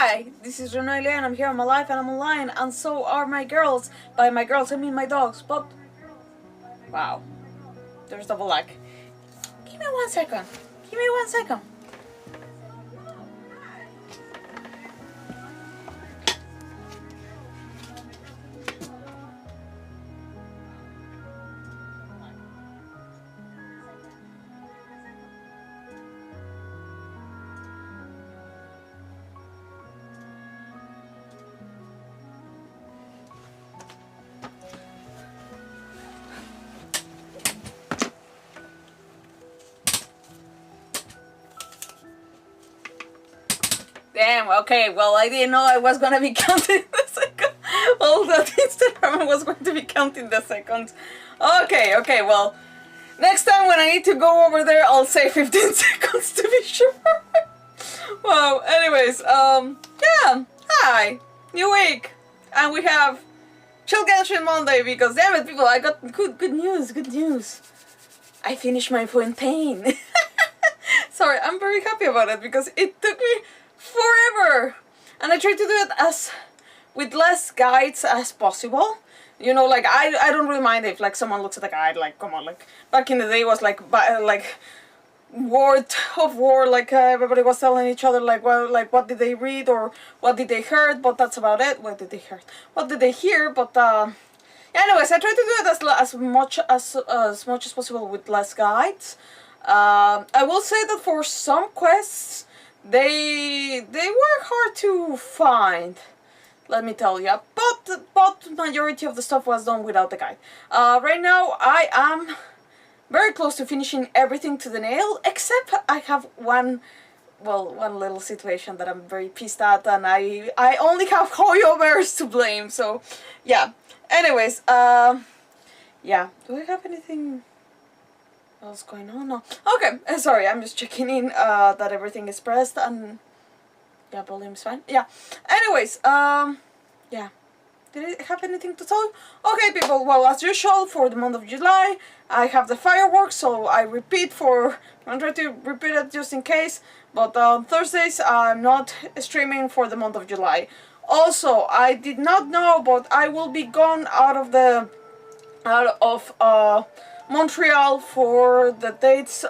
Hi, this is RinoaIlian. I'm here on my life and I'm online, and so are my girls. By my girls, I mean my dogs. But wow, there's double lag. Give me 1 second. Give me 1 second. Damn, okay, well, I didn't know I was gonna be counting the second. Well, that Instagram was going to be counting the seconds. Okay, well, next time when I need to go over there, I'll say 15 seconds to be sure. Wow, anyways, yeah, hi, new week, and we have chill Genshin Monday, because damn it, people, I got good news. I finished my Fontaine. Sorry, I'm very happy about it, because it took me forever, and I try to do it as with less guides as possible. You know, like I don't really mind if like someone looks at the guide, like come on, like back in the day was like word of war, like everybody was telling each other like, well, like what did they read or what did they heard, but that's about it. What did they hear? But yeah, anyways, I try to do it as much as possible with less guides. I will say that for some quests they were hard to find, let me tell you, but majority of the stuff was done without the guide. Right now I am very close to finishing everything to the nail, except I have one little situation that I'm very pissed at, and I only have HoYoverse to blame, so yeah. Anyways, yeah, do I have anything else going on? No. Okay, sorry, I'm just checking in that everything is pressed, and yeah, volume's fine. Yeah. Anyways, yeah. Did I have anything to tell you? Okay, people, well, as usual, for the month of July, I have the fireworks, so I'm trying to repeat it just in case, but on Thursdays, I'm not streaming for the month of July. Also, I did not know, but I will be gone out of Montreal for the dates,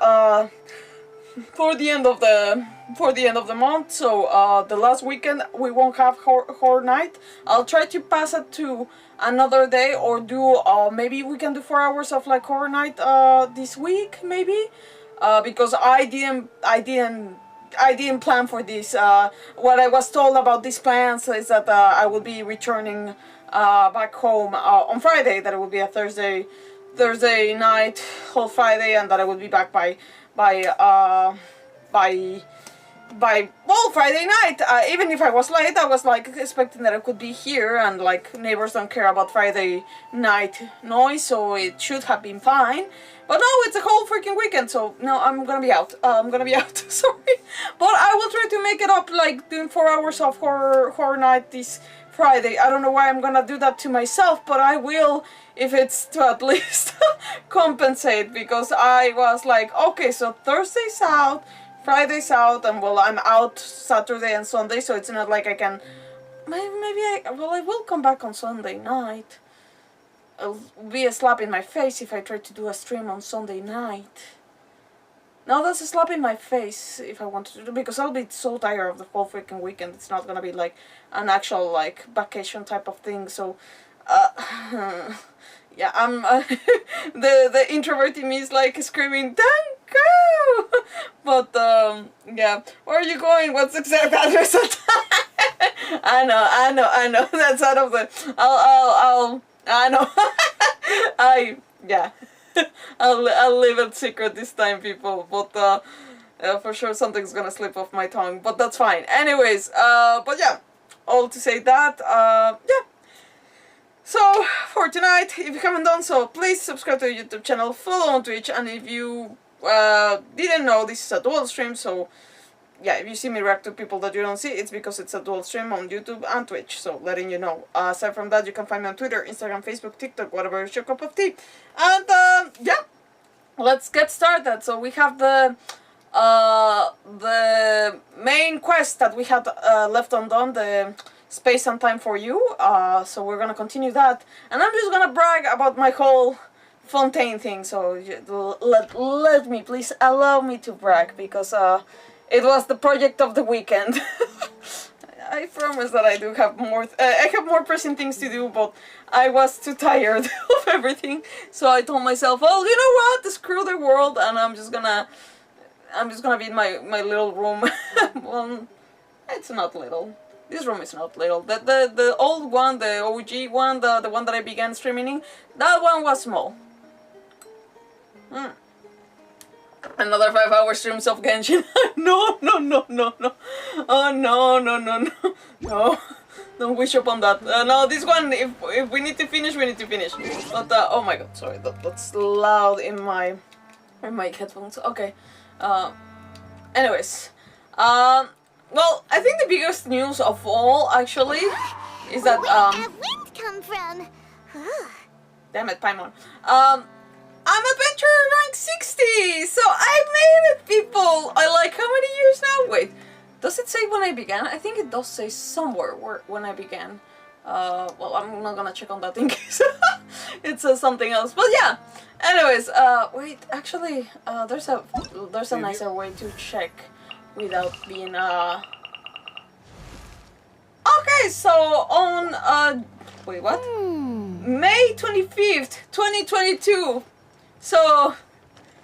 for the end of the month, so the last weekend we won't have horror night. I'll try to pass it to another day, or do maybe we can do 4 hours of like horror night this week, maybe, because I didn't plan for this. What I was told about these plans is that I will be returning back home on Friday, that it will be a Thursday night, whole Friday, and that I will be back by Friday night. Even if I was late, I was like expecting that I could be here, and like neighbors don't care about Friday night noise, so it should have been fine. But no, it's a whole freaking weekend, so no, I'm gonna be out. Sorry, but I will try to make it up, like doing 4 hours of horror night this Friday. I don't know why I'm gonna do that to myself, but I will, if it's to at least compensate, because I was like, okay, so Thursday's out, Friday's out, and well, I'm out Saturday and Sunday, so it's not like I can, I will come back on Sunday night. It'll be a slap in my face if I try to do a stream on Sunday night. No, that's a slap in my face if I wanted to do, because I'll be so tired of the whole freaking weekend. It's not gonna be like an actual like vacation type of thing, so yeah, I'm the introvert in me is like screaming, "Thank you!" But yeah, where are you going? What's the exact address? I know. That's out of the. I know. Yeah. I'll leave it secret this time, people. But for sure something's gonna slip off my tongue. But that's fine. Anyways, but yeah, all to say that. Yeah. So, for tonight, if you haven't done so, please subscribe to the YouTube channel, follow on Twitch, and if you didn't know, this is a dual stream, so yeah, if you see me react to people that you don't see, it's because it's a dual stream on YouTube and Twitch, so letting you know. Aside from that, you can find me on Twitter, Instagram, Facebook, TikTok, whatever is your cup of tea. And yeah, let's get started. So we have the the main quest that we had left undone, the Space and Time for You. So we're gonna continue that, and I'm just gonna brag about my whole Fontaine thing. So let me, please allow me to brag, because it was the project of the weekend. I promise that I do have more. I have more pressing things to do, but I was too tired of everything. So I told myself, well, you know what? Screw the world, and I'm just gonna be in my little room. Well, it's not little. This room is not little. The old one, the OG one, the one that I began streaming in, that one was small. Another 5-hour streams of Genshin. No. Oh, no. Don't wish upon that. No, this one, if we need to finish, we need to finish. But, oh my god, sorry, that's loud in my headphones. Okay. Anyways. Well, I think the biggest news of all, actually, is that, Where did that wind come from? damn it, Paimon. I'm adventurer rank 60! So I made it, people! I like, how many years now? Wait, does it say when I began? I think it does say somewhere when I began. Well, I'm not gonna check on that in case it says something else. But yeah, anyways, wait, actually, there's a nicer way to check without being, Okay, so on, wait, what? May 25th, 2022. So,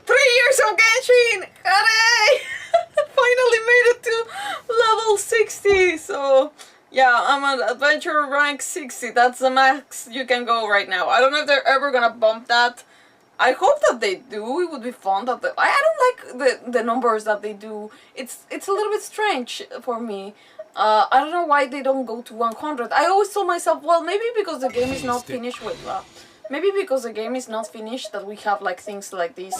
3 years of Genshin! Hooray! Finally made it to level 60. So, yeah, I'm at adventurer rank 60. That's the max you can go right now. I don't know if they're ever gonna bump that. I hope that they do. It would be fun that I don't like the numbers that they do. It's a little bit strange for me. I don't know why they don't go to 100. I always told myself, well, maybe because the game is not finished with maybe because the game is not finished that we have like things like these,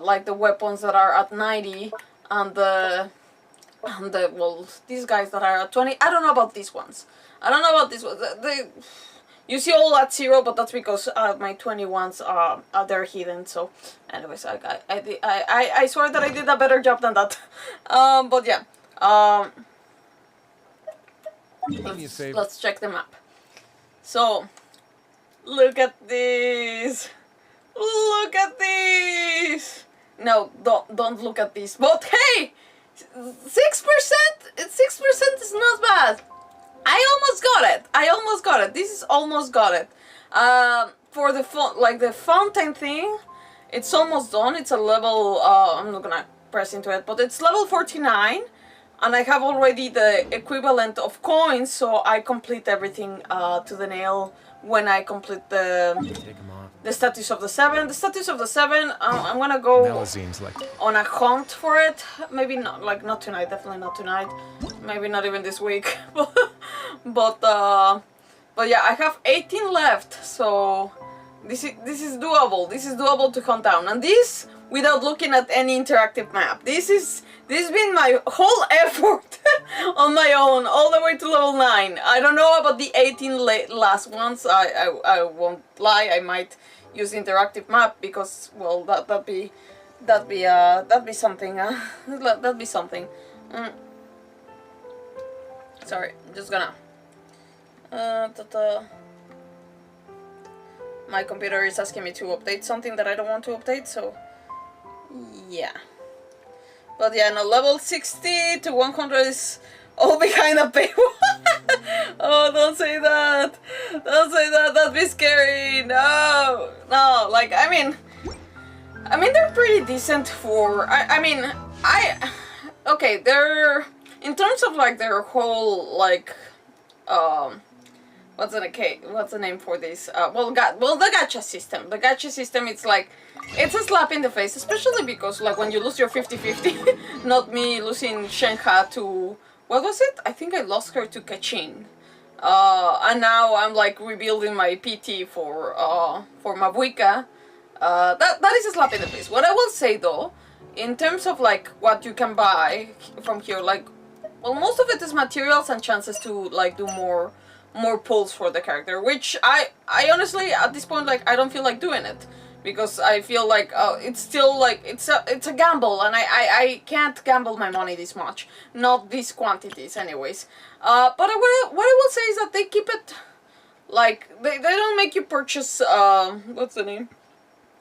like the weapons that are at 90 and the well, these guys that are at 20. I don't know about these ones. You see all at 0, but that's because my 21s are they're hidden. So, anyways, I swear that I did a better job than that. But yeah. Let's check the map. So, look at this. Look at this. No, don't look at this. But hey, 6%. 6% is not bad. I almost got it. This is almost got it. For the the fountain thing, it's almost done. It's a level. I'm not gonna press into it, but it's level 49. And I have already the equivalent of coins, so I complete everything to the nail when I complete the status of the 7. The status of the 7, I'm gonna go on a hunt for it. Maybe not tonight, definitely not tonight. Maybe not even this week. but yeah, I have 18 left, so this is doable. This is doable to hunt down, and this without looking at any interactive map. This has been my whole effort on my own, all the way to level 9. I don't know about the 18 last ones. I won't lie. I might use interactive map because, well, that'd be something. That'd be something. Sorry, I'm just gonna. My computer is asking me to update something that I don't want to update, so yeah. But yeah, no, level 60 to 100 is all behind a paywall. Oh, don't say that. Don't say that. That'd be scary. No, like, I mean, they're pretty decent for, okay, they're, in terms of, like, their whole, like, what's the name for this? The gacha system. The gacha system, it's like, it's a slap in the face, especially because, like, when you lose your 50-50, not me losing Shenhe to, what was it? I think I lost her to Kachin. And now I'm, like, rebuilding my PT for Mabuika. That is a slap in the face. What I will say, though, in terms of, like, what you can buy from here, like, well, most of it is materials and chances to, like, do more pulls for the character, which I honestly, at this point, like, I don't feel like doing it. because I feel like it's still like it's a gamble, and I can't gamble my money this much, not these quantities anyways. But what I will say is that they keep it like they don't make you purchase what's the name,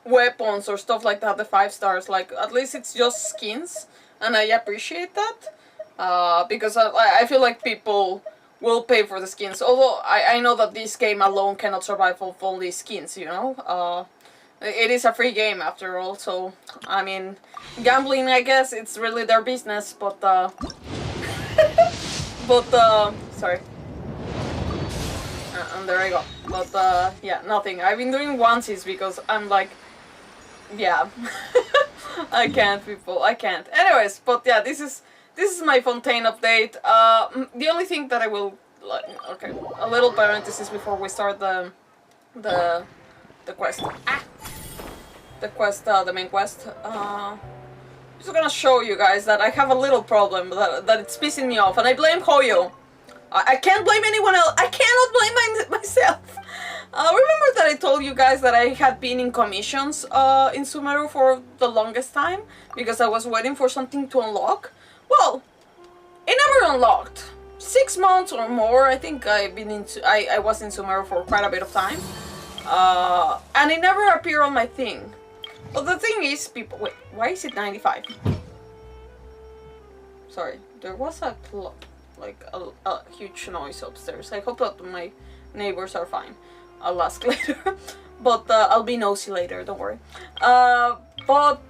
weapons or stuff like that, the 5 stars. Like at least it's just skins, and I appreciate that because I feel like people will pay for the skins, although I know that this game alone cannot survive off only skins, you know. It is a free game after all, so I mean, gambling, I guess it's really their business, but sorry. And there I go. But yeah, nothing. I've been doing onesies because I'm like, yeah, I can't, people, I can't. Anyways, but yeah, this is my Fontaine update. The only thing that I will, like, okay, a little parenthesis before we start the quest. The main quest. I'm just gonna show you guys that I have a little problem that it's pissing me off, and I blame Hoyo. I can't blame anyone else. I cannot blame myself. Remember that I told you guys that I had been in commissions in Sumeru for the longest time because I was waiting for something to unlock? Well, it never unlocked. 6 months or more, I think I've been I was in Sumeru for quite a bit of time. And it never appeared on my thing. But the thing is, people, wait, why is it 95? Sorry, there was a huge noise upstairs. I hope that my neighbors are fine. I'll ask later. But I'll be nosy later, don't worry. But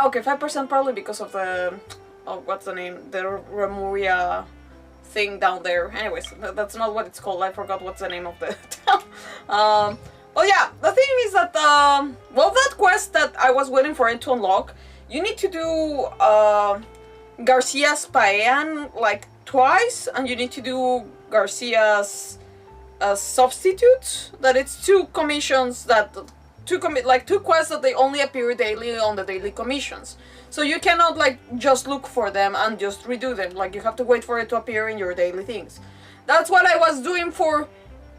okay, 5% probably because of the what's the name? The Remuria thing down there. Anyways, that's not what it's called. I forgot what's the name of the town. Well, yeah, the thing is that well, that quest that I was waiting for it to unlock, you need to do Garcia's Paean like twice, and you need to do Garcia's substitute. That it's 2 commissions that two quests that they only appear daily on the daily commissions. So you cannot like just look for them and just redo them. Like you have to wait for it to appear in your daily things. That's what I was doing for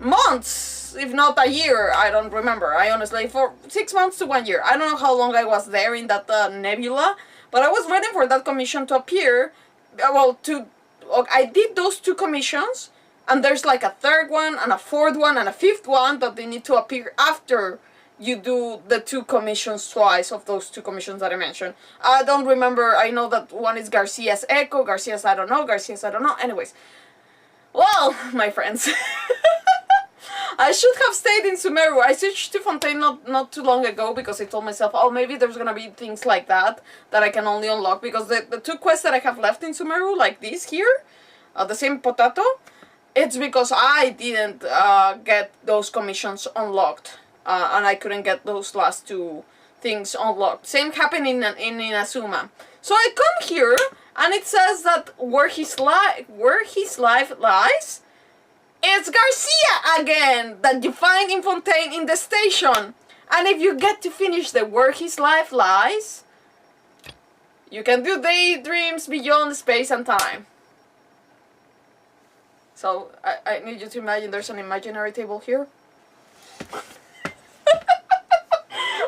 months, if not a year. I don't remember. I honestly, for 6 months to 1 year. I don't know how long I was there in that nebula, but I was waiting for that commission to appear. Well, I did those 2 commissions, and there's like a 3rd one and a 4th one and a 5th one that they need to appear after you do the 2 commissions twice of those 2 commissions that I mentioned. I don't remember. I know that one is Garcia's Echo, Garcia's I don't know. Anyways, well, my friends, I should have stayed in Sumeru. I switched to Fontaine not too long ago because I told myself, oh, maybe there's gonna be things like that I can only unlock because the 2 quests that I have left in Sumeru, like this here, the same potato, it's because I didn't get those commissions unlocked, and I couldn't get those last 2 things unlocked. Same happened in Inazuma. So I come here and it says that where his life lies, it's Garcia again that you find in Fontaine in the station. And if you get to finish the where his life lies, you can do daydreams beyond space and time. So I need you to imagine there's an imaginary table here.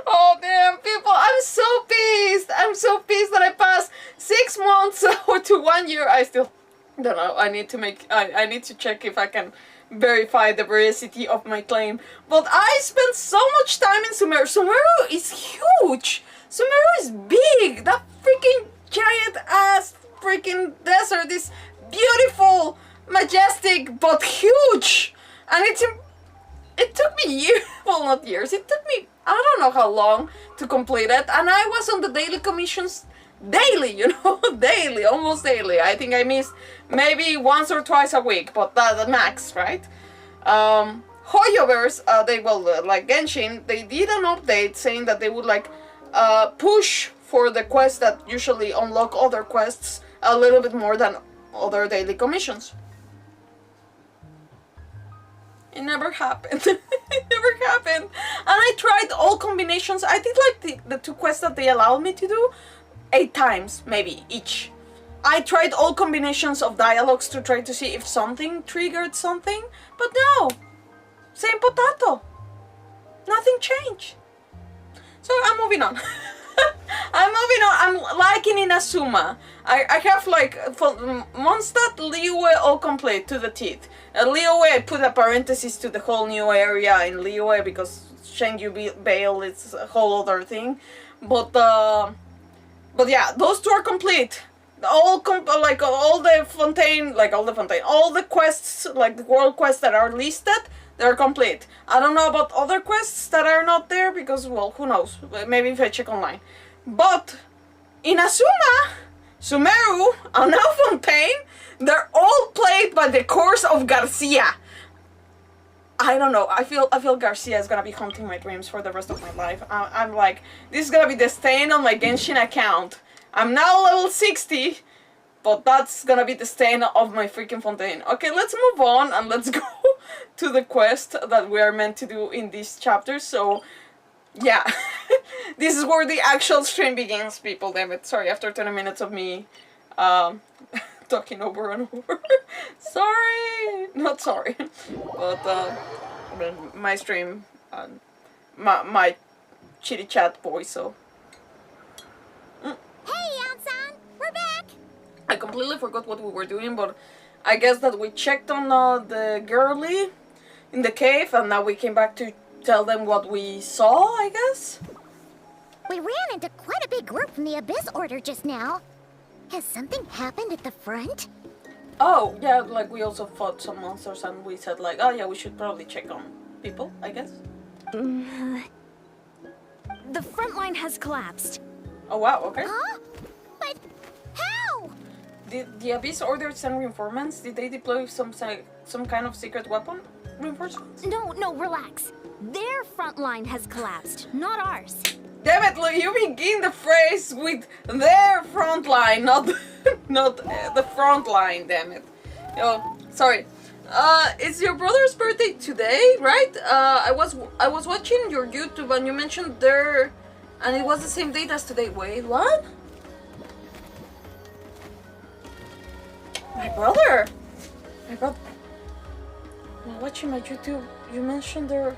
Oh damn, people, I'm so pissed. I'm so pissed that I passed 6 months or to 1 year. I still don't know. I need to check if I can verify the veracity of my claim. But I spent so much time in Sumeru. Sumeru is huge. Sumeru is big. That freaking giant ass freaking desert is beautiful, majestic, but huge. And it took me years, well, not years, it took me, I don't know how long to complete it. And I was on the daily commissions daily, you know, daily, almost daily. I think I missed maybe once or twice a week, but the max, right? HoYoverse, like Genshin, they did an update saying that they would like push for the quests that usually unlock other quests a little bit more than other daily commissions. It never happened. It never happened. And I tried all combinations. I did like the 2 quests that they allowed me to do 8 times, maybe, each. I tried all combinations of dialogues to try to see if something triggered something, but no. Same potato. Nothing changed. So I'm moving on. I'm moving on. I'm liking Inazuma. I have like for Mondstadt, Liyue all complete to the teeth. Liyue, I put a parenthesis to the whole new area in Liyue because Shengyu Vale is a whole other thing. But yeah, those two are complete. All the quests, like the world quests that are listed, they're complete. I don't know about other quests that are not there because, well, who knows? Maybe if I check online. But Inazuma, Sumeru, and now Fontaine, they're all played by the course of Garcia. I don't know. I feel Garcia is gonna be haunting my dreams for the rest of my life. I'm like, this is gonna be the stain on my Genshin account. I'm now level 60, but that's gonna be the stain of my freaking Fontaine. Okay, let's move on and let's go to the quest that we are meant to do in this chapter. So, yeah, this is where the actual stream begins, people. Damn it! Sorry, after 20 minutes of me talking over and over. Sorry, not sorry, but my stream, my chitty chat voice. So. Hey, Yansan, we're back. I completely forgot what we were doing, but I guess that we checked on the girlie in the cave, and now we came back to tell them what we saw, I guess? We ran into quite a big group from the Abyss Order just now. Has something happened at the front? Oh, yeah, like we also fought some monsters, and we said like, oh yeah, we should probably check on people, I guess? The front line has collapsed. Oh wow, okay. Huh? But how? Did the Abyss Order send reinforcements? Did they deploy some kind of secret weapon reinforcements? No, relax. Their front line has collapsed, not ours. Damn it, look, you begin the phrase with their front line, not the front line, damn it. Oh, sorry. It's your brother's birthday today, right? I was watching your YouTube and you mentioned there, and it was the same date as today. Wait, what? My brother? I'm watching my YouTube. You mentioned there.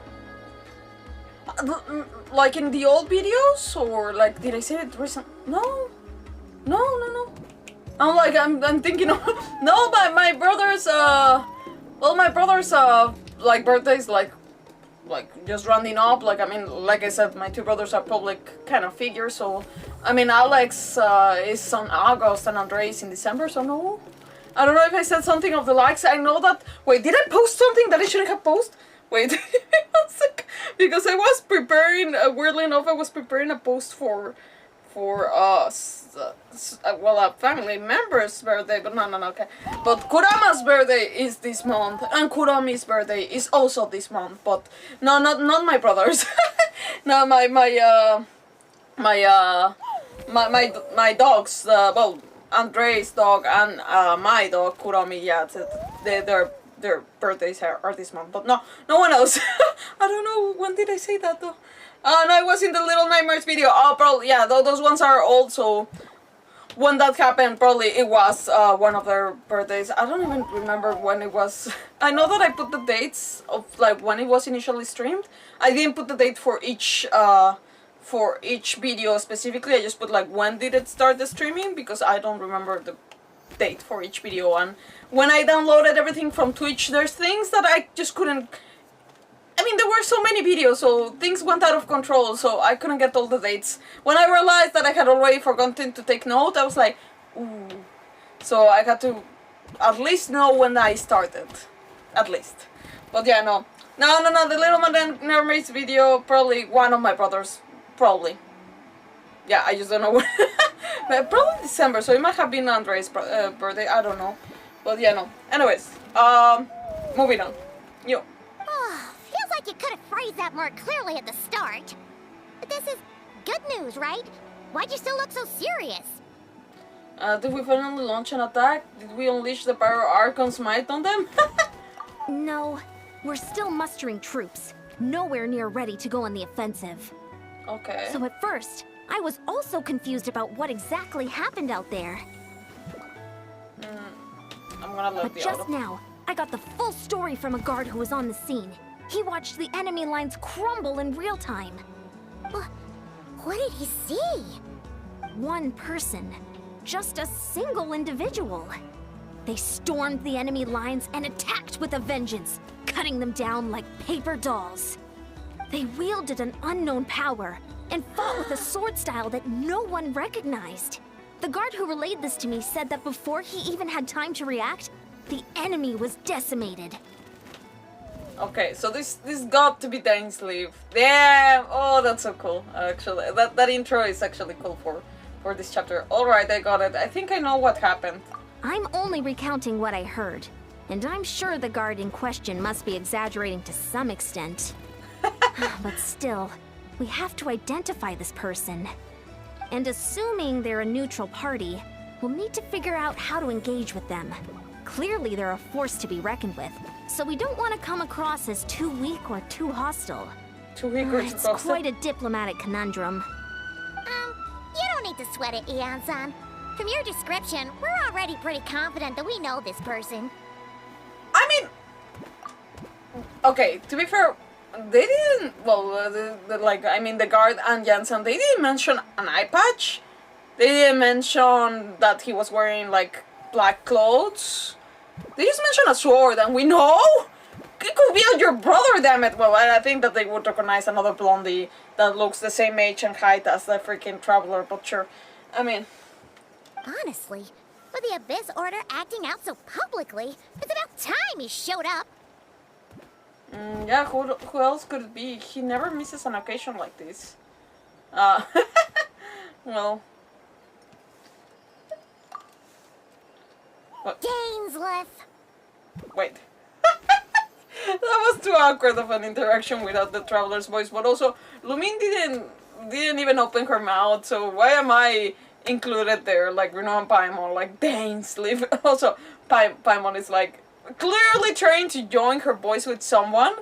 Like in the old videos, or like did I say it recent? No. I'm thinking of no, but my brother's my brother's like birthdays like just rounding up. Like I mean, like I said, my two brothers are public kind of figures. So I mean, Alex is on August and Andres in December. So no, I don't know if I said something of the likes. I know that. Wait, did I post something that I shouldn't have posted? Wait, because I was preparing, weirdly enough, I was preparing a post for a family member's birthday, but no, okay. But Kurama's birthday is this month, and Kurami's birthday is also this month, but no, not my brother's. No, my dogs, well, Andre's dog and my dog, Kurami, yeah, their birthdays are this month, but no one else. I don't know, when did I say that though? No, it was in the Little Nightmares video. Oh, probably, yeah, those ones are old, so when that happened, probably it was one of their birthdays. I don't even remember when it was. I know that I put the dates of like when it was initially streamed. I didn't put the date for each video specifically. I just put like when did it start the streaming, because I don't remember the date for each video. And when I downloaded everything from Twitch, there's things that I just couldn't. I mean, there were so many videos, so things went out of control, so I couldn't get all the dates. When I realized that I had already forgotten to take note, I was like, ooh. So I had to at least know when I started. At least. But yeah, no, the Little Nightmares video, probably one of my brothers. Probably. Yeah, I just don't know when. But probably December, so it might have been Andre's birthday, I don't know. But yeah, no. Anyways, moving on. Yo. Feels like you could have phrased that more clearly at the start. But this is good news, right? Why'd you still look so serious? Did we finally launch an attack? Did we unleash the power of Archon's might on them? No, we're still mustering troops. Nowhere near ready to go on the offensive. Okay. So at first, I was also confused about what exactly happened out there. I'm gonna look But just now, I got the full story from a guard who was on the scene. He watched the enemy lines crumble in real time. What did he see? One person. Just a single individual. They stormed the enemy lines and attacked with a vengeance, cutting them down like paper dolls. They wielded an unknown power and fought with a sword style that no one recognized. The guard who relayed this to me said that before he even had time to react, the enemy was decimated. Okay, so this got to be Dainsleif. Damn! Oh, that's so cool. Actually, that intro is actually cool for this chapter. All right, I got it. I think I know what happened. I'm only recounting what I heard, and I'm sure the guard in question must be exaggerating to some extent. But still, we have to identify this person. And assuming they're a neutral party, we'll need to figure out how to engage with them. Clearly they're a force to be reckoned with, so we don't want to come across as too weak or too hostile. Too weak or too It's hostile? quite a diplomatic conundrum. You don't need to sweat it, Ian-san. From your description, we're already pretty confident that we know this person. I mean, okay, to be fair, they didn't, well, the guard and Jansen, they didn't mention an eye patch. They didn't mention that he was wearing, like, black clothes. They just mentioned a sword, and we know it could be your brother, damn it. Well, I think that they would recognize another blondie that looks the same age and height as the freaking traveler, but sure. I mean, Honestly, with the Abyss Order acting out so publicly, it's about time he showed up. yeah, who else could it be? He never misses an occasion like this. Well. What? Dainsleif. Wait. That was too awkward of an interaction without the traveler's voice, but also Lumin didn't even open her mouth, so why am I included there? Like Rinoa and Paimon, like Dainsleif. Also, Paimon is like clearly trying to join her voice with someone,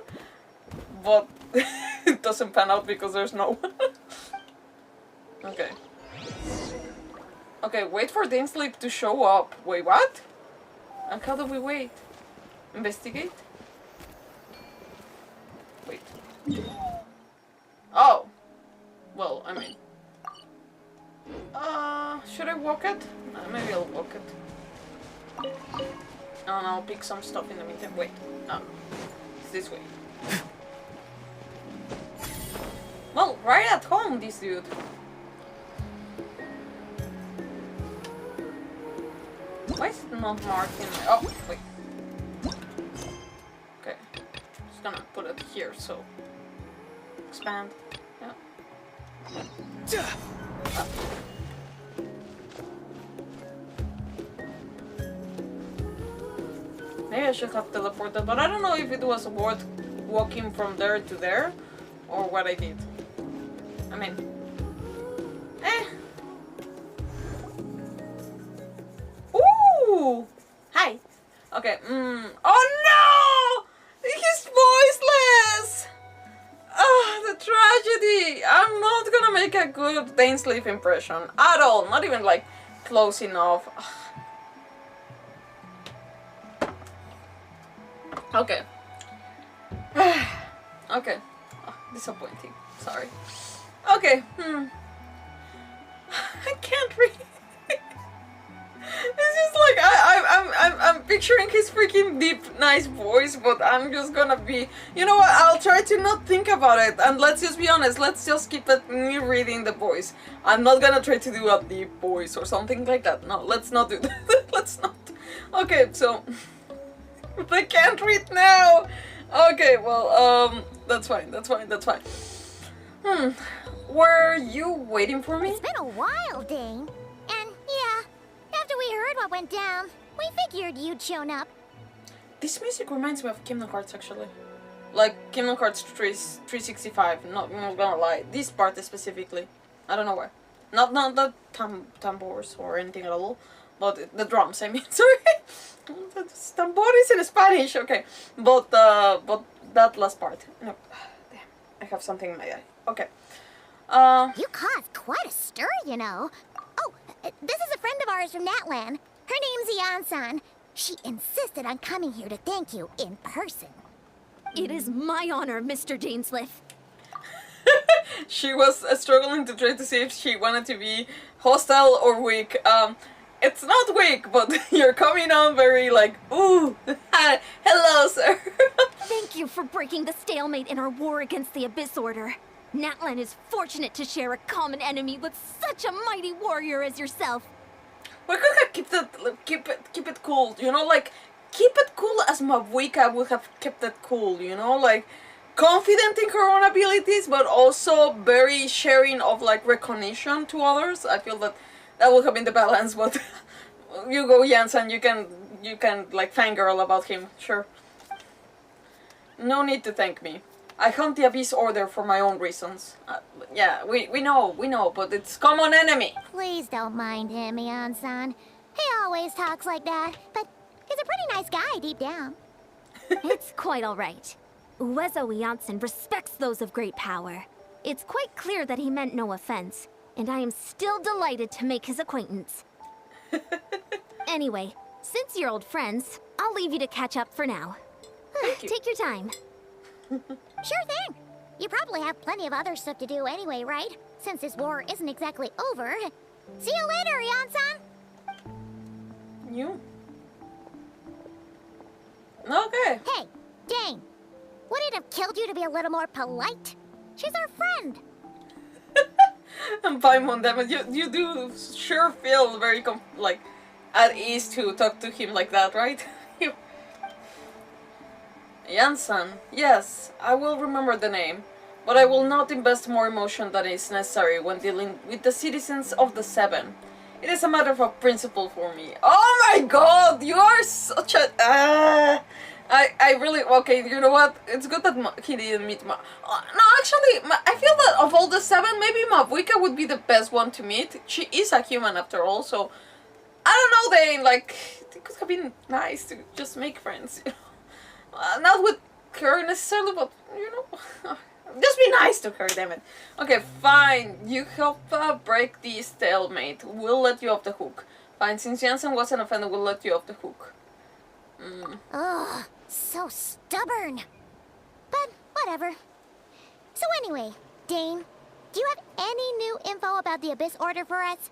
but it doesn't pan out because there's no one. Okay. Okay, wait for Dainsleif to show up. Wait, what? And how do we wait? Investigate? Wait. Oh. Well, I mean. Should I walk it? Maybe I'll walk it. And I'll pick some stuff in the meantime. Wait. No. It's this way. Well, right at home, this dude. Why is it not marked in my... Oh, wait. Okay. Just gonna put it here, so... Expand. Yeah. Ah. Maybe I should have teleported, but I don't know if it was worth walking from there to there, or what I did. I mean... Ooh! Hi! Okay, Oh no! He's voiceless! Ah, the tragedy! I'm not gonna make a good Dainsleif impression at all. Not even like close enough. Okay. Okay. Oh, disappointing. Sorry. Okay. I can't read. It's just like I'm picturing his freaking deep, nice voice, but I'm just gonna be, you know what? I'll try to not think about it, and let's just be honest. Let's just keep it me reading the voice. I'm not gonna try to do a deep voice or something like that. No, let's not do that. Let's not. Okay, so I can't read now. Okay, well, that's fine. That's fine. That's fine. Were you waiting for me? It's been a while, Dane. And yeah, after we heard what went down, we figured you'd shown up. This music reminds me of Kingdom Hearts, actually. Like Kingdom Hearts 365. Not gonna lie. This part specifically. I don't know why. Not the tambors or anything at all, but the drums. I mean, sorry. Tambores in Spanish. Okay, but that last part. No, damn. I have something in my eye. Okay. You caused quite a stir, you know. Oh, this is a friend of ours from Natlan. Her name's Ian-san. She insisted on coming here to thank you in person. It is my honor, Mr. Dainsleif. she was struggling to try to see if she wanted to be hostile or weak. It's not weak, but you're coming on very like, ooh, hello, sir. Thank you for breaking the stalemate in our war against the Abyss Order. Natlan is fortunate to share a common enemy with such a mighty warrior as yourself. We could have keep it cool, you know, like keep it cool as Mavuika would have kept it cool, you know, like confident in her own abilities, but also very sharing of like recognition to others. I feel that would have been the balance. But you go, Jansen, you can like fangirl about him, sure. No need to thank me. I hunt the Abyss Order for my own reasons. Yeah, we know, but it's common enemy. Please don't mind him, Ian-san. He always talks like that, but he's a pretty nice guy deep down. It's quite all right. Uezo Janssen respects those of great power. It's quite clear that he meant no offense, and I am still delighted to make his acquaintance. Anyway, since you're old friends, I'll leave you to catch up for now. Take your time. Sure thing. You probably have plenty of other stuff to do anyway, right? Since this war isn't exactly over. See you later, Ian-san. You? Okay. Hey, Dane. Would it have killed you to be a little more polite? She's our friend. And Paimon, damn it, you do sure feel very like at ease to talk to him like that, right? Jansen, yes, I will remember the name, but I will not invest more emotion than is necessary when dealing with the citizens of the Seven. It is a matter of principle for me. Oh my god, you are such a... I really... Okay, you know what? It's good that he didn't meet no, actually, I feel that of all the Seven, maybe Mavuika would be the best one to meet. She is a human after all, so... I don't know, it could have been nice to just make friends, you know? Not with her necessarily, but, you know, just be nice to her, damn it. Okay, fine, you help break the stalemate. We'll let you off the hook. Fine, since Jansen wasn't offended, we'll let you off the hook. Ugh, so stubborn. But whatever. So anyway, Dane, do you have any new info about the Abyss Order for us?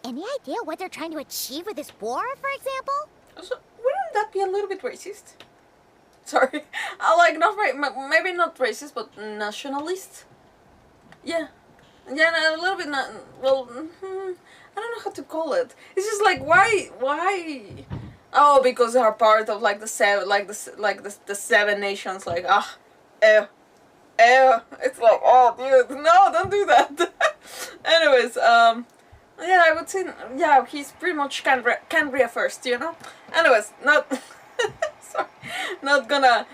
Any idea what they're trying to achieve with this war, for example? So, wouldn't that be a little bit racist? Sorry, I like not maybe not racist, but nationalist. Yeah, a little bit not. Well, I don't know how to call it. It's just like why? Oh, because they are part of like the seven, the seven nations. Like ew. It's like dude, no, don't do that. Anyways, yeah, I would say yeah, he's pretty much Cambria first, you know. Anyways, not. Sorry, not gonna,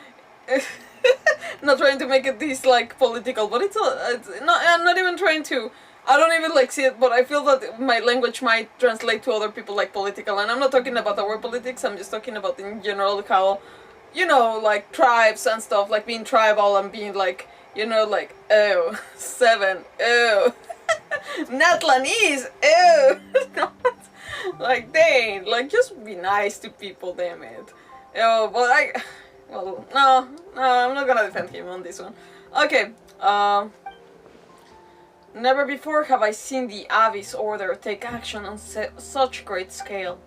not trying to make it this like political, but it's not. I'm not even trying to. I don't even like see it, but I feel that my language might translate to other people like political, and I'm not talking about our politics. I'm just talking about in general how, you know, like tribes and stuff, like being tribal and being like, you know, like ew, seven, ew, Natlanese, ew, like dang, like just be nice to people, damn it. Oh, but no, I'm not gonna defend him on this one. Okay, never before have I seen the Abyss Order take action on such great scale.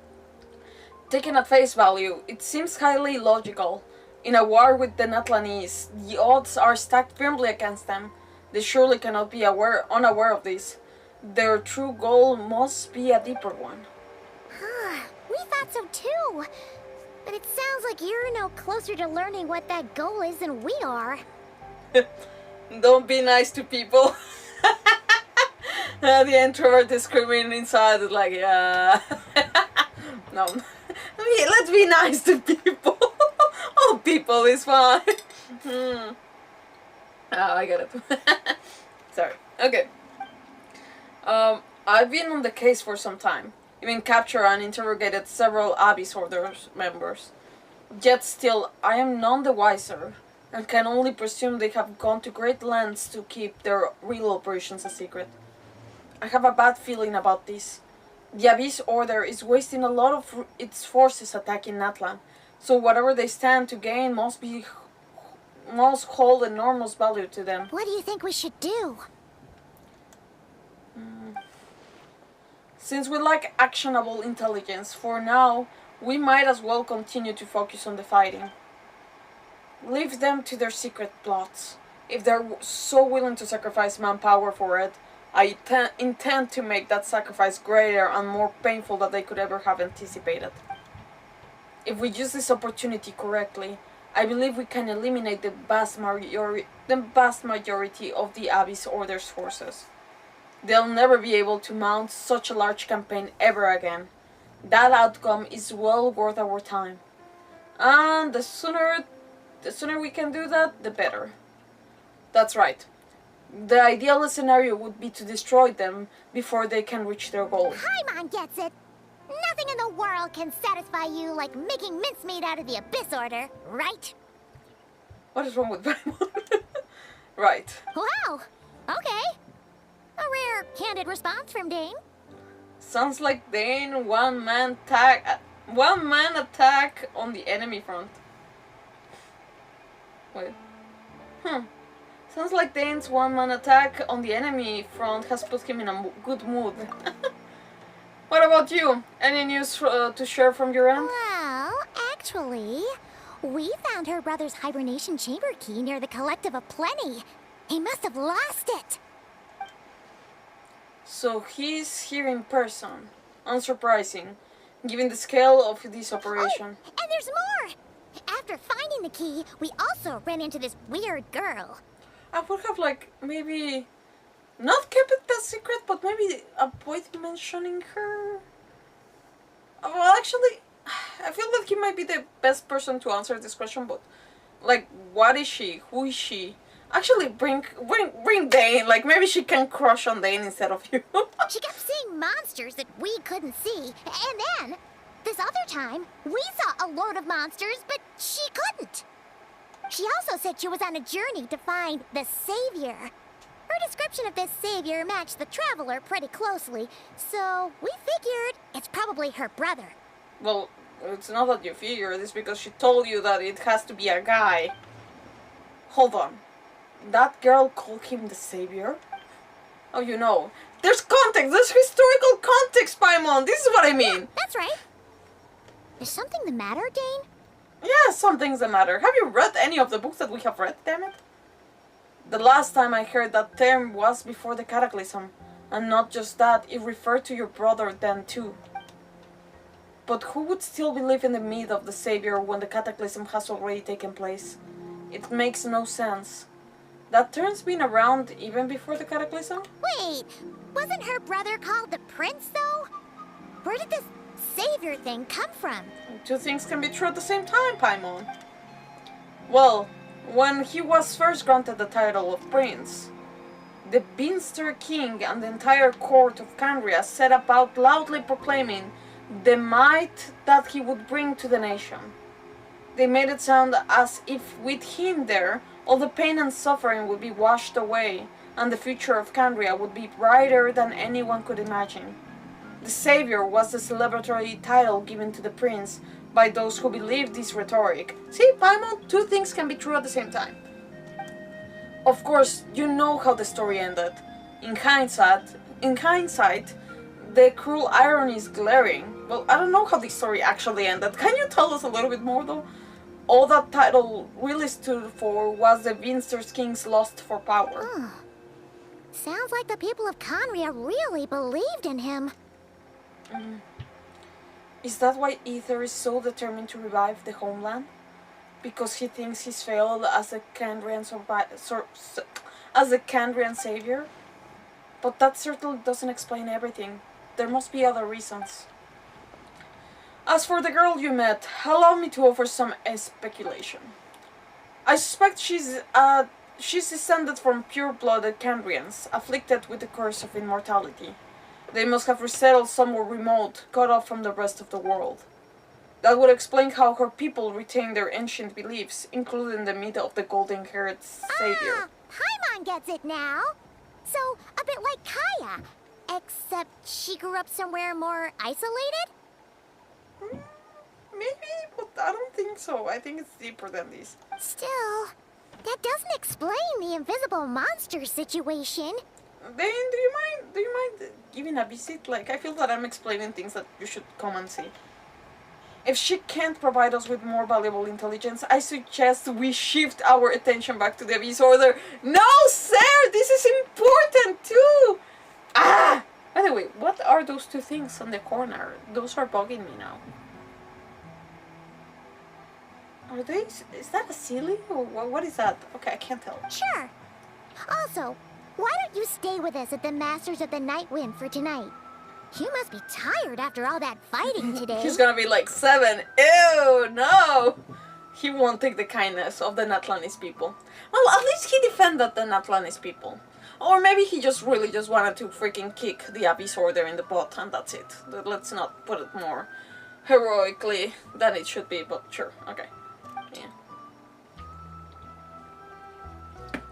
Taken at face value, it seems highly logical. In a war with the Natlanese, the odds are stacked firmly against them. They surely cannot be unaware of this. Their true goal must be a deeper one. We thought so too. But it sounds like you're no closer to learning what that goal is than we are. Don't be nice to people. The introvert is screaming inside like, no. Let's be nice to people. Oh, people is fine. Oh, I get it. Sorry. Okay. I've been on the case for some time. Even captured and interrogated several Abyss Order members. Yet still, I am none the wiser, and can only presume they have gone to great lengths to keep their real operations a secret. I have a bad feeling about this. The Abyss Order is wasting a lot of its forces attacking Natlan, so whatever they stand to gain must hold enormous value to them. What do you think we should do? Since we lack actionable intelligence, for now, we might as well continue to focus on the fighting. Leave them to their secret plots. If they're so willing to sacrifice manpower for it, I intend to make that sacrifice greater and more painful than they could ever have anticipated. If we use this opportunity correctly, I believe we can eliminate the vast majority of the Abyss Order's forces. They'll never be able to mount such a large campaign ever again. That outcome is well worth our time. And the sooner we can do that, the better. That's right. The ideal scenario would be to destroy them before they can reach their goal. Paimon gets it. Nothing in the world can satisfy you like making mincemeat out of the Abyss Order, right? What is wrong with Paimon? Right. Wow. Okay. A rare, candid response from Dane. Sounds like Dane one-man attack on the enemy front. Wait. Sounds like Dane's one-man attack on the enemy front has put him in a good mood. What about you? Any news to share from your end? Well, actually, we found her brother's hibernation chamber key near the Collective of Plenty. He must have lost it. So he's here in person. Unsurprising, given the scale of this operation. Oh, and there's more! After finding the key, we also ran into this weird girl. I would have, like, maybe not kept it that secret, but maybe avoid mentioning her. Well, actually, I feel that he might be the best person to answer this question, but, like, what is she? Who is she? Actually, bring Dane. Like, maybe she can crush on Dane instead of you. She kept seeing monsters that we couldn't see, and then, this other time, we saw a load of monsters, but she couldn't. She also said she was on a journey to find the Savior. Her description of this Savior matched the Traveler pretty closely, so we figured it's probably her brother. Well, it's not that you figured, it's because she told you that it has to be a guy. Hold on. That girl called him the Savior? Oh, you know. There's context! There's historical context, Paimon! This is what I mean! That's right. Is something the matter, Dane? Yeah, something's the matter. Have you read any of the books that we have read, damn it? The last time I heard that term was before the Cataclysm. And not just that, it referred to your brother then too. But who would still believe in the myth of the Savior when the Cataclysm has already taken place? It makes no sense. That term's been around even before the Cataclysm? Wait, wasn't her brother called the Prince, though? Where did this Savior thing come from? Two things can be true at the same time, Paimon. Well, when he was first granted the title of Prince, the Beanster King and the entire court of Canria set about loudly proclaiming the might that he would bring to the nation. They made it sound as if with him there, all the pain and suffering would be washed away, and the future of Canria would be brighter than anyone could imagine. The Savior was the celebratory title given to the prince by those who believed this rhetoric. See, Paimon, two things can be true at the same time. Of course, you know how the story ended. In hindsight, the cruel irony is glaring. Well, I don't know how the story actually ended. Can you tell us a little bit more, though? All that title really stood for was the Vinster's King's lust for power. Sounds like the people of Canria really believed in him. Is that why Ether is so determined to revive the homeland? Because he thinks he's failed as a Canrian savior? But that certainly doesn't explain everything. There must be other reasons. As for the girl you met, allow me to offer some speculation. I suspect she's descended from pure-blooded Canrians, afflicted with the curse of immortality. They must have resettled somewhere remote, cut off from the rest of the world. That would explain how her people retain their ancient beliefs, including the myth of the golden-haired savior. Paimon gets it now. So, a bit like Kaya, except she grew up somewhere more isolated? Maybe, but I don't think so. I think it's deeper than this. Still, that doesn't explain the invisible monster situation. Dane, do you mind giving a visit? Like, I feel that I'm explaining things that you should come and see. If she can't provide us with more valuable intelligence, I suggest we shift our attention back to the Abyss Order. No, sir! This is important too! Ah! By the way, what are those two things on the corner? Those are bugging me now. Are they... Is that a silly? Or what is that? Okay, I can't tell. Sure. Also, why don't you stay with us at the Masters of the Night Wind for tonight? You must be tired after all that fighting today. He's gonna be like 7. Ew, no! He won't take the kindness of the Natlanis people. Well, at least he defended the Natlanis people. Or maybe he just really just wanted to freaking kick the Abyss Order in the butt and that's it. Let's not put it more heroically than it should be, but sure, okay. Yeah.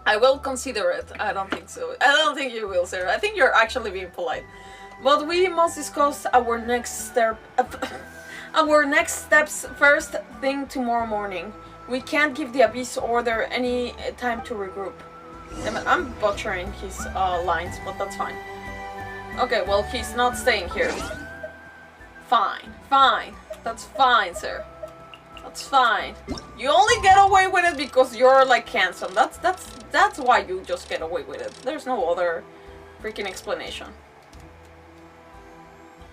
I will consider it. I don't think so. I don't think you will, sir. I think you're actually being polite. But we must discuss our next step. Our next steps first thing tomorrow morning. We can't give the Abyss Order any time to regroup. I'm butchering his lines, but that's fine. Okay, well, he's not staying here. Fine, fine. That's fine, sir. That's fine. You only get away with it because you're like handsome. That's why you just get away with it. There's no other freaking explanation.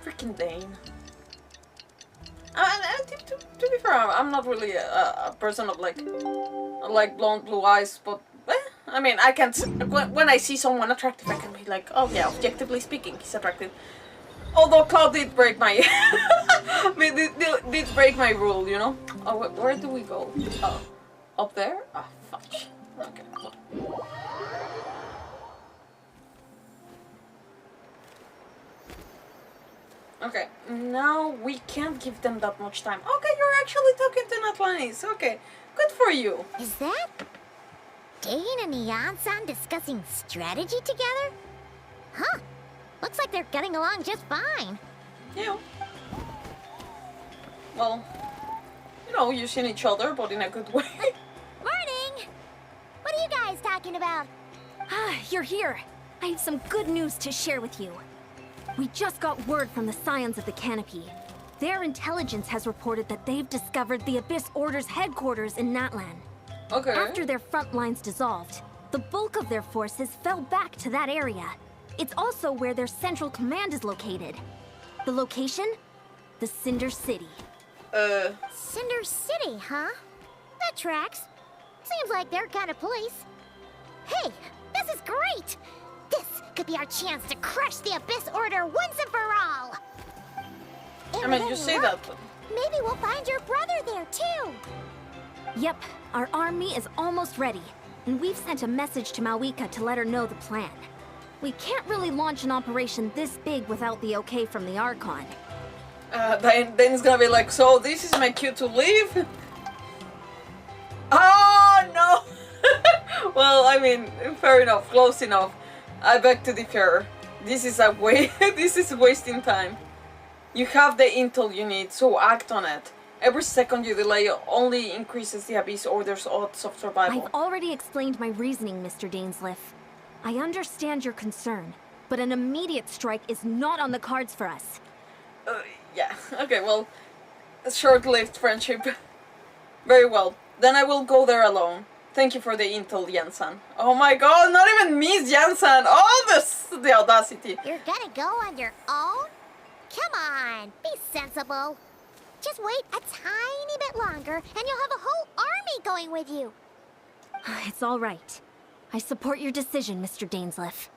Freaking Dane. To be fair, I'm not really a person of like blonde blue eyes, but I mean, I can't. When I see someone attractive, I can be like, oh yeah, objectively speaking, he's attractive. Although Cloud did break my did break my rule, you know. Oh, where do we go? Oh, up there? Ah, fudge. Okay. Okay, now we can't give them that much time. Okay, you're actually talking to Natlanis. Okay, good for you. Is that Dane and Ian-san discussing strategy together? Huh. Looks like they're getting along just fine. Yeah. Well, you know, using each other, but in a good way. Morning! What are you guys talking about? Ah, you're here. I have some good news to share with you. We just got word from the Scions of the Canopy. Their intelligence has reported that they've discovered the Abyss Order's headquarters in Natlan. Okay. After their front lines dissolved, the bulk of their forces fell back to that area. It's also where their central command is located. The location? The Cinder City. Cinder City, huh? That tracks. Seems like their kind of place. Hey, this is great! This could be our chance to crush the Abyss Order once and for all! I mean, you say that, but... Maybe we'll find your brother there, too! Yep, our army is almost ready, and we've sent a message to Mawika to let her know the plan. We can't really launch an operation this big without the okay from the Archon. Then it's gonna be like, so this is my cue to leave? Oh, no! Well, I mean, fair enough, close enough. I beg to differ. This is this is wasting time. You have the intel you need, so act on it. Every second you delay only increases the Abyss Order's odds of survival. I've already explained my reasoning, Mr. Dainsleif. I understand your concern, but an immediate strike is not on the cards for us. Yeah, okay, well, a short-lived friendship. Very well, then I will go there alone. Thank you for the intel, Jansan. Oh my god, not even Miss Jansan! Oh, the audacity! You're gonna go on your own? Come on, be sensible. Just wait a tiny bit longer, and you'll have a whole army going with you. It's all right. I support your decision, Mr. Dainsleif.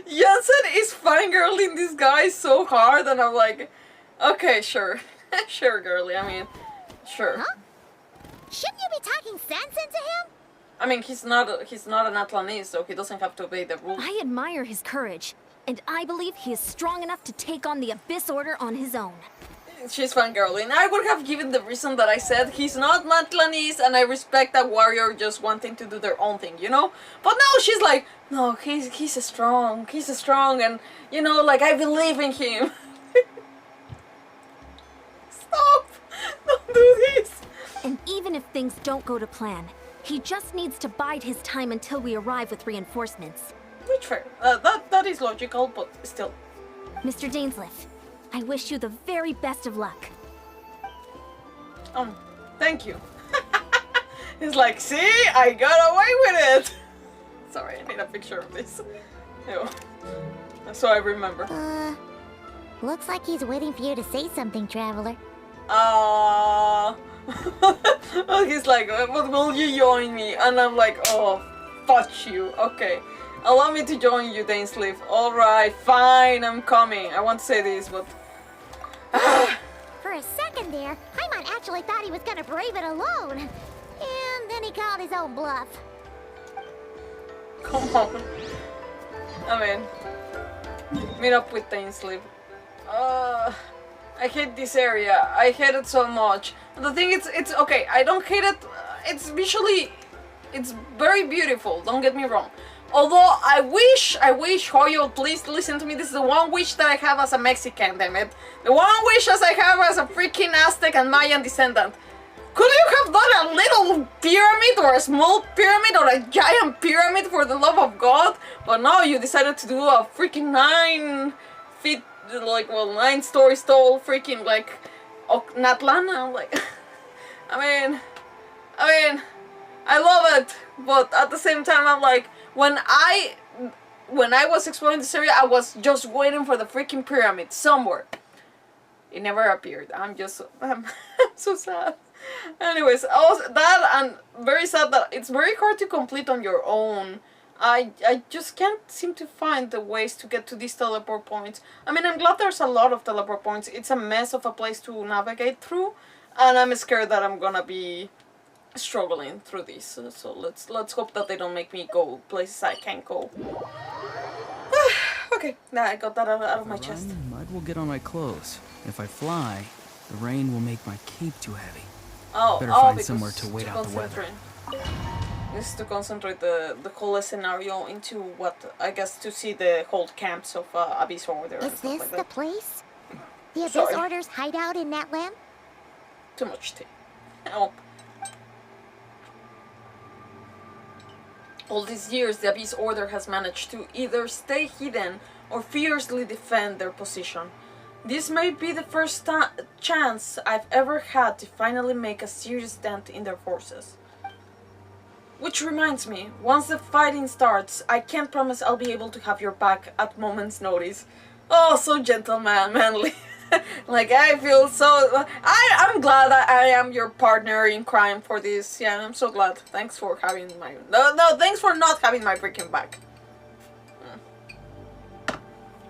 Jansen is fangirling this guy so hard, and I'm like, okay, sure. Sure, girly, I mean, sure. Huh? Shouldn't you be talking sense into him? I mean, he's not an Atlanese, so he doesn't have to obey the rules. I admire his courage, and I believe he is strong enough to take on the Abyss Order on his own. She's fangirling. I would have given the reason that I said he's not Natlanese, and I respect a warrior just wanting to do their own thing, you know? But now she's like, no, he's strong, and, you know, like, I believe in him. Stop! Don't do this! And even if things don't go to plan, he just needs to bide his time until we arrive with reinforcements. Which fair. That is logical, but still. Mr. Dainsleif, I wish you the very best of luck. Thank you. He's like, see, I got away with it. Sorry, I need a picture of this. Ew. So I remember. Looks like he's waiting for you to say something, Traveler. He's like, but will you join me? And I'm like, oh, fuck you. Okay. Allow me to join you, Dainsleif. Alright, fine, I'm coming. I want to say this, but... For a second there, Paimon actually thought he was gonna brave it alone. And then he called his own bluff. Come on. I mean, meet up with Dainsleif. I hate this area. I hate it so much. The thing is, it's okay. I don't hate it. It's visually, it's very beautiful. Don't get me wrong. Although I wish, Hoyo, please listen to me. This is the one wish that I have as a Mexican, damn it. The one wish as I have as a freaking Aztec and Mayan descendant. Could you have done a little pyramid or a small pyramid or a giant pyramid for the love of God? But no, you decided to do a freaking 9 feet, like, well, 9 stories tall freaking, like, Natlan. I'm like, I mean, I love it, but at the same time, I'm like, when I was exploring this area, I was just waiting for the freaking pyramid somewhere. It never appeared. I'm so sad. Anyways, also that, and very sad that it's very hard to complete on your own. I just can't seem to find the ways to get to these teleport points. I mean, I'm glad there's a lot of teleport points. It's a mess of a place to navigate through, and I'm scared that I'm gonna be struggling through this. So let's hope that they don't make me go places I can't go. Okay, now I got that out of my chest. Mud will get on my clothes. If I fly, the rain will make my cape too heavy. Better find somewhere to wait out the weather. This is to concentrate the whole scenario into what, I guess, to see the whole camps of Abyss Order. Is this like the place? The Abyss Sorry. Order's hideout in Natlan? Too much tea. Oh. All these years, the Abyss Order has managed to either stay hidden or fiercely defend their position. This may be the first chance I've ever had to finally make a serious dent in their forces. Which reminds me, once the fighting starts, I can't promise I'll be able to have your back at moment's notice. Oh, so gentlemanly. Like, I feel so... I'm glad I am your partner in crime for this. Yeah, I'm so glad. Thanks for having my... No, thanks for not having my freaking back.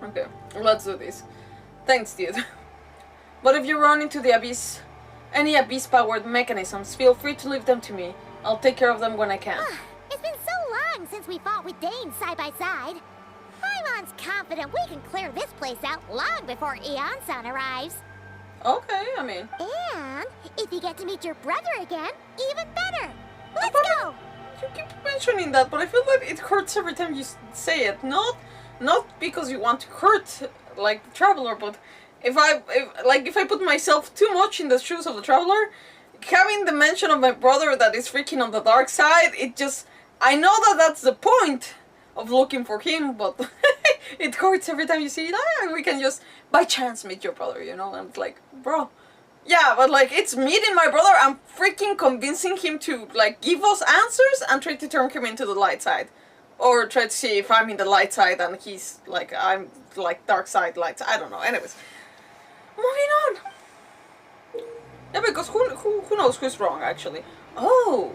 Okay, let's do this. Thanks, dude. But if you run into the abyss, any abyss-powered mechanisms, feel free to leave them to me. I'll take care of them when I can. It's been so long since we fought with Dane side by side. Paimon's confident we can clear this place out long before Eon-san arrives. Okay, I mean... And if you get to meet your brother again, even better. Let's go! You keep mentioning that, but I feel like it hurts every time you say it. Not because you want to hurt, like, the Traveler, but if I put myself too much in the shoes of the Traveler, having the mention of my brother that is freaking on the dark side, it just... I know that that's the point of looking for him, but it hurts every time you see it. We can just, by chance, meet your brother, you know? And it's like, bro... Yeah, but like, it's meeting my brother, I'm freaking convincing him to, like, give us answers and try to turn him into the light side. Or try to see if I'm in the light side and he's, like, I'm, like, dark side, light side, I don't know. Anyways. Moving on. Yeah, because who knows who's wrong, actually. Oh.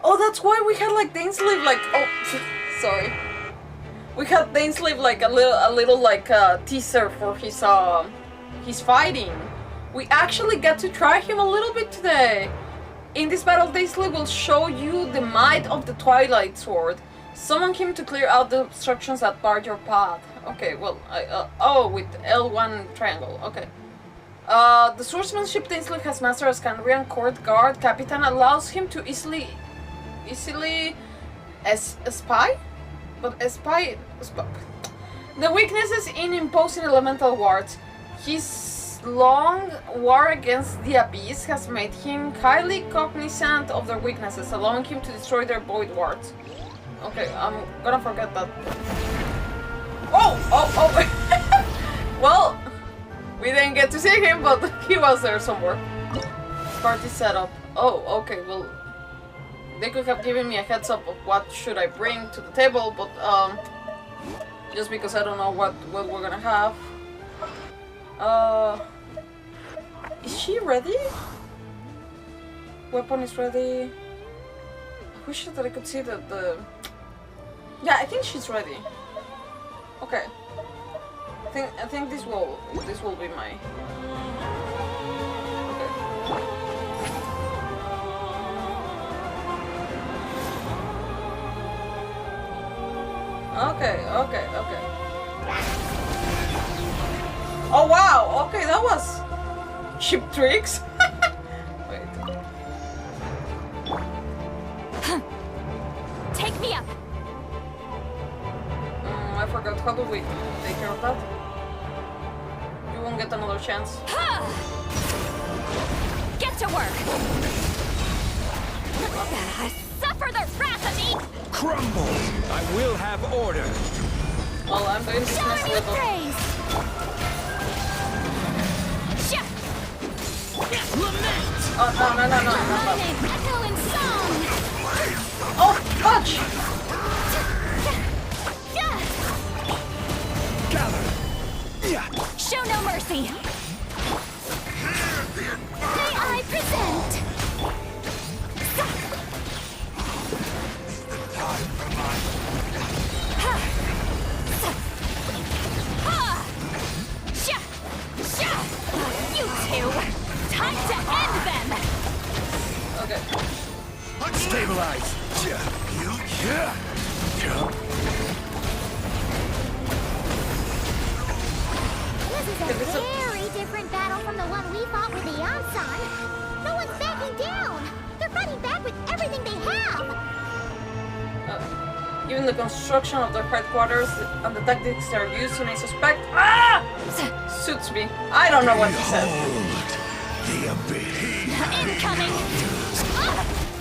Oh, that's why we had, like, Dainsleif, like, oh, sorry. We had Dainsleif, like, a little, like, teaser for his fighting. We actually get to try him a little bit today. In this battle, Dainsleif will show you the might of the Twilight Sword. Summon him to clear out the obstructions that bar your path. Okay, well, oh, with L1 triangle, okay. The swordsmanship Dainsleif has mastered as Canrian Court Guard Capitan allows him to easily spy? But spy. The weaknesses in imposing elemental wards. His long war against the Abyss has made him highly cognizant of their weaknesses, allowing him to destroy their void wards. Okay, I'm gonna forget that. Oh! Well, we didn't get to see him, but he was there somewhere. Party setup. Oh, okay, well, they could have given me a heads up of what should I bring to the table, but just because I don't know what we're gonna have. Is she ready? Weapon is ready. I wish that I could see the... Yeah, I think she's ready. Okay. I think this will be my... Okay. Okay. Oh wow! Okay, that was cheap tricks. Wait. Take me up. I forgot. How do we take care of that? You won't get another chance. Get to work. Suffer the wrath of me. Crumble! I will have order. Well, I'm going to dismiss Shower little. praise. Oh no! My name echo in song. Oh, fudge! Gather! Show no mercy. May I present? You two! Time to end them! Okay. Stabilize! This is a very different battle from the one we fought with the Yansan. No one's backing down. They're fighting back with everything they have. Even the construction of their headquarters and the tactics they are using, I suspect, suits me. I don't know what he said. Incoming!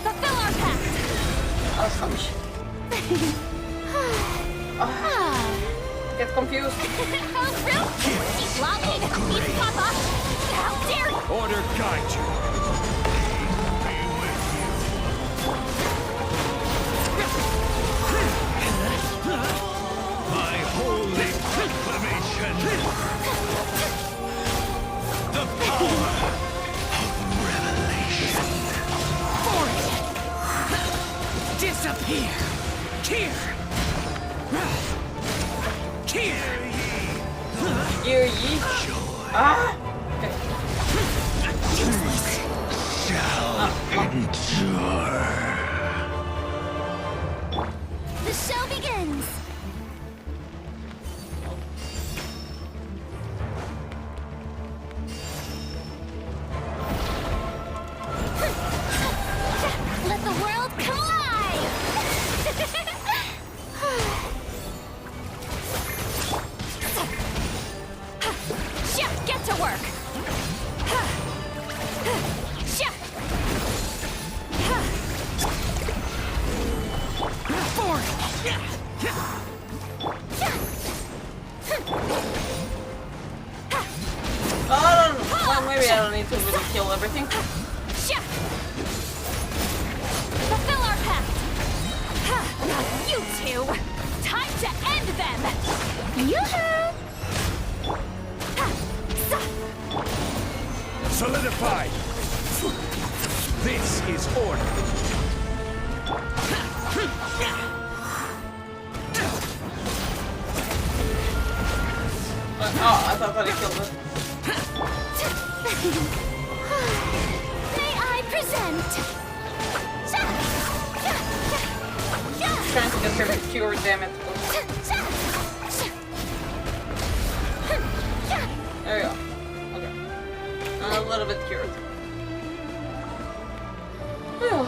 Fulfill our pact! Oh, fudge. Get confused. Oh, real? Eat Lolly! Eat Papa! How dare you! Order guide you. My holy proclamation. The power of revelation. Disappear. Here. Here. Hear ye? Ah! Okay. Shall endure. The show begins. Let the world come alive! Get to work! Well, maybe I don't need to really kill everything. Fulfill our pact! You two! Time to end them! Yoo-hoo! Solidify. This is order. Oh, I thought that he killed it. May I present? Trying to get her to cure, damn it. There we go. Okay. I'm a little bit cured. Whew.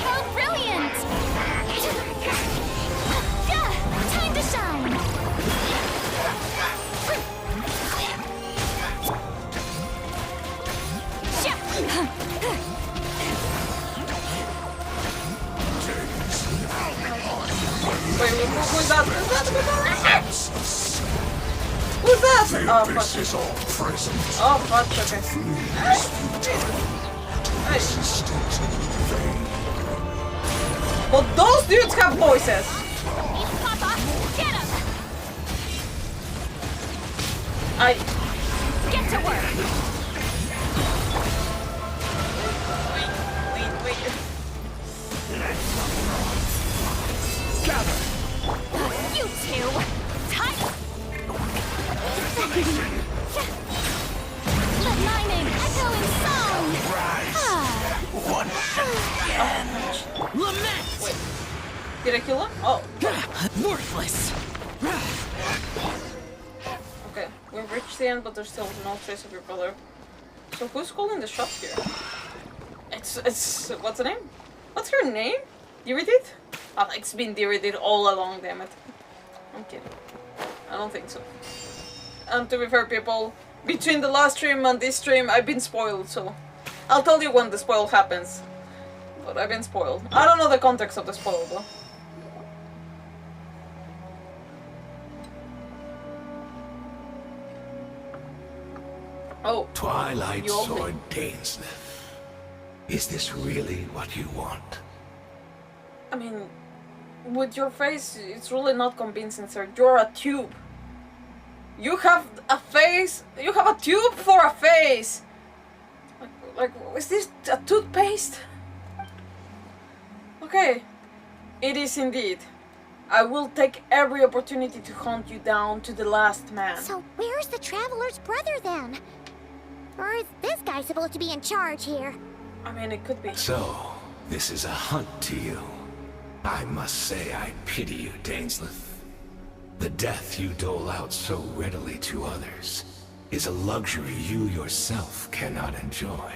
How brilliant! Time to shine! is that? Oh, This fuck. is all present. Oh, fuck, okay. Hey. But those dudes have voices. Papa, get him! Get to work! Wait. Gather. You two! Tight! Let my name echo in song! One Lament! Wait. Did I kill him? Oh. Worthless! Okay. We've reached the end, but there's still no trace of your brother. So who's calling the shots here? It's what's the name? What's her name? Diridit? Oh, it's been Diridit all along, damn it. I'm kidding. I don't think so. And to be fair, people, between the last stream and this stream, I've been spoiled, so I'll tell you when the spoil happens. But I've been spoiled. I don't know the context of the spoil, though. Oh. Twilight You owe me. Sword Dainsleif. Is this really what you want? I mean, with your face, it's really not convincing, sir. You're a tube. You have a face. You have a tube for a face. Like, is this a toothpaste? Okay, it is indeed. I will take every opportunity to hunt you down to the last man. So where's the Traveler's brother then? Or is this guy supposed to be in charge here? I mean, it could be. So, this is a hunt to you. I must say I pity you, Dainsleif. The death you dole out so readily to others is a luxury you yourself cannot enjoy.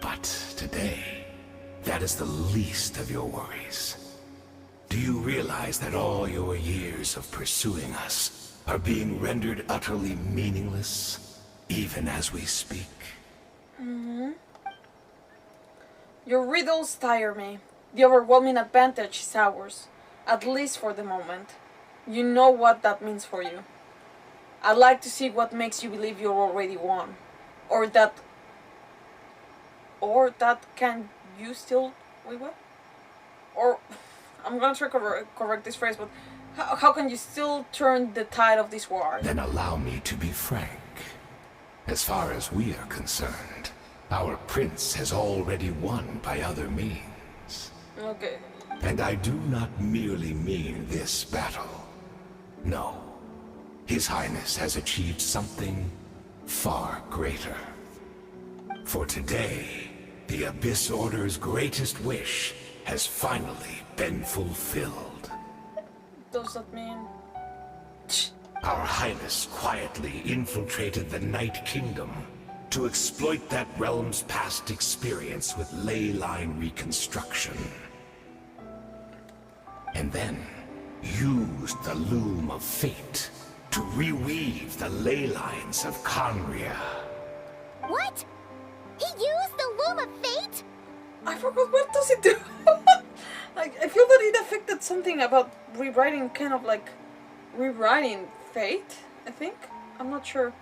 But today, that is the least of your worries. Do you realize that all your years of pursuing us are being rendered utterly meaningless, even as we speak? Your riddles tire me. The overwhelming advantage is ours, at least for the moment. You know what that means for you. I'd like to see what makes you believe you're already won. Or that can you still... Wait, what? Or... I'm gonna try to correct this phrase, but how can you still turn the tide of this war? Then allow me to be frank. As far as we are concerned, our prince has already won by other means. Okay. And I do not merely mean this battle. No. His Highness has achieved something far greater. For today, the Abyss Order's greatest wish has finally been fulfilled. Does that mean... Our Highness quietly infiltrated the Night Kingdom to exploit that realm's past experience with ley line reconstruction. And then used the Loom of Fate to reweave the ley lines of Conria. What? He used the Loom of Fate? I forgot, what does it do? I feel that it affected something about rewriting, kind of like rewriting fate, I think? I'm not sure.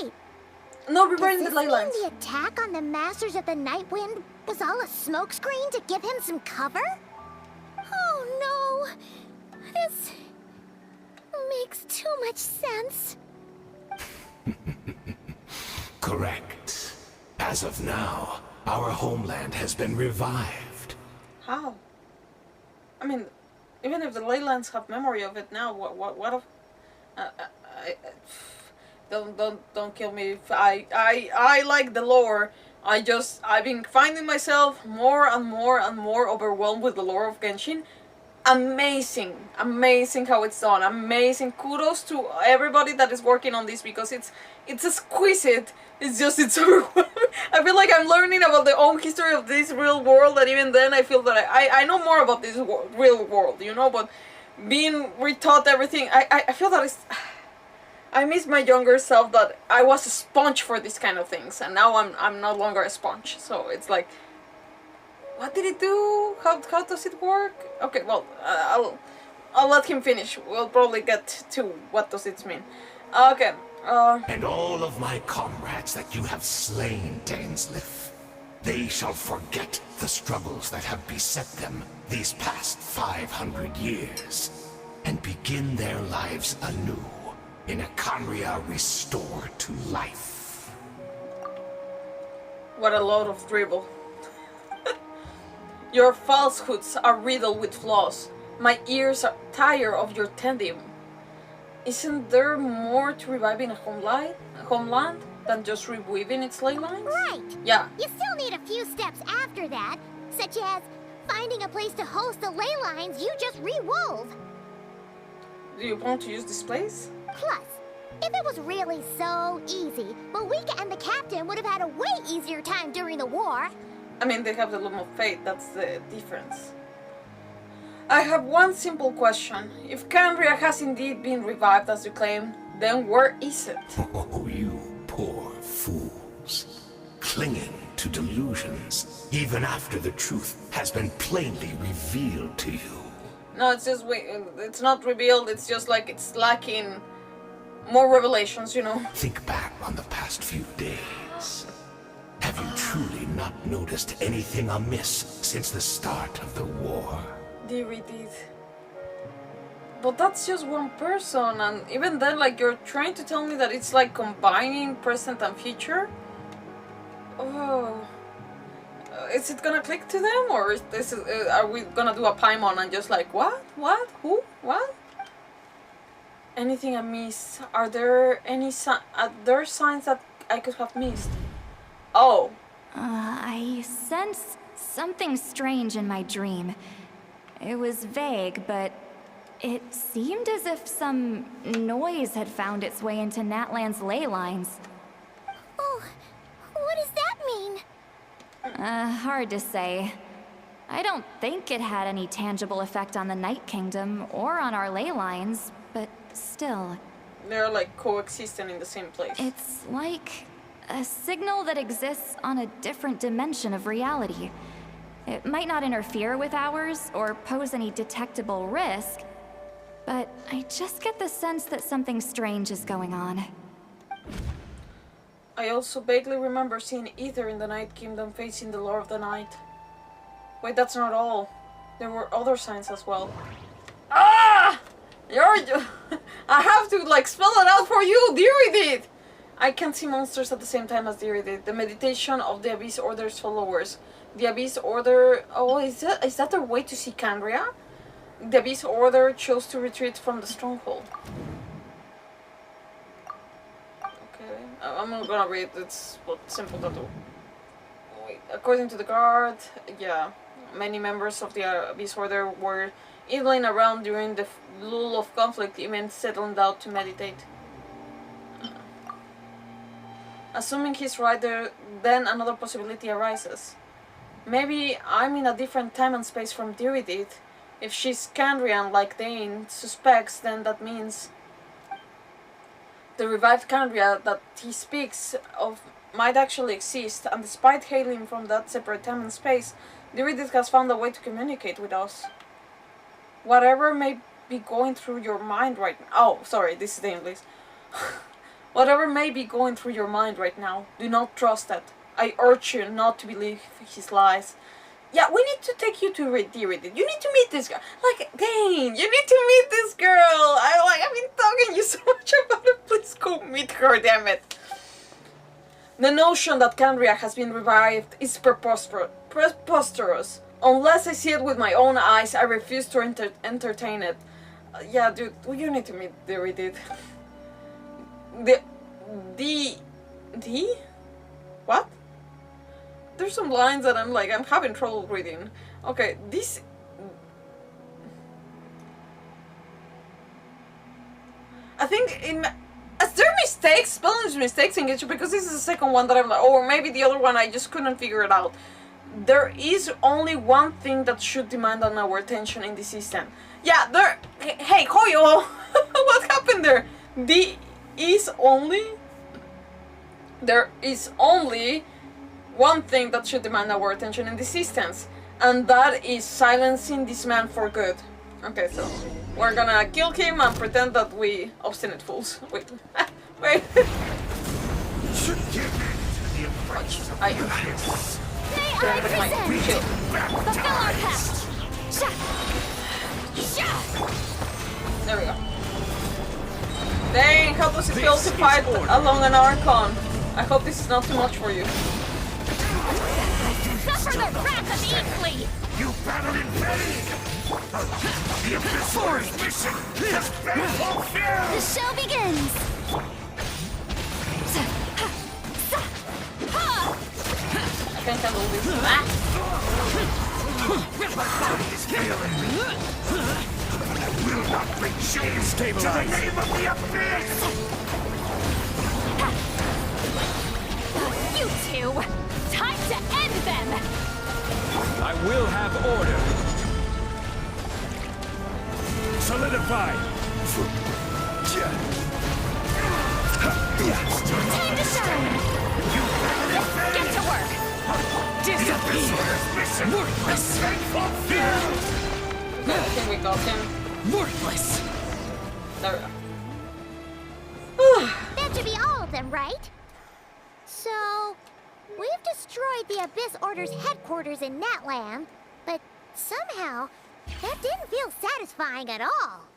Wait, No, does rewriting this the ley mean lines. the attack on the Masters of the Night Wind was all a smokescreen to give him some cover? Oh no! This makes too much sense. Correct. As of now, our homeland has been revived. How? I mean, even if the ley lines have memory of it now, what if... Don't kill me. I like the lore. I've been finding myself more and more overwhelmed with the lore of Genshin. Amazing how it's done. Amazing. Kudos to everybody that is working on this, because it's exquisite. It's overwhelming. I feel like I'm learning about the own history of this real world, and even then I feel that I know more about this real world, you know, but being retaught everything, I feel that it's... I miss my younger self, that I was a sponge for these kind of things, and now I'm no longer a sponge. So it's like, what did it do? How does it work? Okay, well, I'll let him finish. We'll probably get to what does it mean. Okay. And all of my comrades that you have slain, Dainsleif, they shall forget the struggles that have beset them these past 500 years, and begin their lives anew in a Khaenri'ah restored to life. What a load of dribble. Your falsehoods are riddled with flaws. My ears are tired of your tedium. Isn't there more to reviving a homeland than just reweaving its ley lines? Right. Yeah. You still need a few steps after that, such as finding a place to host the ley lines you just rewove. Do you want to use this place? Plus, if it was really so easy, Malika and the captain would have had a way easier time during the war. I mean, they have the Loom of Fate, that's the difference. I have one simple question. If Khaenri'ah has indeed been revived as you claim, then where is it? Oh, you poor fools. Clinging to delusions, even after the truth has been plainly revealed to you. No, it's just, it's not revealed, it's just like it's lacking more revelations, you know. Think back on the past few days. Have you truly not noticed anything amiss since the start of the war? Deary did. But that's just one person, and even then, like, you're trying to tell me that it's like combining present and future? Oh. Is it gonna click to them, or is this, are we gonna do a Paimon and just like, what? What? Who? What? Anything I missed? Are there any signs that I could have missed? Oh. I sensed something strange in my dream. It was vague, but it seemed as if some noise had found its way into Natlan's ley lines. Oh, what does that mean? Hard to say. I don't think it had any tangible effect on the Night Kingdom or on our ley lines, but still. They're like coexisting in the same place. It's like a signal that exists on a different dimension of reality. It might not interfere with ours or pose any detectable risk, but I just get the sense that something strange is going on. I also vaguely remember seeing Ether in the Night Kingdom facing the Lord of the Night. Wait, that's not all. There were other signs as well. Ah! I have to like spell it out for you, Diridid! I can't see monsters at the same time as Diridid. The meditation of the Abyss Order's followers. The Abyss Order... Oh, is that their way to see Khaenri'ah? The Abyss Order chose to retreat from the stronghold. Okay, I'm not gonna read, it's simple to do. Wait, according to the guard, yeah, many members of the Abyss Order were idling around during the lull of conflict, even settling down to meditate. Assuming he's right there, then another possibility arises. Maybe I'm in a different time and space from Diridid. If she's Khaenri'ah like Dane suspects, then that means the revived Khaenri'ah that he speaks of might actually exist, and despite hailing from that separate time and space, Diridid has found a way to communicate with us. Whatever may be going through your mind right now... Oh, sorry, this is the English. Whatever may be going through your mind right now, do not trust it. I urge you not to believe his lies. Yeah, we need to take you to Diridid. You need to meet this girl. Like, Dane, you need to meet this girl. I've been talking you so much about it. Please go meet her, damn it. The notion that Khaenri'ah has been revived is preposterous. Unless I see it with my own eyes, I refuse to entertain it. Yeah, dude, you need to meet Diridid. What? There's some lines that I'm having trouble reading. Okay, this... I think is there mistakes, spelling mistakes in Genshin? Because this is the second one that I'm like, oh, or maybe the other one I just couldn't figure it out. There is only one thing that should demand on our attention in the system. Yeah, there... Hey, Hoyo! What happened there? There is only one thing that should demand our attention in this instance, and that is silencing this man for good. Okay, so we're gonna kill him and pretend that we obstinate fools. Wait. Wait. May I present? Fulfill our pact! There we go. Dang, how does it feel to fight along an Archon? I hope this is not too much for you. Suffer the wrath of Eatley! You battle in vain! The Abyss mission has been fulfilled! The show begins! I can't handle this. My body is failing me! I will not bring shame to the name of the Abyss! You two! Time to end them! I will have order. Solidify. Time to shine! Get to work! Disappear. Worthless. I think we got him. Worthless! There we go. That should be all of them, right? So, we've destroyed the Abyss Order's headquarters in Natland, but somehow, that didn't feel satisfying at all.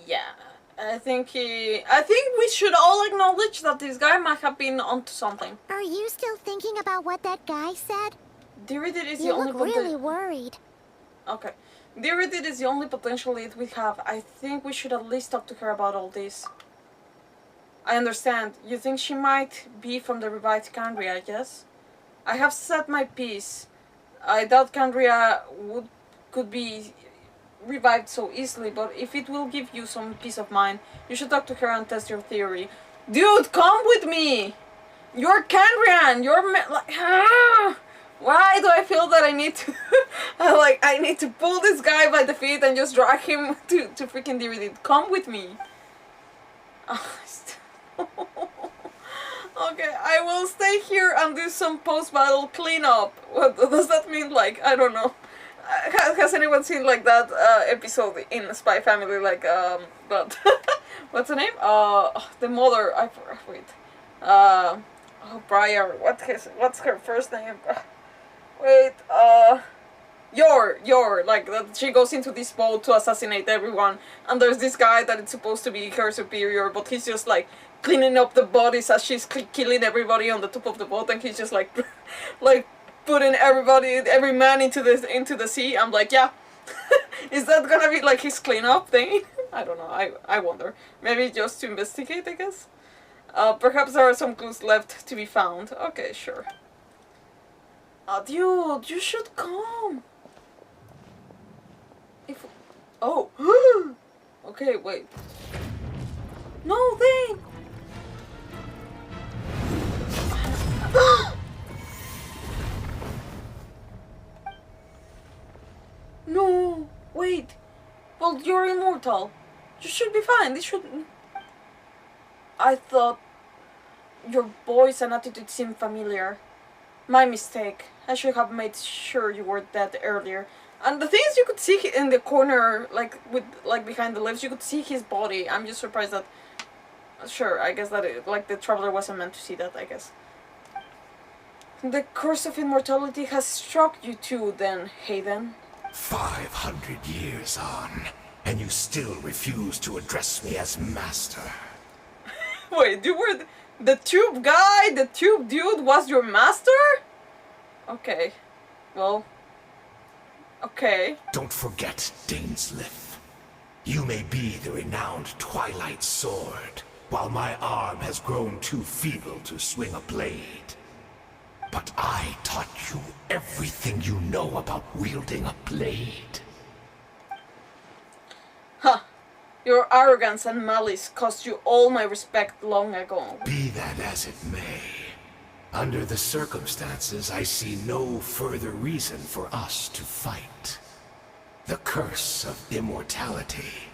Yeah, I think we should all acknowledge that this guy might have been onto something. Are you still thinking about what that guy said? Diridid is the You only look really worried. Okay. Diridid is the only potential lead we have. I think we should at least talk to her about all this. I understand. You think she might be from the revived Candria, I guess? I have said my piece. I doubt Candria could be revived so easily, but if it will give you some peace of mind, you should talk to her and test your theory. Dude, come with me! You're Candrian! Why do I feel that I need to I need to pull this guy by the feet and just drag him to freaking Diridid? Come with me. Okay, I will stay here and do some post-battle cleanup. What does that mean? Like, I don't know. Has anyone seen like that episode in Spy Family? Like, but what's her name? The mother. Wait. Briar. What's her first name? Wait. Yor. Like that. She goes into this boat to assassinate everyone, and there's this guy that it's supposed to be her superior, but he's just like cleaning up the bodies as she's killing everybody on the top of the boat, and he's just like, like putting every man into the sea. I'm like, yeah, is that gonna be like his cleanup thing? I don't know. I wonder. Maybe just to investigate, I guess. Perhaps there are some clues left to be found. Okay, sure. Dude, you should come. Oh. Okay, wait. No thing. No, wait. Well, you're immortal. You should be fine. This should... I thought your voice and attitude seemed familiar. My mistake. I should have made sure you were dead earlier. And the thing is, you could see in the corner, like behind the lips, you could see his body. I'm just surprised that... Sure, I guess that the traveler wasn't meant to see that, I guess. The curse of immortality has struck you too, then, Hayden. 500 years on, and you still refuse to address me as master. Wait, you were the tube guy? The tube dude was your master? Okay. Well... Okay. Don't forget, Dainslith. You may be the renowned Twilight Sword, while my arm has grown too feeble to swing a blade. But I taught you everything you know about wielding a blade. Huh. Your arrogance and malice cost you all my respect long ago. Be that as it may, under the circumstances, I see no further reason for us to fight. The curse of immortality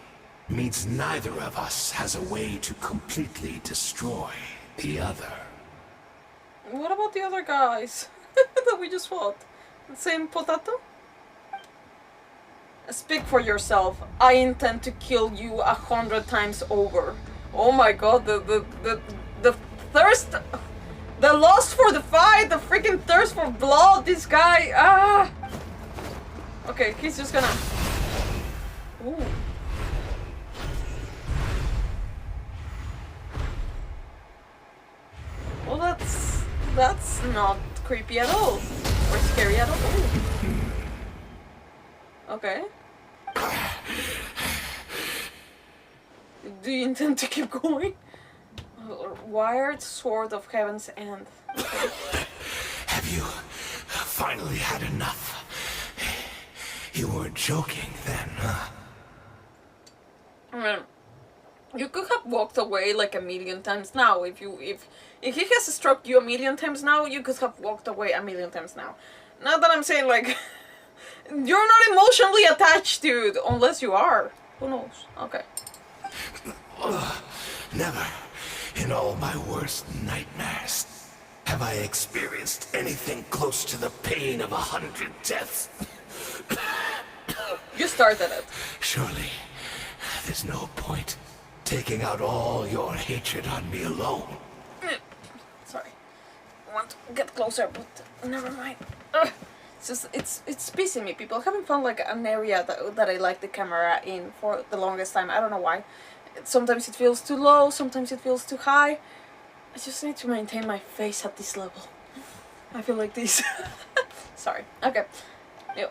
means neither of us has a way to completely destroy the other. What about the other guys that we just fought? The same potato? Speak for yourself. I intend to kill you 100 times over. Oh my god, the thirst, the lust for the fight, the freaking thirst for blood, this guy, ah! Okay, he's just gonna... Ooh. Well, that's not creepy at all, or scary at all. Okay. Do you intend to keep going? Wired Sword of Heaven's End. Okay. Have you finally had enough? You weren't joking then, huh? I mean, you could have walked away like a million times now. If he has struck you a million times now, you could have walked away a million times now. Not that I'm saying like you're not emotionally attached, dude, unless you are. Who knows? Okay. Never, in all my worst nightmares, have I experienced anything close to the pain of 100 deaths. You started it. Surely, there's no point taking out all your hatred on me alone. Sorry. I want to get closer, but never mind. Ugh. It's just, it's pissing me, people. I haven't found like an area that I like the camera in for the longest time. I don't know why. Sometimes it feels too low, sometimes it feels too high. I just need to maintain my face at this level. I feel like this. Sorry. Okay. Ew.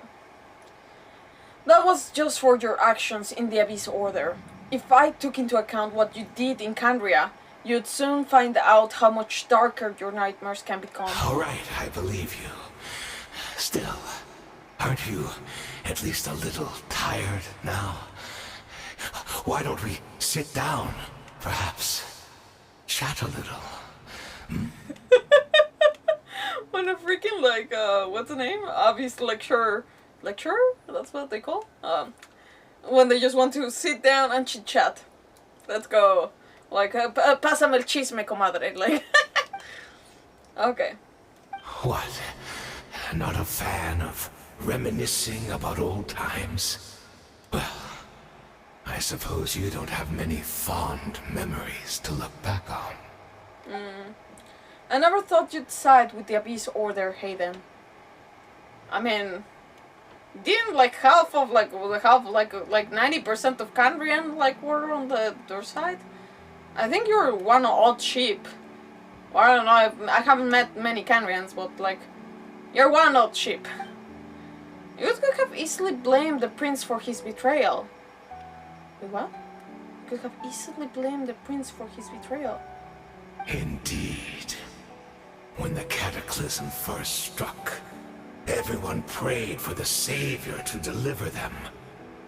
That was just for your actions in the Abyss Order. If I took into account what you did in Candria, you'd soon find out how much darker your nightmares can become. Alright, I believe you. Still, aren't you at least a little tired now? Why don't we sit down, perhaps? Chat a little. When a freaking, like, what's the name? Obvious lecturer? That's what they call? When they just want to sit down and chit-chat. Let's go. Like, pásame el chisme, comadre. Like, okay. What? Not a fan of reminiscing about old times? Well, I suppose you don't have many fond memories to look back on. I never thought you'd side with the Abyss Order, Hayden. I mean, didn't like half 90% of Candrian like were on their side? I think you're one odd sheep. Well, I don't know, I haven't met many Candrians, but like, you're one odd sheep. You could have easily blamed the prince for his betrayal. Wait, what? You could have easily blamed the prince for his betrayal. Indeed. When the cataclysm first struck, everyone prayed for the Savior to deliver them,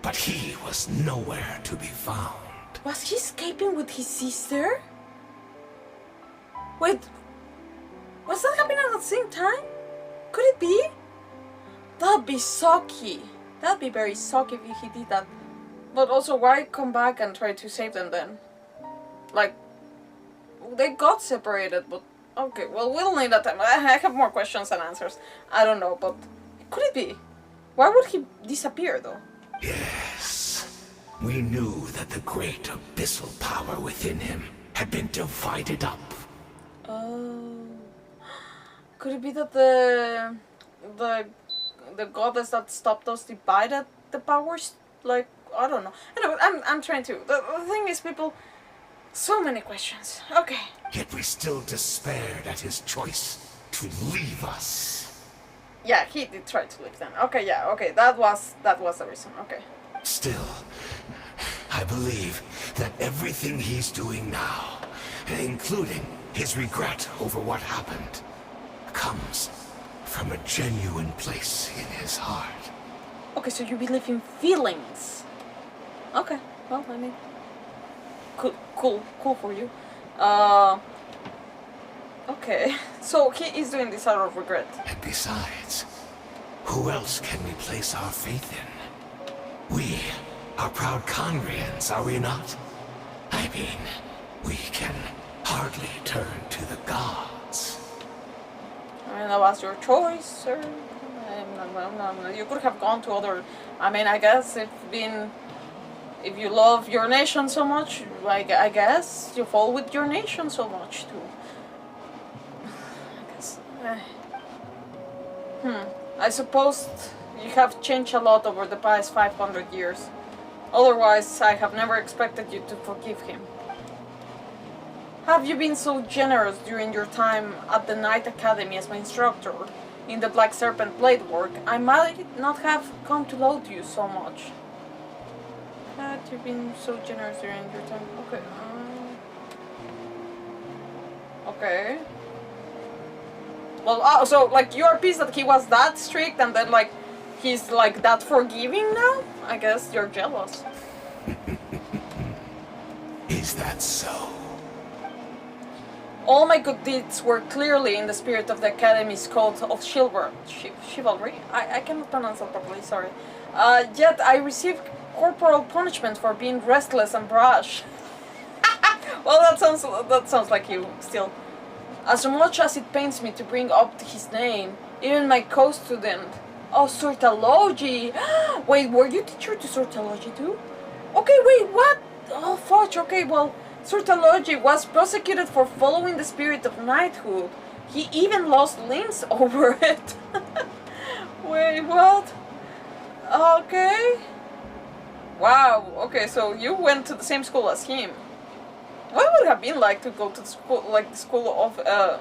but he was nowhere to be found. Was he escaping with his sister? Wait, was that happening at the same time? Could it be? That'd be sucky. That'd be very sucky if he did that. But also, why come back and try to save them then? Like, they got separated, but okay, well, we'll need that time. I have more questions than answers. I don't know, but could it be? Why would he disappear, though? Yes. We knew that the great abyssal power within him had been divided up. Oh. Could it be that the goddess that stopped us divided the powers? Like, I don't know. Anyway, I'm trying to. The thing is, people, so many questions. Okay. Yet we still despaired at his choice to leave us. Yeah, he did try to leave them. Okay, yeah, okay, that was the reason. Okay. Still, I believe that everything he's doing now, including his regret over what happened, comes from a genuine place in his heart. Okay, so you believe in feelings. Okay, well, I mean, cool for you. Okay, so he is doing this out of regret. And besides, who else can we place our faith in? We are proud Conrians, are we not? I mean, we can hardly turn to the gods. I mean, that was your choice, sir. You could have gone to other... I mean, I guess if you love your nation so much, like, I guess you fall with your nation so much too. I guess. I suppose you have changed a lot over the past 500 years. Otherwise, I have never expected you to forgive him. Have you been so generous during your time at the Knight Academy as my instructor in the Black Serpent blade work? I might not have come to loathe you so much. Had you been so generous during your time? Okay. Okay. Well, so like you're pissed that he was that strict, and then like he's like that forgiving now? I guess you're jealous. Is that so? All my good deeds were clearly in the spirit of the Academy's code of chivalry. I cannot pronounce that properly, sorry. Yet I received corporal punishment for being restless and brash. Well, that sounds like you still. As much as it pains me to bring up his name, even my co-student. Oh, Sortology! Wait, were you teacher to Sortology too? Okay, wait, what? Oh, fudge, okay, well, Sortology was prosecuted for following the spirit of knighthood. He even lost limbs over it. Wait, what? Okay. Wow, okay, so you went to the same school as him. What would it have been like to go to the school, like the school of, the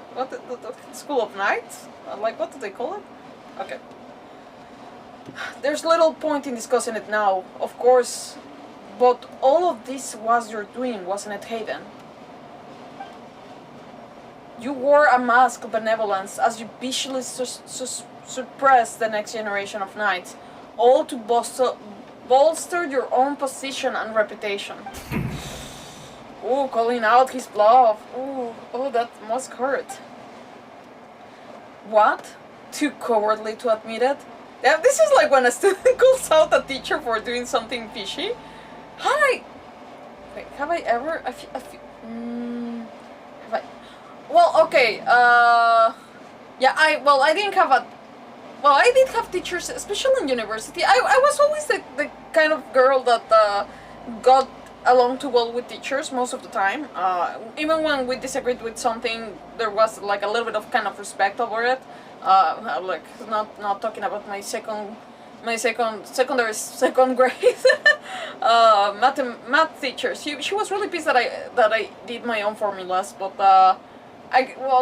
school of knights? Like, what do they call it? Okay. There's little point in discussing it now, of course, but all of this was your doing, wasn't it, Hayden? You wore a mask of benevolence as you viciously suppressed the next generation of knights, all to bolster your own position and reputation. Ooh, calling out his bluff. Ooh, oh, that must hurt. What? Too cowardly to admit it? Yeah, this is like when a student calls out a teacher for doing something fishy. Have I ever? Have I? Well, okay. Yeah, I didn't have a. Well, I did have teachers, especially in university. I was always the kind of girl that got along too well with teachers most of the time. Even when we disagreed with something, there was like a little bit of kind of respect over it. Like not talking about my second grade math teacher. She was really pissed that I did my own formulas, but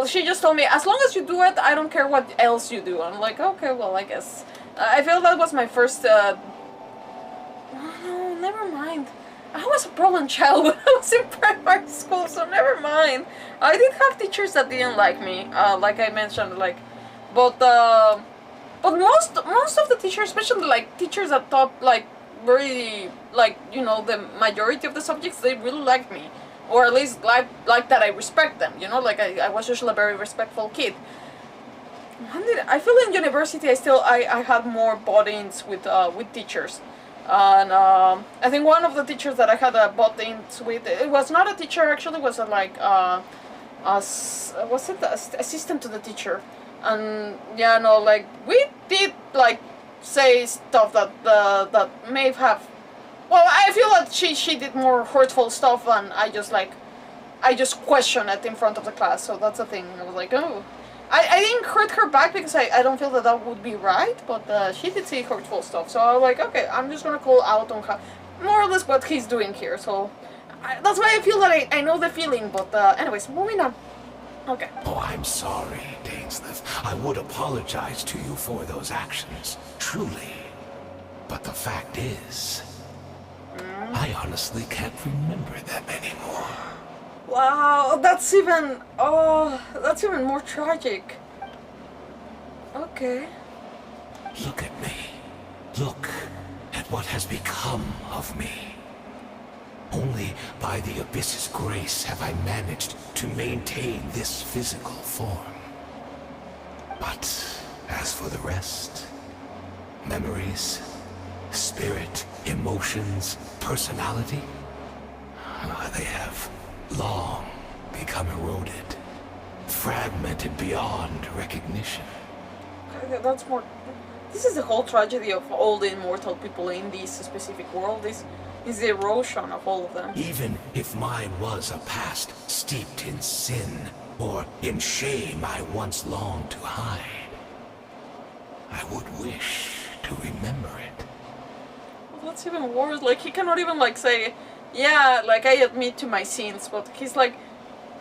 she just told me, as long as you do it, I don't care what else you do. I'm like, okay, well, I guess. I feel that was my first. No, never mind. I was a problem child when I was in primary school, so never mind. I did have teachers that didn't like me, like I mentioned, like, but most of the teachers, especially like teachers that taught like very like the majority of the subjects, they really liked me, or at least like that I respect them. Like I was usually a very respectful kid. I feel in university I had more bond-ins with teachers. And I think one of the teachers that I had bond-ins with, it was not a teacher actually, it was assistant to the teacher. And yeah, no, like we did like say stuff that may have. Well, I feel that she did more hurtful stuff, and I just questioned it in front of the class. So that's the thing. I was like, oh, I didn't hurt her back because I don't feel that would be right, but she did say hurtful stuff. So I was like, okay, I'm just gonna call out on her, more or less what he's doing here. So that's why I feel that I know the feeling. But anyways, moving on. Okay. Oh, I'm sorry, Dainsleif. I would apologize to you for those actions, truly. But the fact is, I honestly can't remember them anymore. Wow, that's even more tragic. Okay. Look at me. Look at what has become of me. Only by the Abyss's grace have I managed to maintain this physical form. But as for the rest, memories, spirit, emotions, personality, they have long become eroded, fragmented beyond recognition. That's more. This is the whole tragedy of all the immortal people in this specific world. Is is the erosion of all of them. Even if mine was a past steeped in sin, or in shame I once longed to hide, I would wish to remember it. Well, that's even worse. Like, he cannot even, like, say, yeah, like, I admit to my sins, but he's like,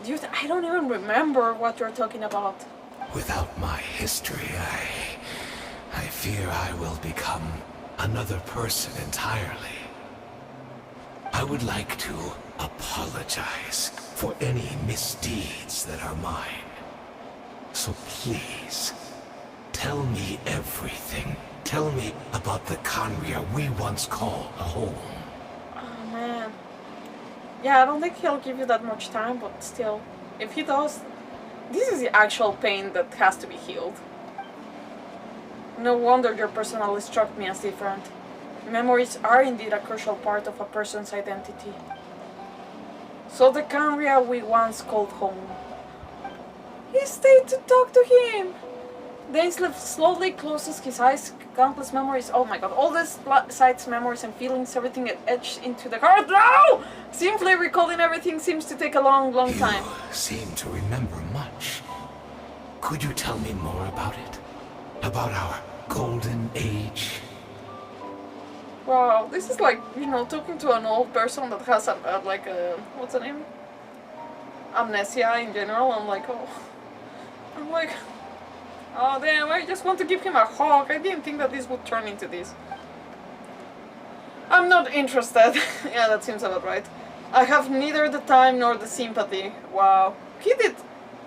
dude, I don't even remember what you're talking about. Without my history, I fear I will become another person entirely. I would like to apologize for any misdeeds that are mine. So please, tell me everything. Tell me about the Khaenri'ah we once called home. Oh, man. Yeah, I don't think he'll give you that much time, but still, if he does, this is the actual pain that has to be healed. No wonder your personality struck me as different. Memories are indeed a crucial part of a person's identity. So the Khaenri'ah we once called home. He stayed to talk to him! Dainsleif slowly closes his eyes, countless memories, oh my god, all these sights, memories and feelings, everything etched into the heart. No! Simply recalling everything seems to take a long time. You seem to remember much. Could you tell me more about it? About our golden age? Wow, this is like, you know, talking to an old person that has like a, what's the name? Amnesia in general. I'm like, oh damn, I just want to give him a hug. I didn't think that this would turn into this. I'm not interested. Yeah, that seems about right. I have neither the time nor the sympathy. Wow. He did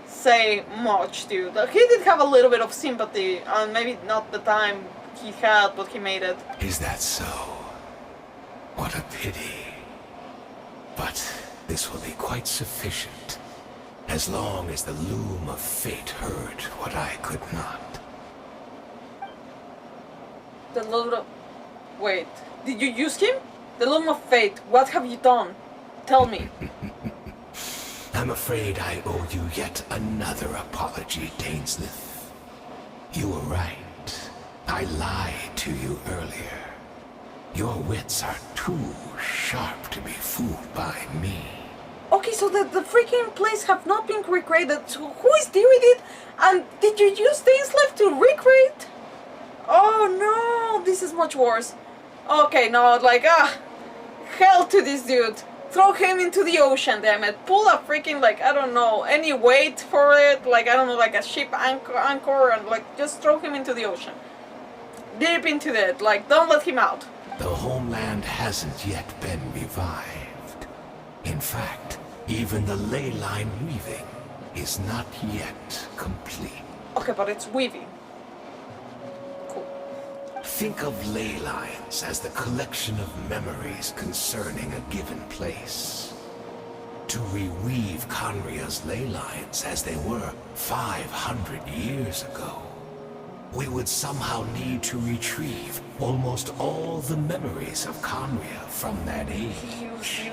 say much, dude. He did have a little bit of sympathy, and maybe not the time he had, but he made it. Is that so? What a pity. But this will be quite sufficient, as long as the loom of fate heard what I could not. The loom of... Wait, did you use him? The loom of fate, what have you done? Tell me. I'm afraid I owe you yet another apology, Dainsleif. You were right. I lied to you earlier. Your wits are too sharp to be fooled by me. Okay, so the freaking place have not been recreated. So who is doing it? And did you use Dainsleif to recreate? Oh no, this is much worse. Okay, no, like, hell to this dude. Throw him into the ocean, damn it. Pull a freaking, like, I don't know, any weight for it. Like, I don't know, like a ship anchor and, like, just throw him into the ocean. Deep into it, like, don't let him out. The homeland hasn't yet been revived. In fact, even the ley line weaving is not yet complete. Okay, but it's weaving. Cool. Think of ley lines as the collection of memories concerning a given place. To reweave Khaenri'ah's ley lines as they were 500 years ago, we would somehow need to retrieve almost all the memories of Khaenri'ah from that age.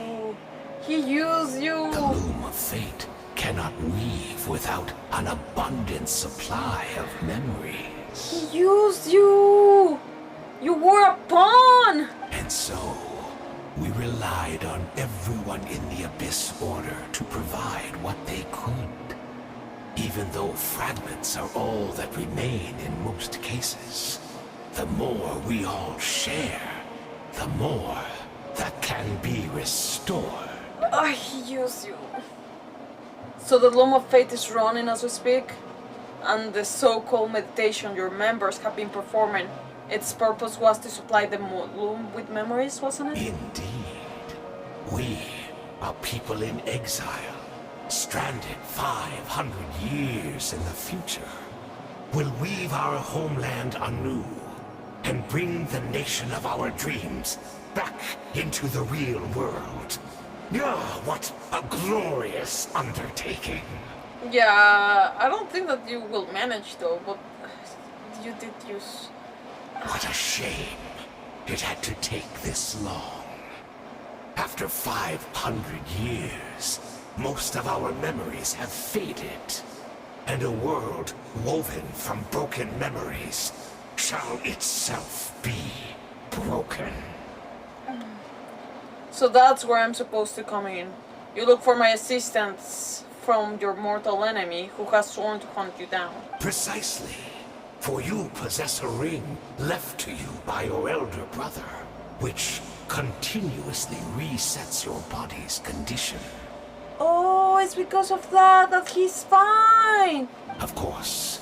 He used you. The loom of fate cannot weave without an abundant supply of memories. He used you. You were a pawn. And so, we relied on everyone in the Abyss Order to provide what they could. Even though fragments are all that remain in most cases, the more we all share, the more that can be restored. He used you. So the Loom of Fate is running as we speak, and the so-called meditation your members have been performing, its purpose was to supply the Loom with memories, wasn't it? Indeed. We are people in exile, stranded 500 years in the future, will weave our homeland anew and bring the nation of our dreams back into the real world. What a glorious undertaking. Yeah, I don't think that you will manage though, but you did use... What a shame it had to take this long. After 500 years, most of our memories have faded, and a world woven from broken memories shall itself be broken. So that's where I'm supposed to come in. You look for my assistance from your mortal enemy who has sworn to hunt you down. Precisely. For you possess a ring left to you by your elder brother, which continuously resets your body's condition. Oh, it's because of that he's fine. Of course,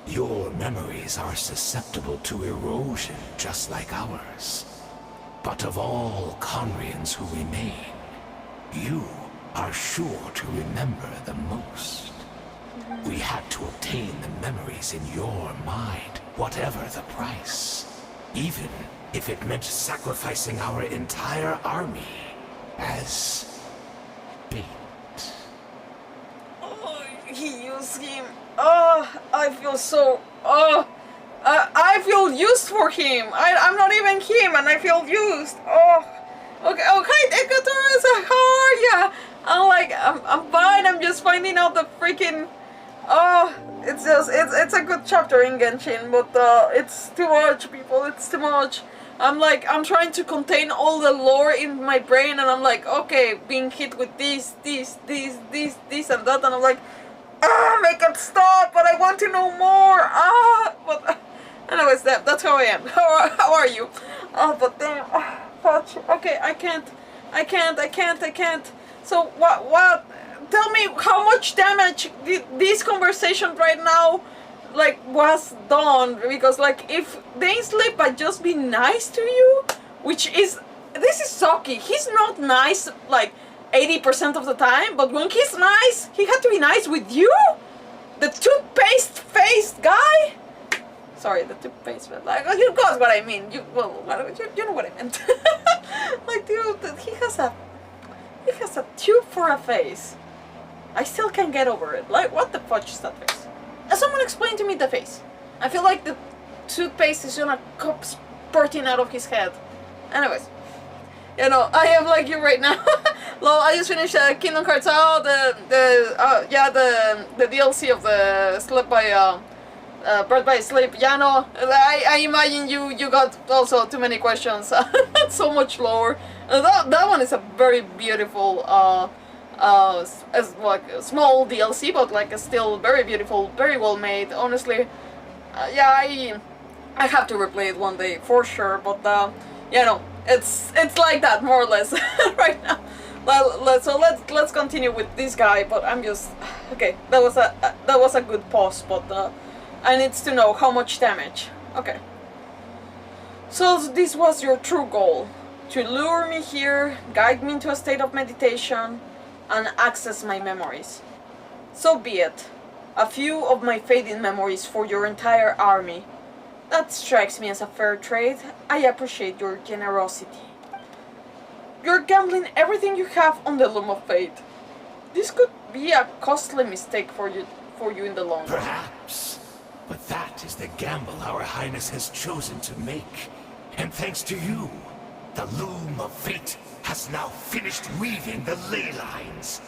your memories are susceptible to erosion just like ours. But of all Conrians who remain, you are sure to remember the most. We had to obtain the memories in your mind, whatever the price. Even if it meant sacrificing our entire army as bait. Oh, he used him. Oh, I feel so... Oh, I feel used for him. I'm not even him and I feel used. Oh, okay, Ekateresa, how are ya? I'm like, I'm fine, I'm just finding out the freaking... Oh, it's a good chapter in Genshin, but it's too much, people, it's too much. I'm I'm trying to contain all the lore in my brain, and I'm like, okay, being hit with this, and that, and I'm like, make it stop, but I want to know more, but anyways, that's how I am. How are you? Oh, but damn, fudge. Okay, I can't. So what? Tell me how much damage this conversation right now was done, because if they slip by just being nice to you, this is Saki. He's not nice 80% of the time, but when he's nice, he had to be nice with you? The toothpaste faced guy? Sorry, the toothpaste, but you got what I mean. You know what I meant. Dude, he has a tube for a face. I still can't get over it. What the fudge is that face? Someone explain to me the face. I feel like the toothpaste is gonna come spurting out of his head. Anyways, I am like you right now. Lol, I just finished Kingdom Hearts out, the DLC of the Sleep by Birth by Sleep. Yeah, no, I imagine you got also too many questions. So much lore. That one is a very beautiful. As a small DLC, but still very beautiful, very well made. Honestly, I have to replay it one day for sure. But it's like that more or less right now. Let's continue with this guy. But I'm just okay. That was a good pause. But I need to know how much damage. Okay. So this was your true goal: to lure me here, guide me into a state of meditation, and access my memories. So be it. A few of my fading memories for your entire army. That strikes me as a fair trade. I appreciate your generosity. You're gambling everything you have on the Loom of Fate. This could be a costly mistake for you in the long run. Perhaps. But that is the gamble our Highness has chosen to make. And thanks to you, the Loom of Fate has now finished weaving the ley lines.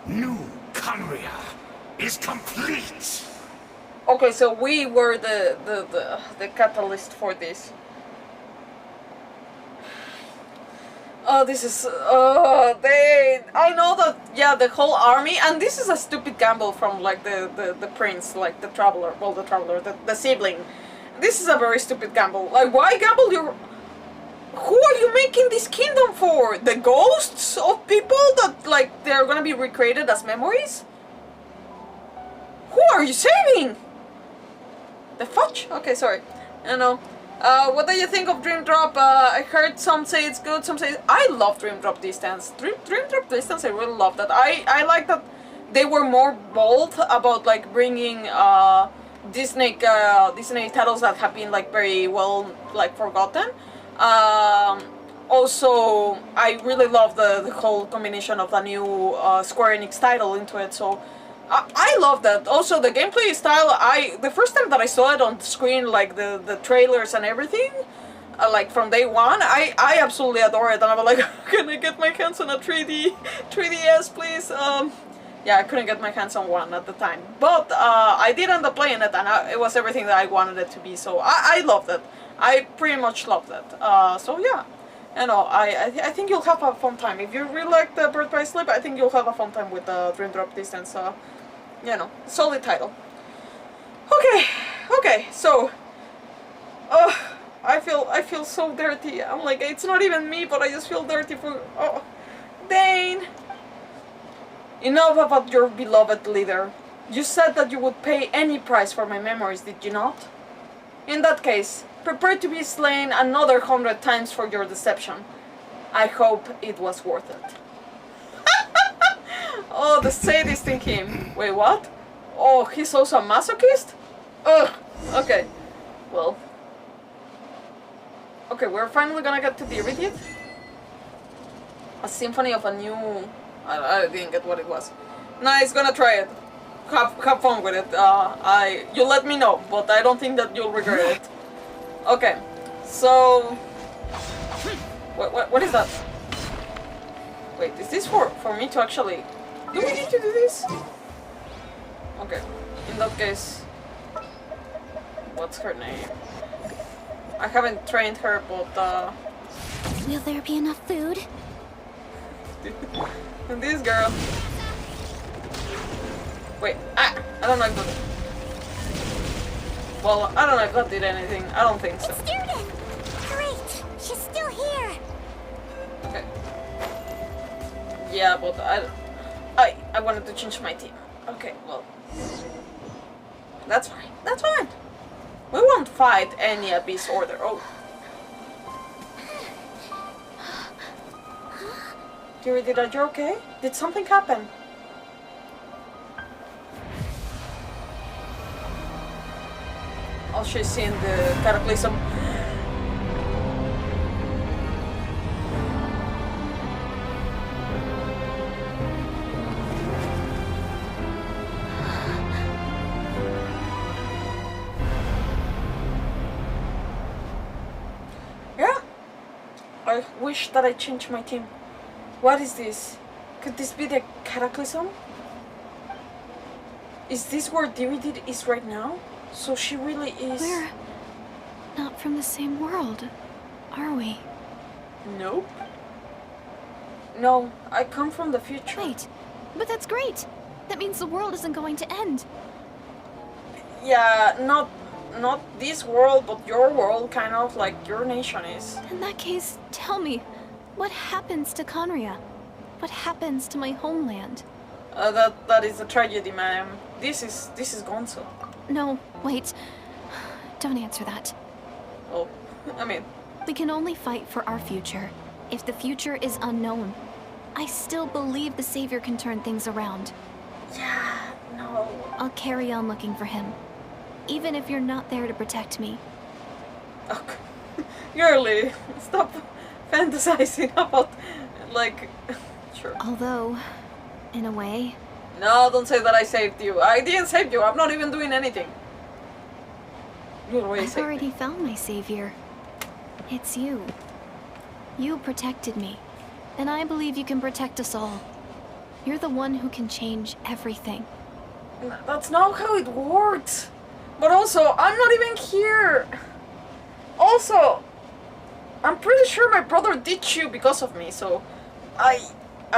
New Conria is complete. Okay, so we were the catalyst for this. Oh, this is I know that the whole army, and this is a stupid gamble from the prince, the traveler, the sibling. This is a very stupid gamble. Why gamble your... Who are you making this kingdom for? The ghosts of people that they're gonna be recreated as memories? Who are you saving? The fudge? Okay, sorry. What do you think of Dream Drop? I heard some say it's good, some say... I love Dream Drop Distance. Dream Drop Distance, I really love that. I like that they were more bold about bringing Disney titles that have been very well forgotten. Also, I really love the whole combination of the new Square Enix title into it, so I love that. Also, the gameplay style, the first time that I saw it on the screen, the trailers and everything, from day one, I absolutely adore it, and I'm like, can I get my hands on a 3DS, please? Yeah, I couldn't get my hands on one at the time, but I did end up playing it, and it was everything that I wanted it to be, so I loved it. I pretty much loved it. So yeah, You know, I think you'll have a fun time. If you really like the Birth by Sleep, I think you'll have a fun time with the Dream Drop Distance. You know, solid title. Okay, so, I feel so dirty. I'm like, it's not even me, but I just feel dirty for, Dane. Enough about your beloved leader. You said that you would pay any price for my memories, did you not? In that case, prepare to be slain another 100 times for your deception. I hope it was worth it. Oh, the sadist in him. Wait, what? Oh, he's also a masochist? Ugh. Okay. Well. Okay, we're finally gonna get to the Iridium. A symphony of a new... I didn't get what it was. Nice, gonna try it. Have fun with it. You'll let me know, but I don't think that you'll regret it. Okay, so... What is that? Wait, is this for me to actually... Do we need to do this? Okay, in that case... What's her name? I haven't trained her, but Will there be enough food? And this girl... Wait, I don't know if that... Well, I don't know if that did anything. I don't think so. It's Student! Great! She's still here! Okay. Yeah, but I wanted to change my team. Okay, well... That's fine. That's fine. We won't fight any Abyss Order. Oh. Did you okay? Did something happen? Oh, she's seen the cataclysm. Yeah. I wish that I changed my team. What is this? Could this be the cataclysm? Is this where Diridid is right now? So she really is... We're not from the same world, are we? Nope. No, I come from the future. Wait, but that's great. That means the world isn't going to end. Yeah, not this world, but your world, kind of like your nation is. In that case, tell me, what happens to Conria? What happens to my homeland? That is a tragedy, ma'am. This is Gonzo. No, wait. Don't answer that. Oh, I mean... We can only fight for our future. If the future is unknown, I still believe the Savior can turn things around. Yeah, no... I'll carry on looking for him. Even if you're not there to protect me. Okay. Girly, stop fantasizing about, like... Sure. Although, in a way... No, don't say that I saved you. I didn't save you. I'm not even doing anything. You already saved me. I've already found my savior. It's you. You protected me, and I believe you can protect us all. You're the one who can change everything. That's not how it works. But also, I'm not even here. Also, I'm pretty sure my brother ditched you because of me, so I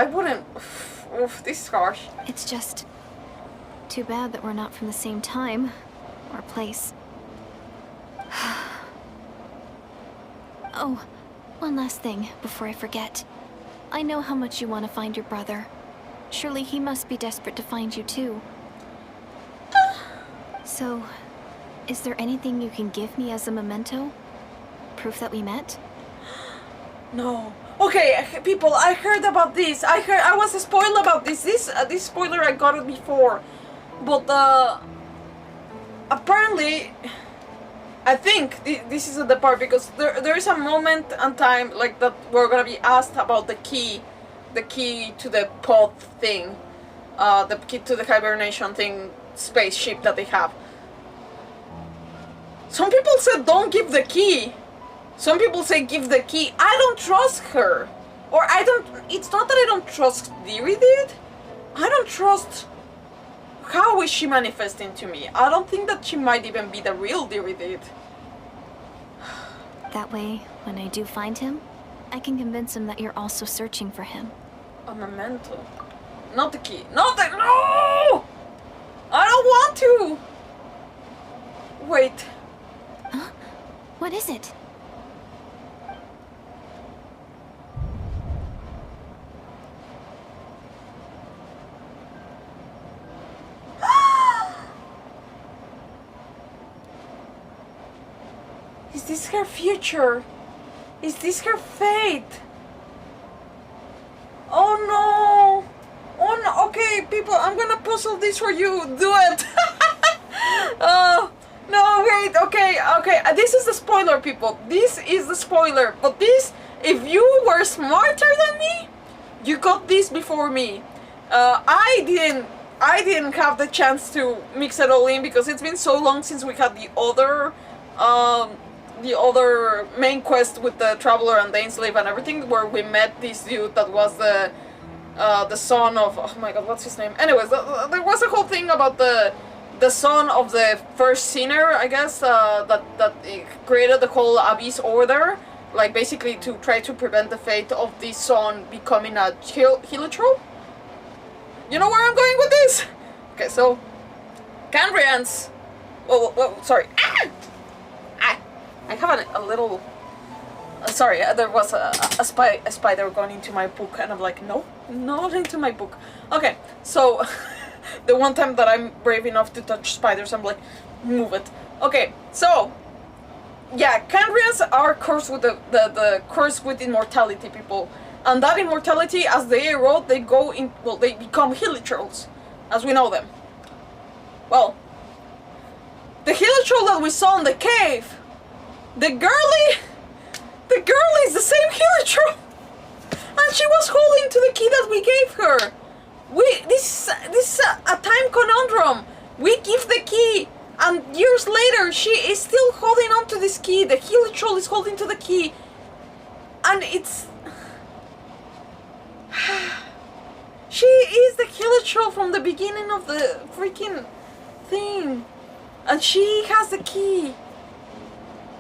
wouldn't... Oof, this is harsh. It's just too bad that we're not from the same time or place. Oh, one last thing before I forget. I know how much you want to find your brother. Surely he must be desperate to find you too. So, is there anything you can give me as a memento? Proof that we met? No. Okay, people, I heard about this. I was spoiled about this. This spoiler, I got it before. But, apparently, I think this is the part, because there is a moment and time, like, that we're gonna be asked about the key to the pod thing. The key to the hibernation thing, spaceship that they have. Some people said don't give the key. Some people say give the key. I don't trust her. Or it's not that I don't trust Diridid. I don't trust... How is she manifesting to me? I don't think that she might even be the real Diridid. That way, when I do find him, I can convince him that you're also searching for him. A memento. Not the key. Not the... No! I don't want to! Wait. Huh? What is it? Is this her future? Is this her fate? Oh no! Oh no! Okay, people, I'm gonna puzzle this for you. Do it! Oh no! Wait. Okay. Okay. This is the spoiler, people. This is the spoiler. But this, if you were smarter than me, you got this before me. I didn't have the chance to mix it all in because it's been so long since we had the other main quest with the Traveler and the Ainslave and everything, where we met this dude that was the son of, oh my god, what's his name? Anyways, there was a whole thing about the son of the first sinner, I guess, that created the whole Abyss Order, like basically to try to prevent the fate of this son becoming a heliotrope. You know where I'm going with this? Okay, so Candrians. Oh, sorry. I have a little... sorry, there was a spider going into my book, and I'm like, no, not into my book. Okay, so the one time that I'm brave enough to touch spiders, I'm like, move it. Okay, so yeah, Candrians are cursed with the curse with immortality, people, and that immortality, as they erode, they go in. Well, they become heliotroles, as we know them. Well, the heliotrole that we saw in the cave. The girlie is the same heliotrope, and she was holding to the key that we gave her. This is a time conundrum. We give the key, and years later she is still holding on to this key. The heliotrope is holding to the key, and it's she is the heliotrope from the beginning of the freaking thing, and she has the key.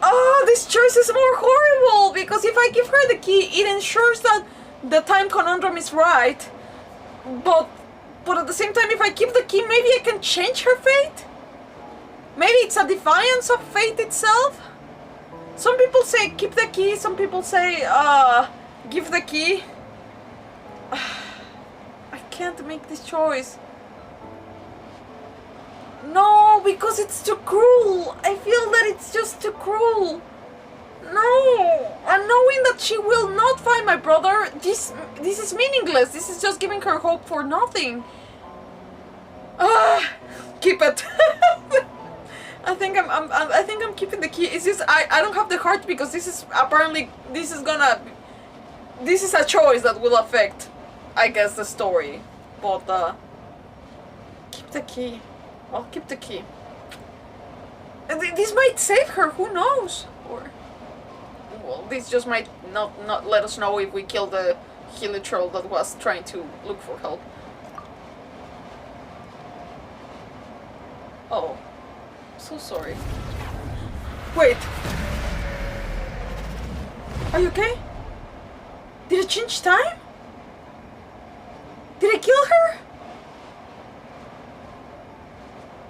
Oh, this choice is more horrible, because if I give her the key, it ensures that the time conundrum is right. But at the same time, if I keep the key, maybe I can change her fate? Maybe it's a defiance of fate itself? Some people say keep the key, some people say give the key. I can't make this choice. No, because it's too cruel. I feel that it's just too cruel. No, and knowing that she will not find my brother, this is meaningless. This is just giving her hope for nothing. Keep it. I think I'm keeping the key. It's just I don't have the heart, because this is apparently this is a choice that will affect, I guess, the story. But keep the key. I'll keep the key. This might save her, who knows? Or, well, this just might not let us know if we kill the heliotrope that was trying to look for help. Oh, so sorry. Wait. Are you okay? Did it change time? Did I kill her?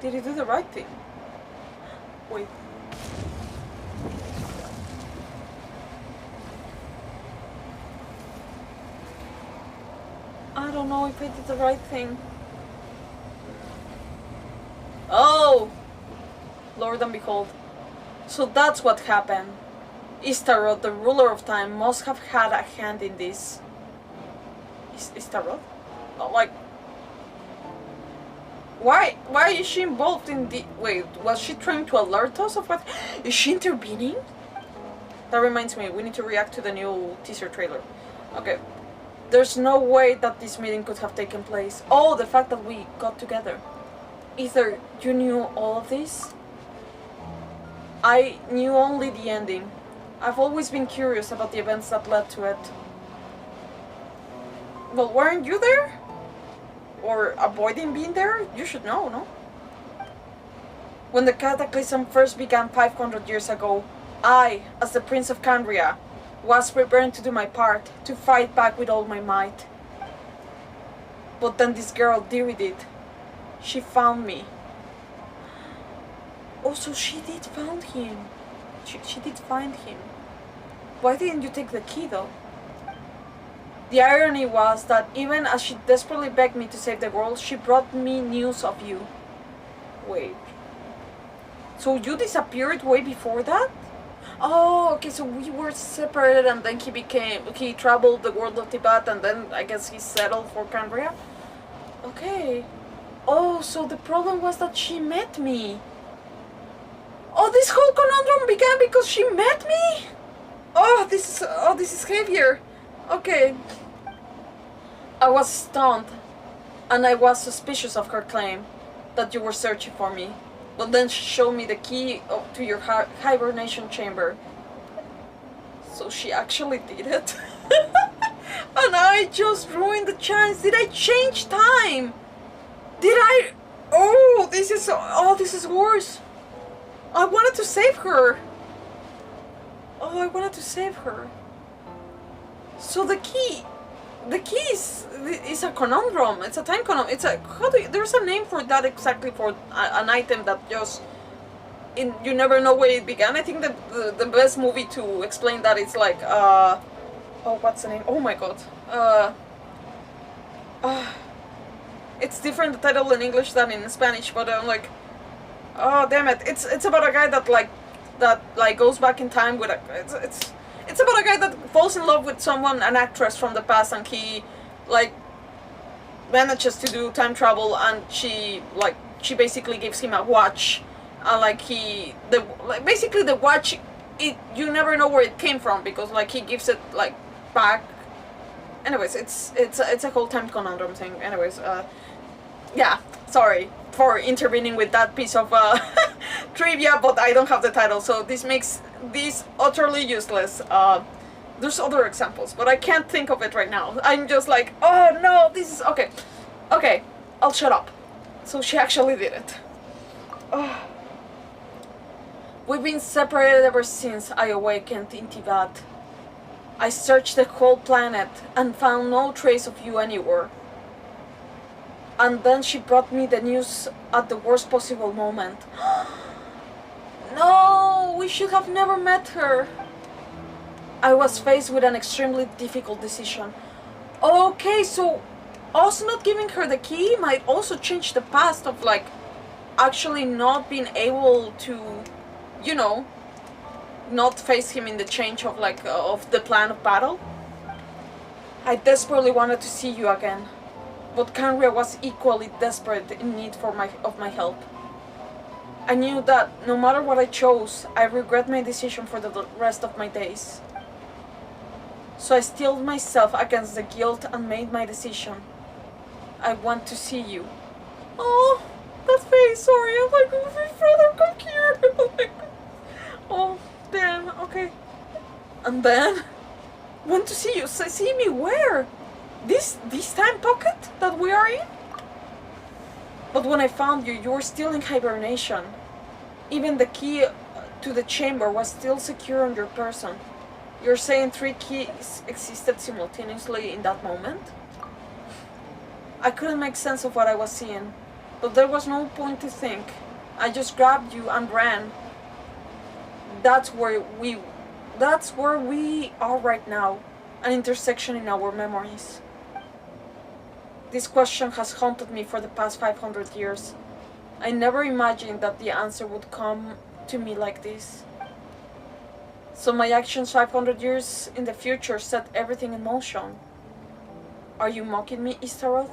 Did he do the right thing? Wait. I don't know if I did the right thing. Oh! Lord and behold. So that's what happened. Istarot, the ruler of time, must have had a hand in this. Istarot? Oh, like... Why is she involved in the... Wait, was she trying to alert us of what... Is she intervening? That reminds me, we need to react to the new teaser trailer. Okay. There's no way that this meeting could have taken place. Oh, the fact that we got together. Either you knew all of this? I knew only the ending. I've always been curious about the events that led to it. Well, weren't you there? Or avoiding being there? You should know, no? When the cataclysm first began 500 years ago, I, as the Prince of Candria, was preparing to do my part, to fight back with all my might. But then this girl did it. She found me. Oh, so she did find him. She did find him. Why didn't you take the key though? The irony was that even as she desperately begged me to save the world, she brought me news of you. Wait. So you disappeared way before that? Oh, okay, so we were separated and then he traveled the world of Tibet and then I guess he settled for Cambria? Okay. Oh, so the problem was that she met me. Oh, this whole conundrum began because she met me? Oh, this is heavier. Okay. I was stunned, and I was suspicious of her claim that you were searching for me. But then she showed me the key to your hibernation chamber. So she actually did it. And I just ruined the chance. Did I change time? Did I? Oh, this is worse. I wanted to save her. Oh, I wanted to save her. So the key is a conundrum. It's a time conundrum. It's a there's a name for that exactly, for an item that just you never know where it began. I think the best movie to explain that is like oh, what's the name? Oh my god. It's different the title in English than in Spanish, but I'm like, oh damn it! It's about a guy that goes back in time with a it's about a guy that falls in love with someone, an actress from the past, and he like manages to do time travel, and she basically gives him a watch, and basically the watch, you never know where it came from because like he gives it like back. Anyways, it's a whole time conundrum thing. Anyways, yeah, sorry for intervening with that piece of trivia, but I don't have the title, so this makes this utterly useless. There's other examples, but I can't think of it right now. I'm just like, oh no, this is okay. Okay, I'll shut up. So she actually did it. Oh. We've been separated ever since I awakened in Tibet. I searched the whole planet and found no trace of you anywhere. And then she brought me the news at the worst possible moment. No, we should have never met her. I was faced with an extremely difficult decision. Okay, so us not giving her the key might also change the past of like actually not being able to, you know, not face him in the change of like of the plan of battle. I desperately wanted to see you again, but Kanria was equally desperate in need of my help. I knew that no matter what I chose, I regret my decision for the rest of my days. So I steeled myself against the guilt and made my decision. I want to see you. Oh, that face, sorry, I'm like, oh, my brother, come here. Oh, damn, okay. And then, want to see you. See me where? This time pocket that we are in? But when I found you, you were still in hibernation. Even the key to the chamber was still secure on your person. You're saying 3 keys existed simultaneously in that moment? I couldn't make sense of what I was seeing, but there was no point to think. I just grabbed you and ran. That's where we are right now, an intersection in our memories. This question has haunted me for the past 500 years. I never imagined that the answer would come to me like this. So my actions 500 years in the future set everything in motion. Are you mocking me, Istaroth?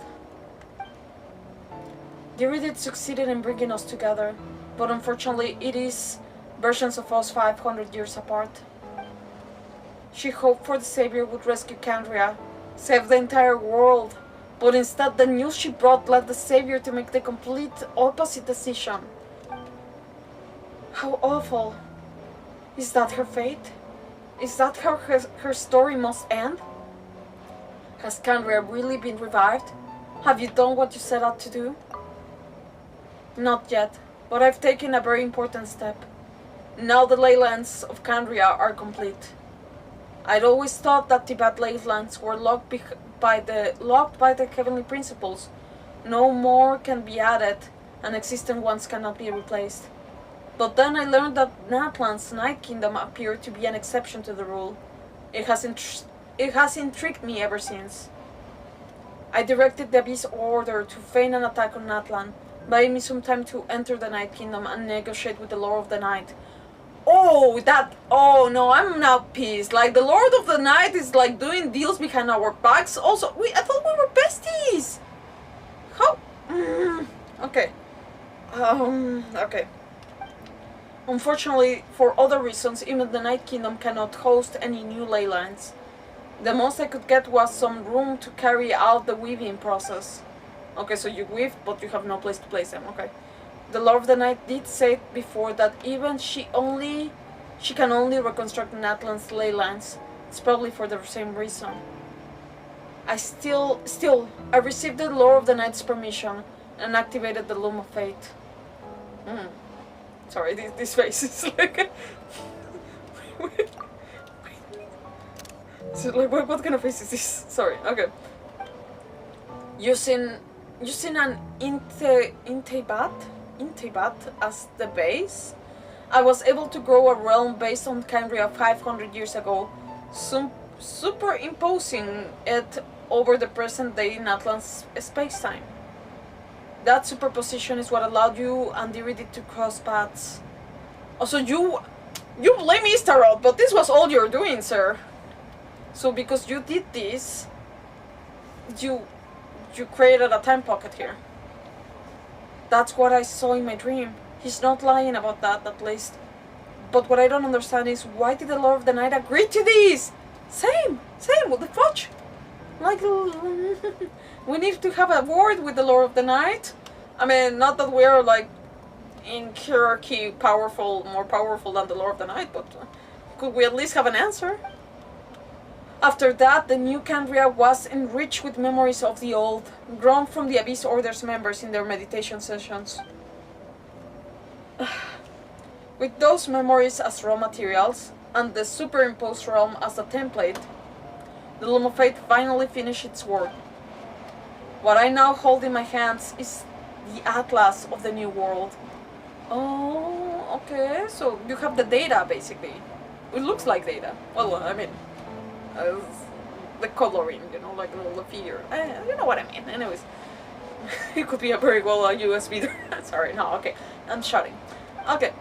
Diridit succeeded in bringing us together, but unfortunately it is versions of us 500 years apart. She hoped for the Savior would rescue Candria, save the entire world, but instead the news she brought led the Savior to make the complete opposite decision. How awful. Is that her fate? Is that how her story must end? Has Candria really been revived? Have you done what you set out to do? Not yet, but I've taken a very important step. Now the leylands of Candria are complete. I'd always thought that Tibet ley lines were locked by the heavenly principles. No more can be added, and existing ones cannot be replaced. But then I learned that Natlan's Night Kingdom appeared to be an exception to the rule. It has intrigued me ever since. I directed the Abyss Order to feign an attack on Natlan, buying me some time to enter the Night Kingdom and negotiate with the Lord of the Night. Oh no, I'm now pissed. Like, the Lord of the Night is like doing deals behind our backs. Also, I thought we were besties. How? Okay. Okay. Unfortunately, for other reasons, even the Night Kingdom cannot host any new ley lines. The most I could get was some room to carry out the weaving process. Okay, so you weave, but you have no place to place them. Okay. The Lord of the Night did say before that even she can only reconstruct Natlan's ley lines. It's probably for the same reason. I received the Lord of the Night's permission and activated the Loom of Fate. Sorry, this face is like... So, like, what kind of face is this? Sorry, okay. Using an Intibat as the base, I was able to grow a realm based on Cambria 500 years ago, superimposing it over the present day Natlan's space-time. That superposition is what allowed you and Diridit to cross paths. Also, you blame Istarot, but this was all you're doing, sir. So because you did this, you created a time pocket here. That's what I saw in my dream. He's not lying about that, at least. But what I don't understand is, why did the Lord of the Night agree to this? Same, what the fudge? Like, we need to have a word with the Lord of the Night. I mean, not that we're like in hierarchy more powerful than the Lord of the Night, but could we at least have an answer? After that, the new Cambria was enriched with memories of the old, drawn from the Abyss Order's members in their meditation sessions. With those memories as raw materials, and the superimposed realm as a template, the Loom of Fate finally finished its work. What I now hold in my hands is the Atlas of the New World. Oh, okay, so you have the data, basically. It looks like data. Well, I mean... the coloring, you know, like the figure. You know what I mean. Anyways, it could be a very well USB. Sorry, no, okay. I'm shutting. Okay.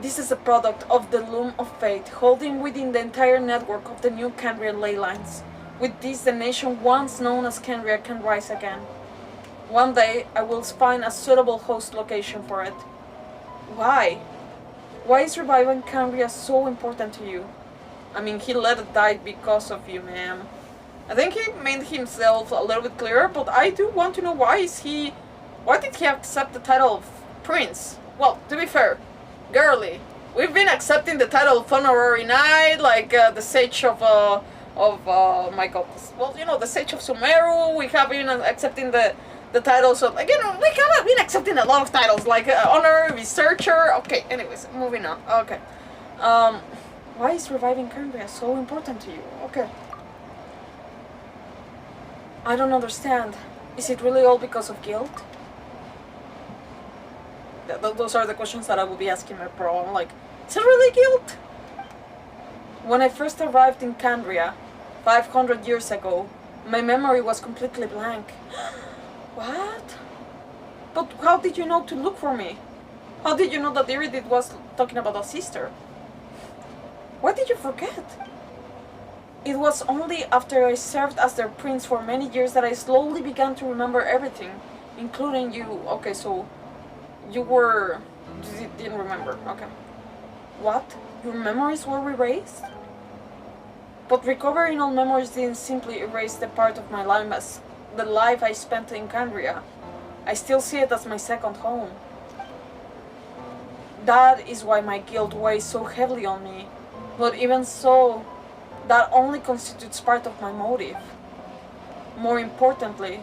This is a product of the Loom of Fate, holding within the entire network of the new Cambria ley lines. With this, the nation once known as Cambria can rise again. One day, I will find a suitable host location for it. Why? Why is reviving Cambria so important to you? I mean, he let it die because of you, ma'am. I think he made himself a little bit clearer, but I do want to know why did he accept the title of Prince? Well, to be fair, girly, we've been accepting the title of Honorary Knight, like the Sage of my god, well, you know, the Sage of Sumeru. We have been accepting the titles of, like, you know, we have been accepting a lot of titles, like Honorary Researcher. Okay, anyways, moving on. Okay. Why is reviving Cambria so important to you? Okay. I don't understand. Is it really all because of guilt? Those are the questions that I will be asking my bro. I'm like, is it really guilt? When I first arrived in Cambria, 500 years ago, my memory was completely blank. What? But how did you know to look for me? How did you know that Diridit was talking about a sister? Why did you forget? It was only after I served as their prince for many years that I slowly began to remember everything, including you. Okay, so you didn't remember. Okay. What? Your memories were erased? But recovering all memories didn't simply erase the part of my life as the life I spent in Cambria. I still see it as my second home. That is why my guilt weighs so heavily on me. But even so, that only constitutes part of my motive. More importantly,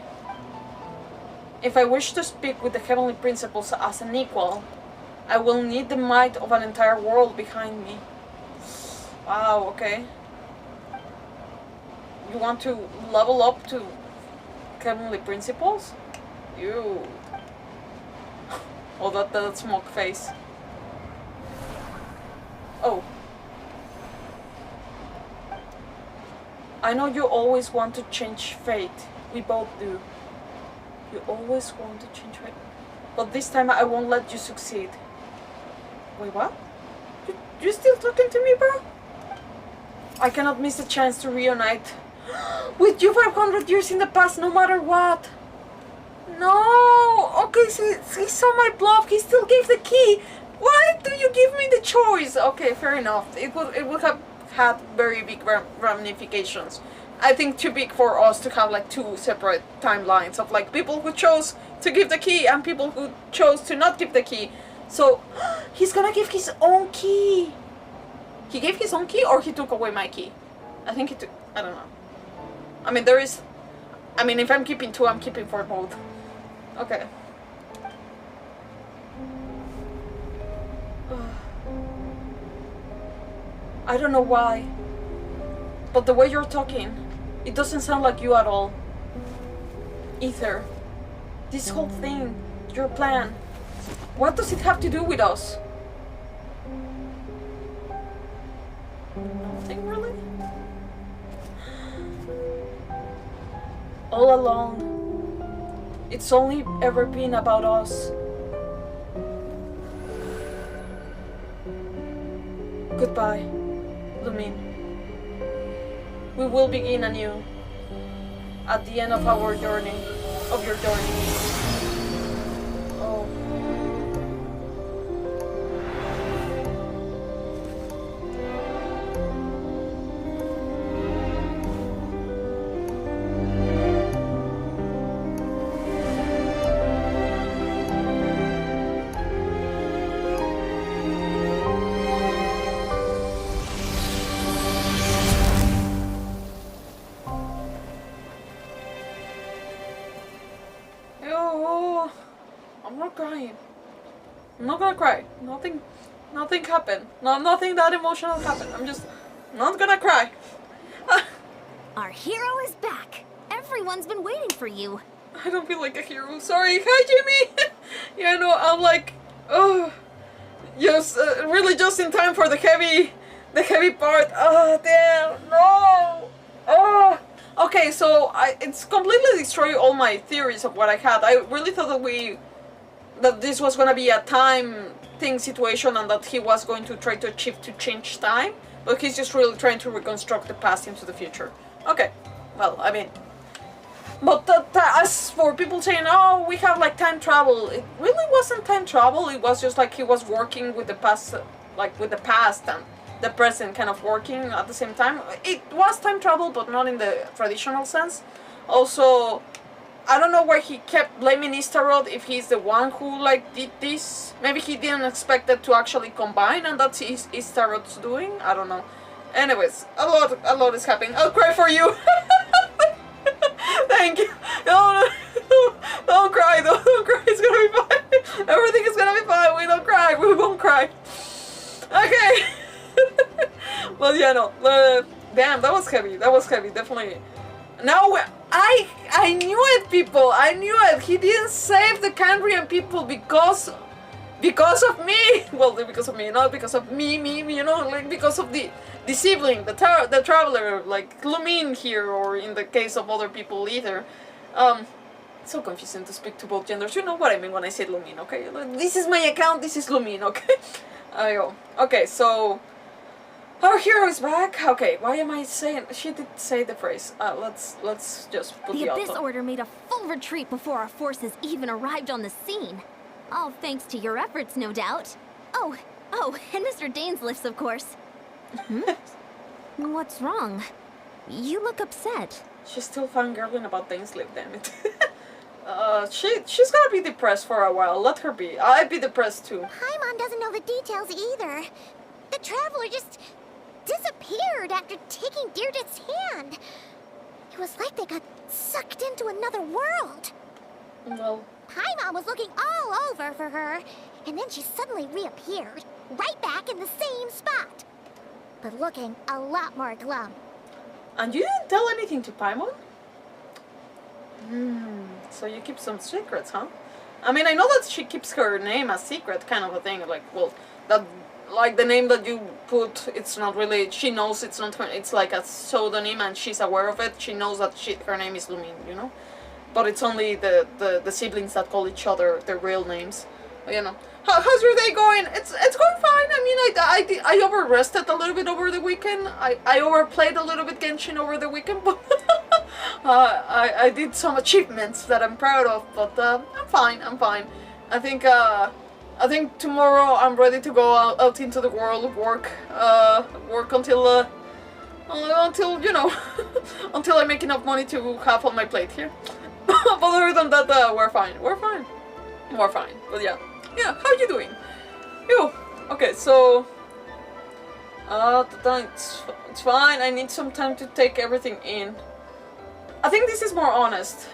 if I wish to speak with the heavenly principles as an equal, I will need the might of an entire world behind me. Wow, okay. You want to level up to Heavenly Principles? You. Oh, that smoke face. Oh. I know you always want to change fate. We both do. You always want to change fate. But this time I won't let you succeed. Wait, what? You still talking to me, bro? I cannot miss a chance to reunite with you 500 years in the past, no matter what. No! Okay, he saw my bluff. He still gave the key. Why do you give me the choice? Okay, fair enough. It would have had very big ramifications. I think too big for us to have like two separate timelines of like people who chose to give the key and people who chose to not give the key. So he's gonna give his own key. He gave his own key or he took away my key? I think he took, I don't know. I mean, if I'm keeping two, I'm keeping for both. Okay. I don't know why, but the way you're talking, it doesn't sound like you at all. Either. This whole thing, your plan, what does it have to do with us? Nothing really? All along, it's only ever been about us. Goodbye, Lumin. We will begin anew at the end of our journey, of your journey. Oh. I'm not crying. I'm not gonna cry. Nothing happened. No, nothing that emotional happened. I'm just not gonna cry. Our hero is back. Everyone's been waiting for you. I don't feel like a hero. Sorry. Hi, Jimmy. Yeah, no, I'm like, oh, just really just in time for the heavy part. Oh, damn, no. Oh. Okay, so it's completely destroyed all my theories of what I had. I really thought that this was gonna be a time thing situation and that he was going to try to achieve to change time, but he's just really trying to reconstruct the past into the future. Okay, well, I mean, but as for people saying, oh, we have like time travel, it really wasn't time travel. It was just like he was working with the past, like with the past and the present kind of working at the same time. It was time travel, but not in the traditional sense. Also, I don't know why he kept blaming Istarod if he's the one who like did this. Maybe he didn't expect that to actually combine and that's Istarod's doing. I don't know. Anyways, a lot is happening. I'll cry for you. Thank you. No, don't cry. Don't cry. It's gonna be fine. Everything is gonna be fine. We don't cry. We won't cry. Okay. But yeah, no. Damn, that was heavy. That was heavy. Definitely. Now I knew it, people. I knew it. He didn't save the Cambrian people because of me. Well, because of me, not because of me. You know, like because of the sibling, the traveler, like Lumin here, or in the case of other people either. It's so confusing to speak to both genders. You know what I mean when I say Lumin, okay? This is my account. This is Lumin, okay? Okay, so our hero is back. Okay, why am I saying? She did say the phrase. Let's just put the Abyss Order made a full retreat before our forces even arrived on the scene. All thanks to your efforts, no doubt. Oh, and Mr. Dainsliff's, of course. What's wrong? You look upset. She's still fangirling about Dainsliff, damn it. She's gonna be depressed for a while. Let her be. I'd be depressed too. Paimon doesn't know the details either. The traveler just disappeared after taking Deirdre's hand. It was like they got sucked into another world. Well, Paimon was looking all over for her, and then she suddenly reappeared, right back in the same spot. But looking a lot more glum. And you didn't tell anything to Paimon? So you keep some secrets, huh? I mean, I know that she keeps her name a secret, kind of a thing. Like, well, that, like the name that you put, it's not really. She knows it's not her. It's like a pseudonym, and she's aware of it. She knows that her name is Lumin, you know. But it's only the siblings that call each other their real names. You know. How's your day going? It's going fine. I mean, I over-rested a little bit over the weekend. I overplayed a little bit Genshin over the weekend, but I did some achievements that I'm proud of. But I'm fine. I think tomorrow I'm ready to go out into the world, work until you know, until I make enough money to have on my plate here. But other than that, we're fine. But yeah. Yeah, how you doing? You. Okay, so it's fine. I need some time to take everything in. I think this is more honest.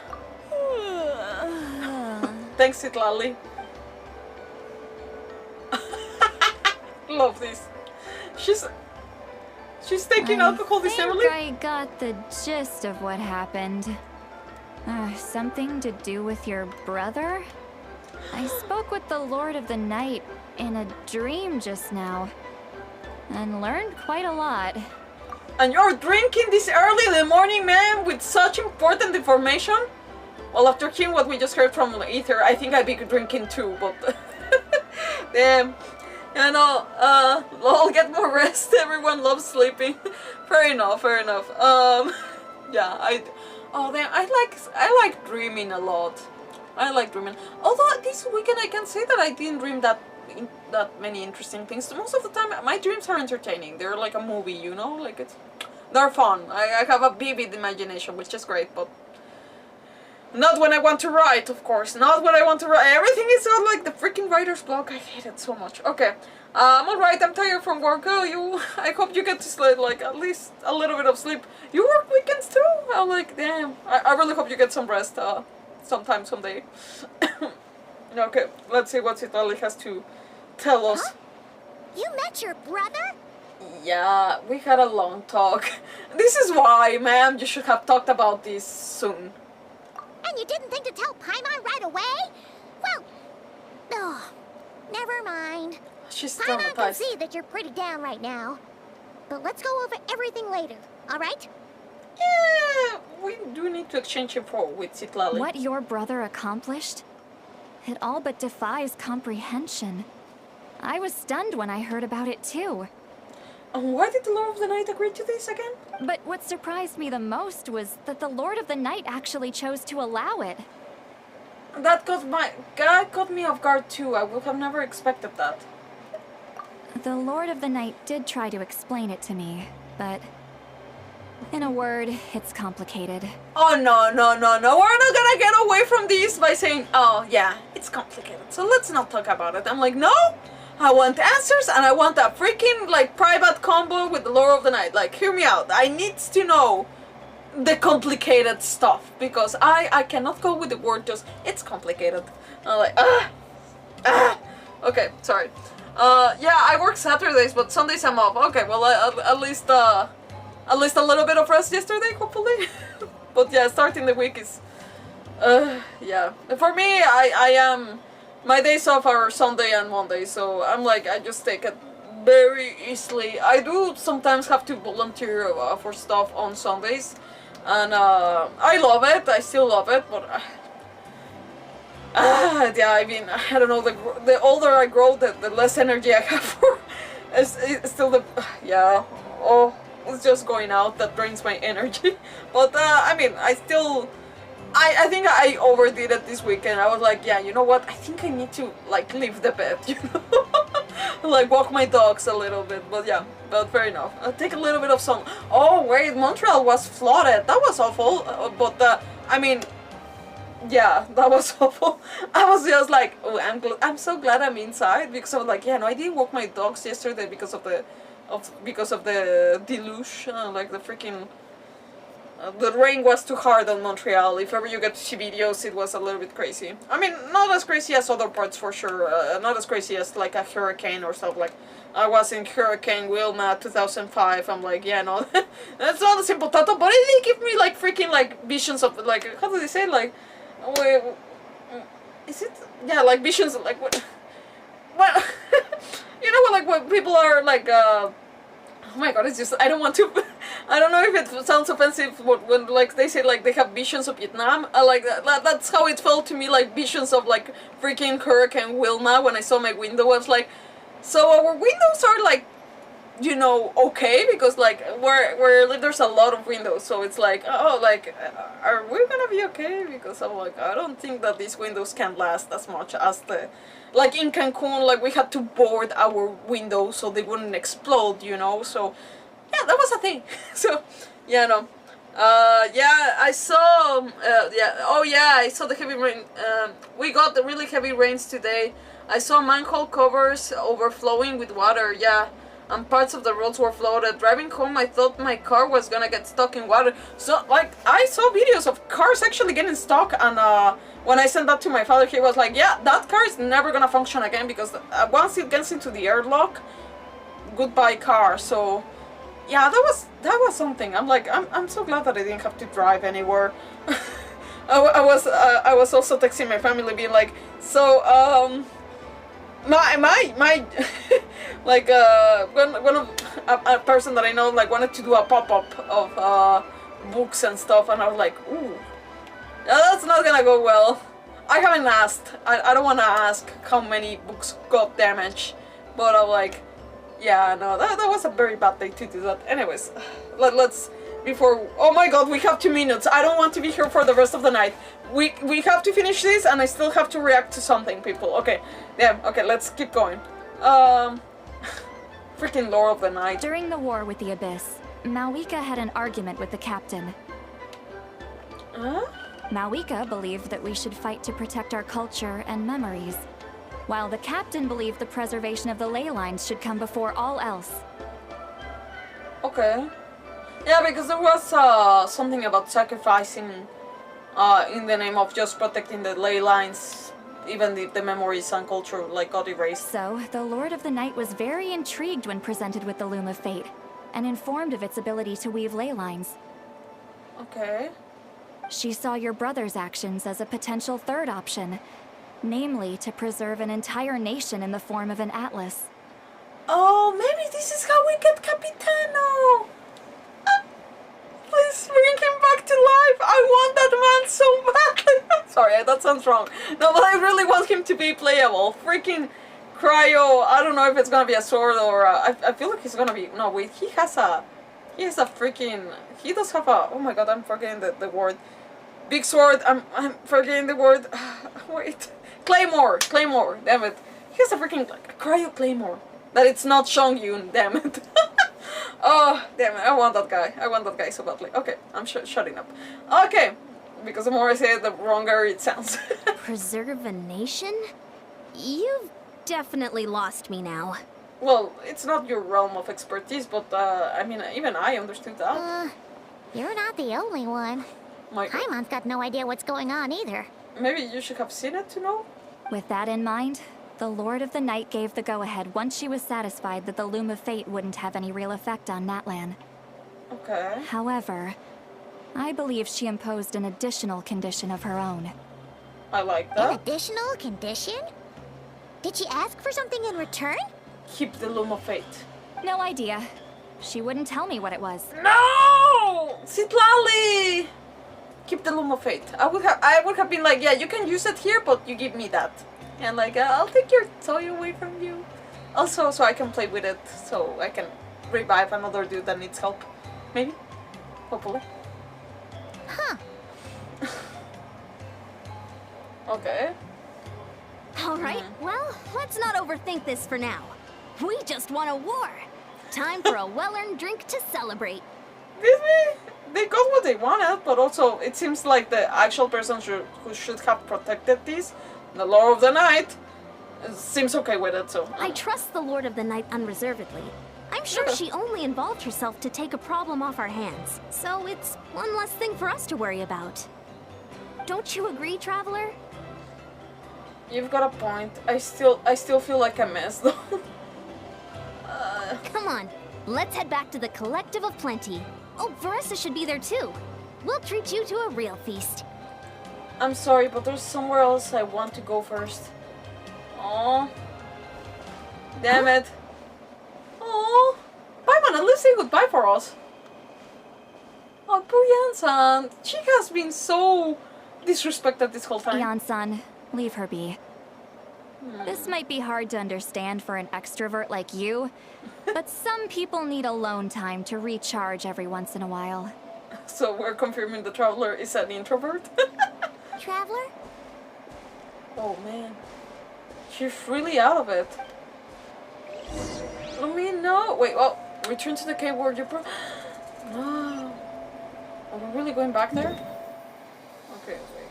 Thanks, Itlali. Love this. She's taking alcohol this heavily. I got the gist of what happened. Something to do with your brother? I spoke with the Lord of the Night in a dream just now, and learned quite a lot. And you're drinking this early in the morning, man, with such important information? Well, after hearing what we just heard from Ether, I think I'd be drinking too, but... Damn. You know, I'll get more rest. Everyone loves sleeping. Fair enough. Yeah, oh damn, I like dreaming a lot. I like dreaming. Although this weekend I can say that I didn't dream that many interesting things. Most of the time my dreams are entertaining. They're like a movie, you know? Like they're fun. I have a vivid imagination, which is great, but not when I want to write, of course. Not when I want to write. Everything is on like the freaking writer's block. I hate it so much. Okay. I'm alright, I'm tired from work. I hope you get to sleep, like at least a little bit of sleep. You work weekends too? I'm like, damn. I really hope you get some rest. Sometime, someday. Okay, let's see what Italy has to tell us. Huh? You met your brother? Yeah, we had a long talk. This is why, ma'am, you should have talked about this soon. And you didn't think to tell Paimon right away? Well, never mind. She's Paimon can traumatized. see that you're pretty down right now. But let's go over everything later, alright? Yeah, we do need to exchange info with Citlali. What your brother accomplished? It all but defies comprehension. I was stunned when I heard about it too. And why did the Lord of the Night agree to this again? But what surprised me the most was that the Lord of the Night actually chose to allow it. That caught me off guard too. I would have never expected that. The Lord of the Night did try to explain it to me, but in a word, it's complicated. Oh no. We're not gonna get away from this by saying, oh yeah, it's complicated. So let's not talk about it. I'm like, no, I want answers and I want a freaking like private combo with the Lord of the Night. Like, hear me out. I need to know the complicated stuff because I cannot go with the word just, it's complicated. I'm like, okay, sorry. Yeah, I work Saturdays, but Sundays I'm off. Okay, well, at least a little bit of rest yesterday, hopefully. But yeah, starting the week is, yeah. For me, I am, my days off are Sunday and Monday, so I'm like, I just take it very easily. I do sometimes have to volunteer for stuff on Sundays, and I love it, I still love it, but yeah, I mean, I don't know, the older I grow, the less energy I have for, it's still the, yeah, oh, it's just going out, that drains my energy, but I mean, I think I overdid it this weekend. I was like, yeah, you know what, I think I need to, like, leave the bed, you know, like, walk my dogs a little bit, but yeah, but fair enough. I'll take a little bit of sun. Oh, wait, Montreal was flooded, that was awful, but, I mean, yeah, that was awful. I was just like, oh, I'm so glad I'm inside, because I was like, yeah, no, I didn't walk my dogs yesterday because of the deluge, like the freaking the rain was too hard on Montreal. If ever you get to see videos, it was a little bit crazy. I mean, not as crazy as other parts for sure. Not as crazy as like a hurricane or stuff. Like I was in Hurricane Wilma 2005. I'm like, yeah, no, that's not a simple title, but it did give me like freaking like visions of like, how do they say, like, is it? Yeah, like visions of like what? Well, you know, like when people are like. Oh my god, it's just, I don't want to, I don't know if it sounds offensive when like they say like they have visions of Vietnam. Like that's how it felt to me, like visions of like freaking Hurricane Wilma when I saw my window. I was like, so our windows are like, you know, okay, because like where there's a lot of windows, so it's like, oh, like, are we gonna be okay? Because I'm like, I don't think that these windows can last as much as the, like in Cancun, like we had to board our windows so they wouldn't explode, you know. So yeah, that was a thing. So yeah, no, yeah, I saw, yeah, oh yeah, I saw the heavy rain. We got the really heavy rains today. I saw manhole covers overflowing with water. Yeah. And parts of the roads were flooded. Driving home, I thought my car was gonna get stuck in water. So, like, I saw videos of cars actually getting stuck, and when I sent that to my father, he was like, yeah, that car is never gonna function again, because once it gets into the airlock, goodbye car. So, yeah, that was something. I'm like, I'm so glad that I didn't have to drive anywhere. I was also texting my family, being like, so, my like one of a person that I know like wanted to do a pop-up of books and stuff, and I was like, ooh, that's not gonna go well. I haven't asked. I don't want to ask how many books got damaged, but I'm like, yeah, no, that was a very bad day to do that. Anyways, let's before. Oh my god, we have 2 minutes. I don't want to be here for the rest of the night. We have to finish this, and I still have to react to something, people. Okay, yeah, okay, let's keep going. Freaking Lord of the Night. During the war with the Abyss, Malwika had an argument with the captain. Huh? Malwika believed that we should fight to protect our culture and memories, while the captain believed the preservation of the ley lines should come before all else. Okay. Yeah, because there was something about sacrificing in the name of just protecting the ley lines, even the memories and culture like got erased. So, the Lord of the Night was very intrigued when presented with the Loom of Fate, and informed of its ability to weave ley lines. Okay. She saw your brother's actions as a potential third option, namely to preserve an entire nation in the form of an atlas. Oh, maybe this is how we get Capitano! Please bring him back to life! I want that man so badly! Sorry, that sounds wrong. No, but I really want him to be playable. Freaking Cryo, I don't know if it's gonna be a sword or I feel like he's gonna be... No, wait, he has a freaking... He does have a... Oh my god, I'm forgetting the word. Big sword, I'm forgetting the word. Wait. Claymore, damn it. He has a freaking like, Cryo Claymore. That it's not Shongyun, damn it. Oh, damn it, I want that guy so badly. Okay, I'm shutting up. Okay, because the more I say it, the wronger it sounds. Preserve a nation? You've definitely lost me now. Well, it's not your realm of expertise, but I mean, even I understood that. You're not the only one. Paimon's got no idea what's going on either. Maybe you should have seen it to know? With that in mind, the Lord of the Night gave the go-ahead once she was satisfied that the Loom of Fate wouldn't have any real effect on Natlan. Okay. However, I believe she imposed an additional condition of her own. I like that. An additional condition? Did she ask for something in return? Keep the Loom of Fate. No idea. She wouldn't tell me what it was. No! Citlali! Keep the Loom of Fate. I would have been like, yeah, you can use it here, but you give me that. And like, I'll take your toy away from you. Also, so I can play with it, so I can revive another dude that needs help. Maybe? Hopefully. Huh. Okay. Alright, well, let's not overthink this for now. We just won a war. Time for a well-earned drink to celebrate. Disney, they got what they wanted, but also it seems like the actual person who should have protected this, the Lord of the Night, seems okay with it, so... I trust the Lord of the Night unreservedly. I'm sure she only involved herself to take a problem off our hands. So it's one less thing for us to worry about. Don't you agree, Traveler? You've got a point. I still feel like a mess though. Come on, let's head back to the Collective of Plenty. Oh, Veressa should be there too. We'll treat you to a real feast. I'm sorry, but there's somewhere else I want to go first. Oh, damn it. Oh, Paimon, at least say goodbye for us. Oh, poor Yan-san. She has been so disrespected this whole time. Yan-san, leave her be. This might be hard to understand for an extrovert like you, but some people need alone time to recharge every once in a while. So we're confirming the Traveler is an introvert? Traveler? Oh man. She's really out of it. I mean, no. Wait, well, return to the cave where you No. Are we really going back there? Okay, wait.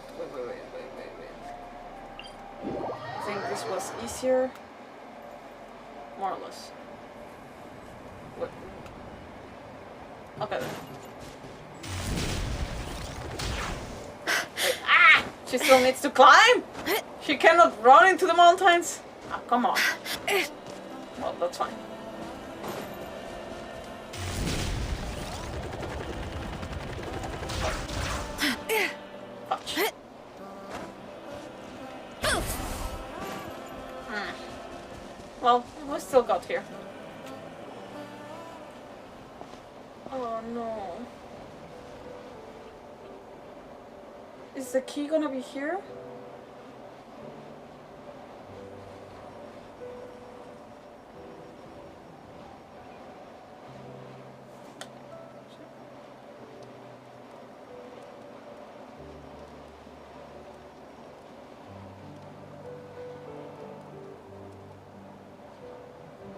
I think this was easier. More or less. Wait. Okay then. Wait, ah! She still needs to climb? She cannot run into the mountains? Ah, come on. Well, that's fine. Fudge. Well, we still got here. Oh no. Is the key gonna be here?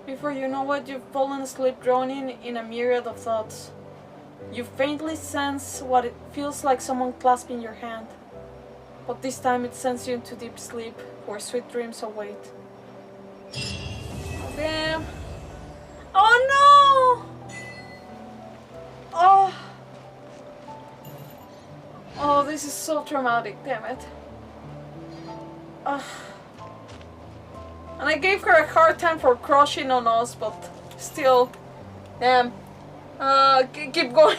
Before you know it, you've fallen asleep, drowning in a myriad of thoughts. You faintly sense what it feels like someone clasping your hand. But this time it sends you into deep sleep, where sweet dreams await. Oh, damn. Oh no! Oh. Oh, this is so traumatic, damn it. And I gave her a hard time for crushing on us, but still, damn. Keep going.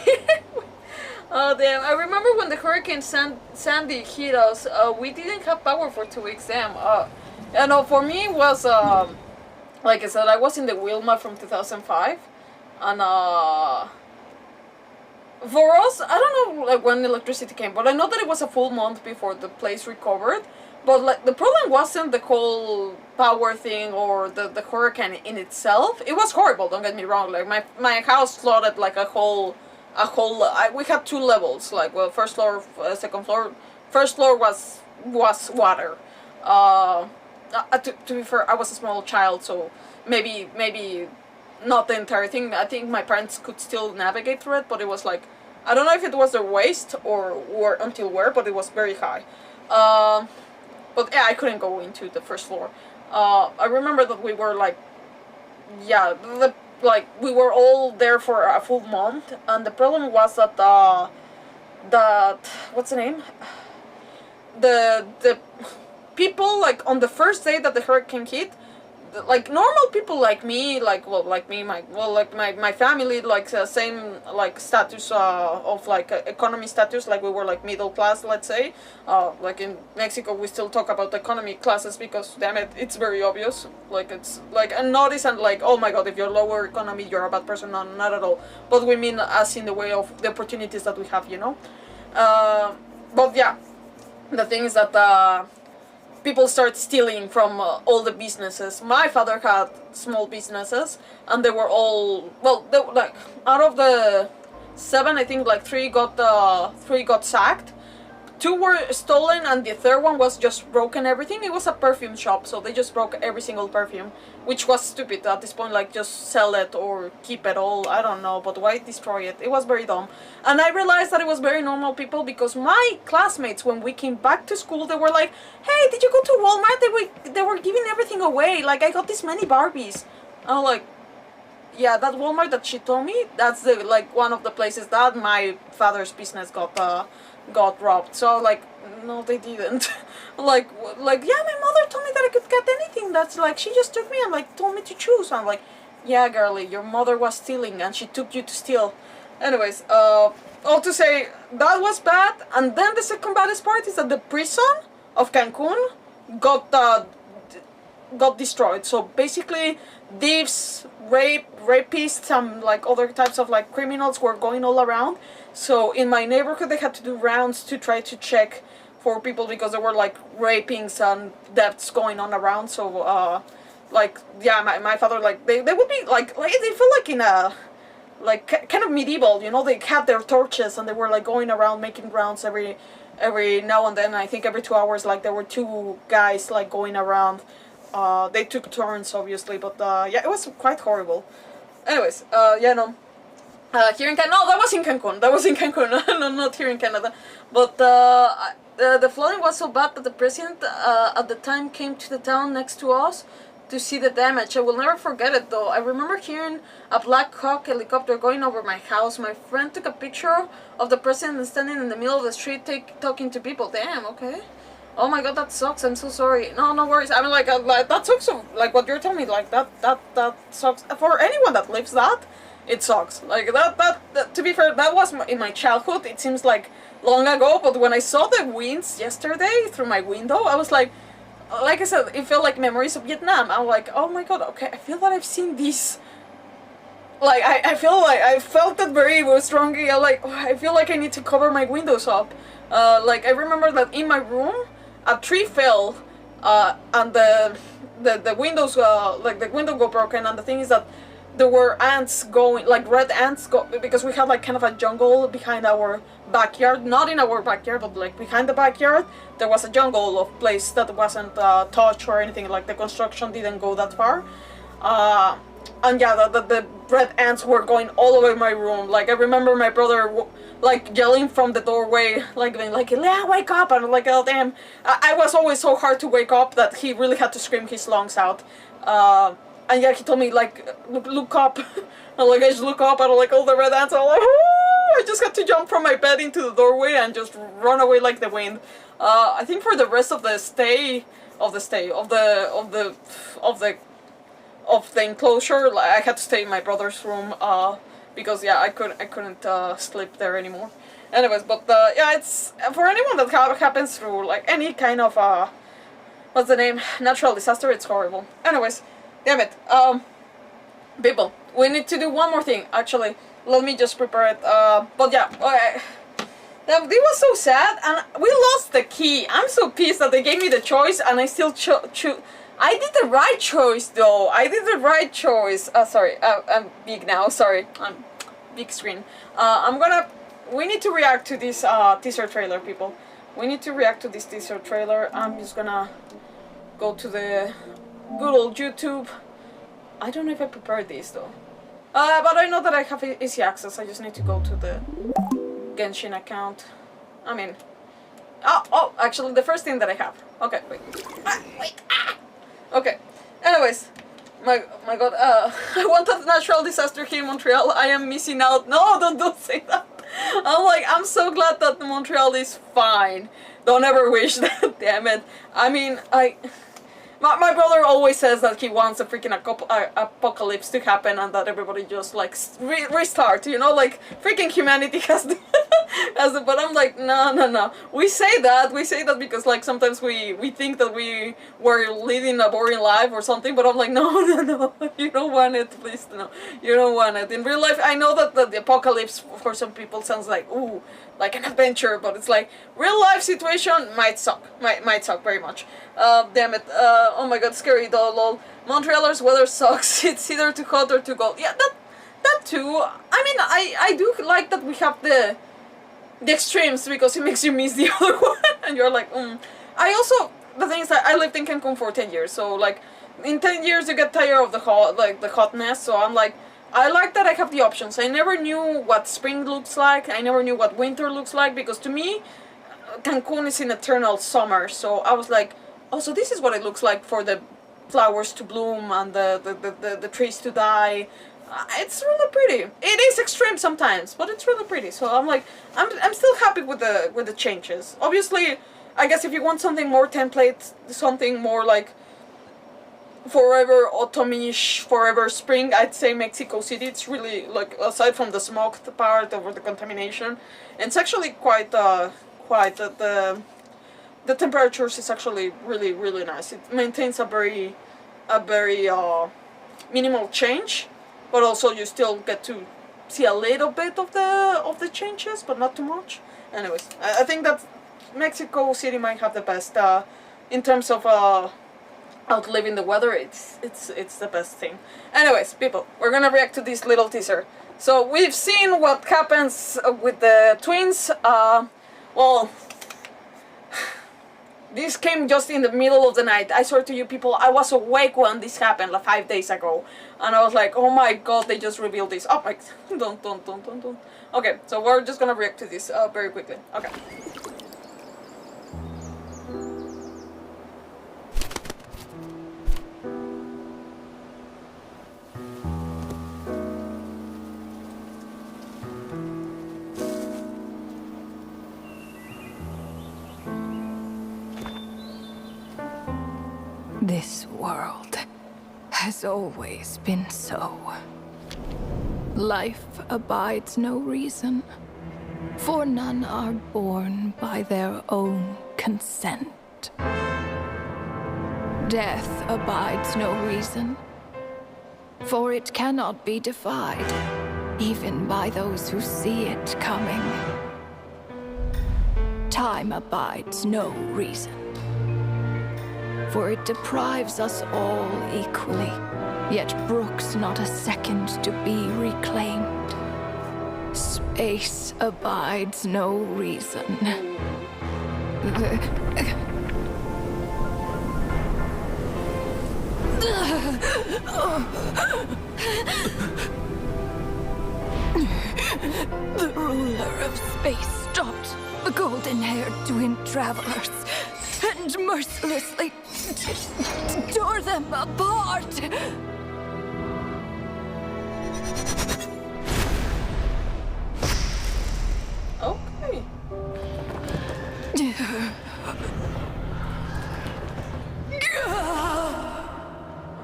Oh damn! I remember when the Hurricane Sandy hit us. We didn't have power for 2 weeks. Damn. You know, for me it was like I said, I was in the Wilma from 2005, and for us, I don't know like when electricity came, but I know that it was a full month before the place recovered. But like the problem wasn't the whole power thing or the hurricane in itself. It was horrible, don't get me wrong. Like my house flooded like a whole we had 2 levels, like, well, first floor, second floor. First floor was water. To be fair, I was a small child, so maybe not the entire thing. I think my parents could still navigate through it, but it was like, I don't know if it was their waist or until where, but it was very high. But yeah, I couldn't go into the first floor. I remember that we were like, yeah, we were all there for a full month, and the problem was that what's the name? The people, like, on the first day that the hurricane hit, like normal people like me, my family, like same like status of like economy status, like we were like middle class, let's say. Like in Mexico we still talk about economy classes because damn it, it's very obvious. Like it's like a notice and like, oh my god, if you're lower economy you're a bad person. No, not at all. But we mean as in the way of the opportunities that we have, you know. But yeah, the thing is that people start stealing from all the businesses. My father had small businesses, and they were all, well, they were like, out of the 7, I think like 3 got sacked. 2 were stolen, and the third one was just broken everything. It was a perfume shop, so they just broke every single perfume, which was stupid at this point. Like, just sell it or keep it all, I don't know, but why destroy it? It was very dumb. And I realized that it was very normal people, because my classmates, when we came back to school, they were like, hey, did you go to Walmart? They were giving everything away. Like, I got this many Barbies. I was like, yeah, that Walmart that she told me, that's the like one of the places that my father's business got robbed. So like, no, they didn't. like yeah, my mother told me that I could get anything. That's like, she just took me and like told me to choose. I'm like, yeah, girlie, your mother was stealing and she took you to steal. Anyways, all to say, that was bad. And then the second baddest part is that the prison of Cancun got destroyed. So basically, thieves, rapists, and like other types of like criminals were going all around. So in my neighborhood, they had to do rounds to try to check for people because there were like rapings and deaths going on around. So like, yeah, my father, like they would be like they feel like in a like kind of medieval, you know, they had their torches and they were like going around making rounds every now and then. I think every 2 hours, like there were 2 guys like going around. They took turns, obviously, but yeah, it was quite horrible. Anyways, yeah, no. Here in Canada, no, that was in Cancun. That was in Cancun, no, not here in Canada. But the flooding was so bad that the president at the time came to the town next to us to see the damage. I will never forget it though. I remember hearing a Black Hawk helicopter going over my house. My friend took a picture of the president standing in the middle of the street talking to people. Damn, okay. Oh my god, that sucks. I'm so sorry. No, no worries. I mean, like that sucks. Like what you're telling me, like that sucks. For anyone that lives that, it sucks. Like that to be fair, that was in my childhood. It seems like long ago, but when I saw the winds yesterday through my window, I was like I said, it felt like memories of Vietnam. I'm like, oh my god, okay, I feel that I've seen this. Like, I feel like I felt that very strongly. I feel like I need to cover my windows up. Like, I remember that in my room, a tree fell, and the windows, like the window got broken, and the thing is that there were ants going, like red ants, because we had like kind of a jungle behind our backyard, not in our backyard, but like behind the backyard, there was a jungle of place that wasn't touched or anything, like the construction didn't go that far. And yeah, the red ants were going all over my room. Like, I remember my brother like yelling from the doorway, like being like, "Yeah, wake up!" And I'm like, oh damn. I was always so hard to wake up that he really had to scream his lungs out. And yeah, he told me like, look up. And like I just look up and like all the red ants. I'm like, I just had to jump from my bed into the doorway and just run away like the wind. I think for the rest of the enclosure, like, I had to stay in my brother's room because yeah, I couldn't sleep there anymore. Anyways, but yeah, it's for anyone that happens through like any kind of what's the name, natural disaster, it's horrible. Anyways, damn it. People, we need to do one more thing. Actually, let me just prepare it. But yeah, it was so sad, and we lost the key. I'm so pissed that they gave me the choice, and I still I did the right choice, though. I did the right choice. Sorry, I'm big now. Sorry, I'm big screen. We need to react to this teaser trailer, people. We need to react to this teaser trailer. I'm just gonna go to the good old YouTube. I don't know if I prepared this though. But I know that I have easy access. I just need to go to the Genshin account. I mean, actually, the first thing that I have. Okay, wait. Okay. Anyways, my god. I want a natural disaster here in Montreal. I am missing out. No, don't say that. I'm so glad that Montreal is fine. Don't ever wish that. Damn it. I mean, my brother always says that he wants a freaking apocalypse to happen and that everybody just like restart, you know, like freaking humanity has to, but I'm like, no. We say that because like sometimes we think that we were leading a boring life or something, but I'm like, no, you don't want it, please, no, you don't want it. In real life, I know that the apocalypse for some people sounds like, ooh, like an adventure, but it's like real life situation might suck very much. Damn it. Oh my god, scary though, lol. Montrealers weather sucks. It's either too hot or too cold. Yeah, that too. I mean, I do like that we have the extremes because it makes you miss the other one, and you're like, I also, the thing is that I lived in Cancun for 10 years, so like in 10 years you get tired of the hotness. So I'm like, I like that I have the options. I never knew what spring looks like. I never knew what winter looks like, because to me, Cancun is in eternal summer. So I was like, oh, so this is what it looks like for the flowers to bloom and the trees to die. It's really pretty. It is extreme sometimes, but it's really pretty. So I'm like, I'm still happy with the changes. Obviously, I guess if you want something more template, something more like forever autumn-ish, forever spring, I'd say Mexico City. It's really like, aside from the smoked part over the contamination, it's actually quite the temperatures is actually really nice. It maintains a very minimal change, but also you still get to see a little bit of the changes, but not too much. Anyways, I think that Mexico City might have the best in terms of outliving the weather. It's the best thing. Anyways, people, we're gonna react to this little teaser. So we've seen what happens with the twins. Well, this came just in the middle of the night. I swear to you people, I was awake when this happened like 5 days ago. And I was like, oh my god, they just revealed this. Oh my, don't. Okay, so we're just gonna react to this very quickly. Okay. This world has always been so. Life abides no reason, for none are born by their own consent. Death abides no reason, for it cannot be defied, even by those who see it coming. Time abides no reason, for it deprives us all equally, yet brooks not a second to be reclaimed. Space abides no reason. The ruler of space stopped the golden-haired twin travelers and mercilessly tore them apart. Okay.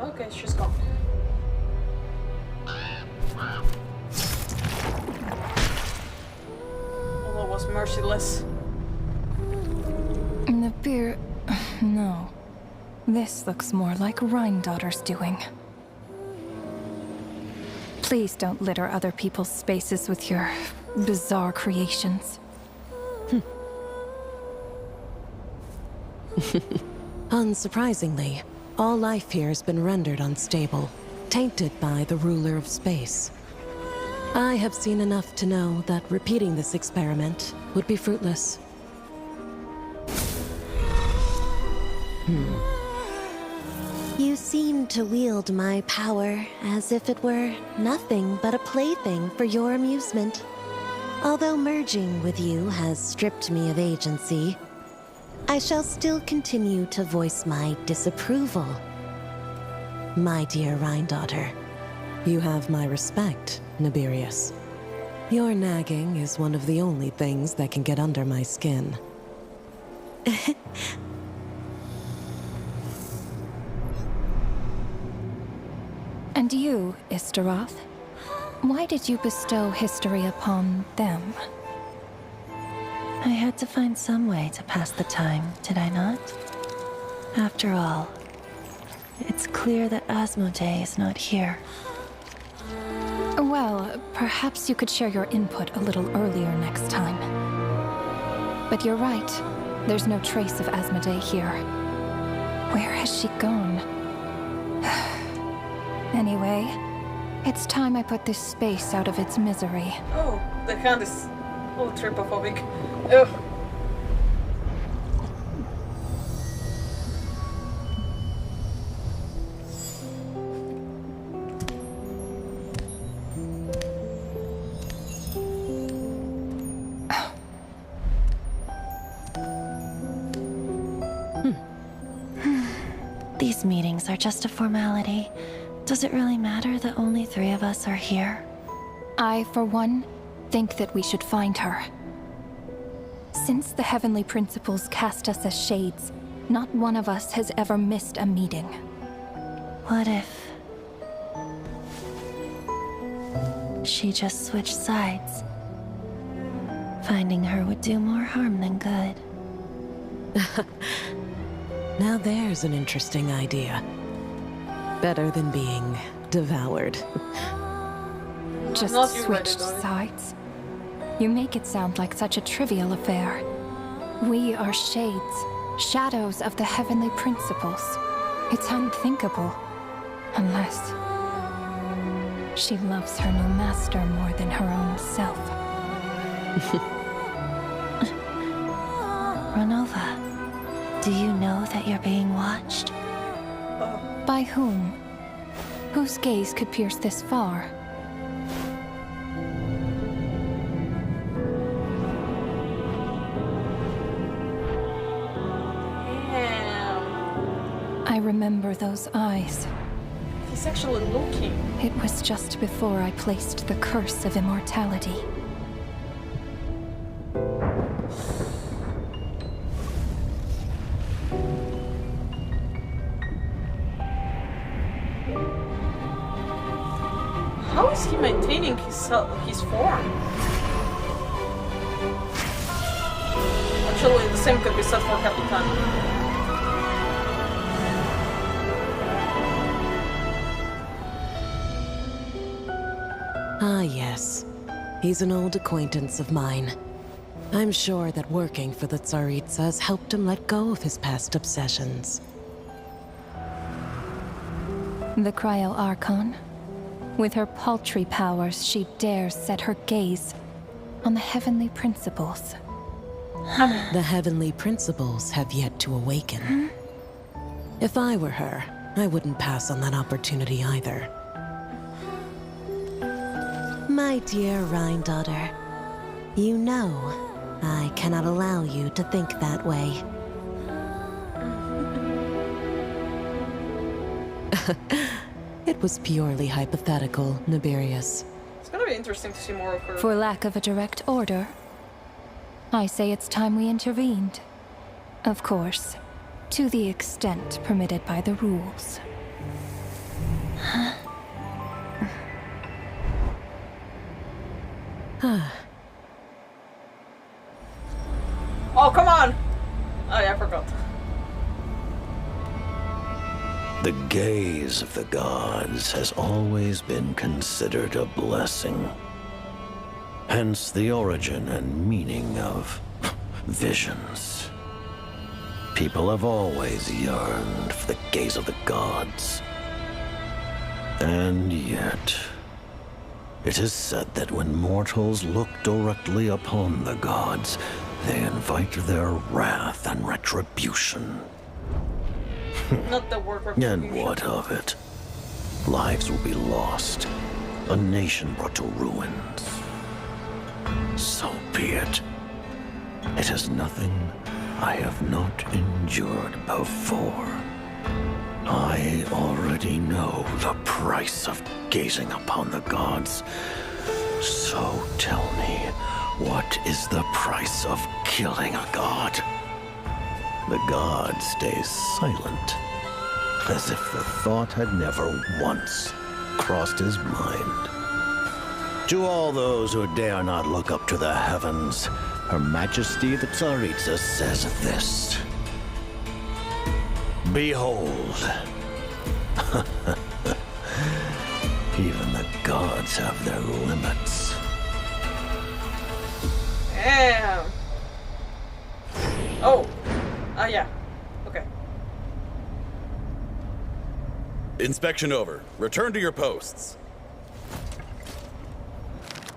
Okay, she's gone. Oh, that was merciless. The beer... No. This looks more like Rhine-daughter's doing. Please don't litter other people's spaces with your bizarre creations. Unsurprisingly, all life here has been rendered unstable, tainted by the ruler of space. I have seen enough to know that repeating this experiment would be fruitless. You seem to wield my power as if it were nothing but a plaything for your amusement. Although merging with you has stripped me of agency, I shall still continue to voice my disapproval. My dear Rhine-daughter. You have my respect, Nibirius. Your nagging is one of the only things that can get under my skin. And you, Istaroth? Why did you bestow history upon them? I had to find some way to pass the time, did I not? After all, it's clear that Asmodee is not here. Well, perhaps you could share your input a little earlier next time. But you're right. There's no trace of Asmodee here. Where has she gone? Anyway, it's time I put this space out of its misery. Oh, the hand is all trypophobic. Ugh. These meetings are just a formality. Does it really matter that only 3 of us are here? I, for one, think that we should find her. Since the Heavenly Principles cast us as shades, not one of us has ever missed a meeting. What if she just switched sides? Finding her would do more harm than good. Now there's an interesting idea. Better than being devoured. Just switched sides? You make it sound like such a trivial affair. We are shades, shadows of the Heavenly Principles. It's unthinkable. Unless she loves her new master more than her own self. Rinoa, do you know that you're being watched? By whom? Whose gaze could pierce this far? I remember those eyes. He's actually looking. It was just before I placed the curse of immortality. How is he maintaining his form? Actually, the same could be said for Capitan. Ah, yes. He's an old acquaintance of mine. I'm sure that working for the Tsaritsa has helped him let go of his past obsessions. The Cryo-Archon. With her paltry powers, she dares set her gaze on the Heavenly Principles. The Heavenly Principles have yet to awaken. If I were her, I wouldn't pass on that opportunity either. My dear Rhine daughter, you know I cannot allow you to think that way. It was purely hypothetical, Nibirius. It's gonna be interesting to see more of her. For lack of a direct order, I say it's time we intervened. Of course, to the extent permitted by the rules. Oh, come on! Oh yeah, I forgot. The gaze of the gods has always been considered a blessing. Hence the origin and meaning of visions. People have always yearned for the gaze of the gods. And yet, it is said that when mortals look directly upon the gods, they invite their wrath and retribution. Not the word retribution. And what of it? Lives will be lost. A nation brought to ruins. So be it. It is nothing I have not endured before. I already know the price of gazing upon the gods. So tell me, what is the price of killing a god? The god stays silent, as if the thought had never once crossed his mind. To all those who dare not look up to the heavens, Her Majesty the Tsaritsa says this. Behold. Even the gods have their limits. Damn. Oh. Yeah. Okay. Inspection over. Return to your posts.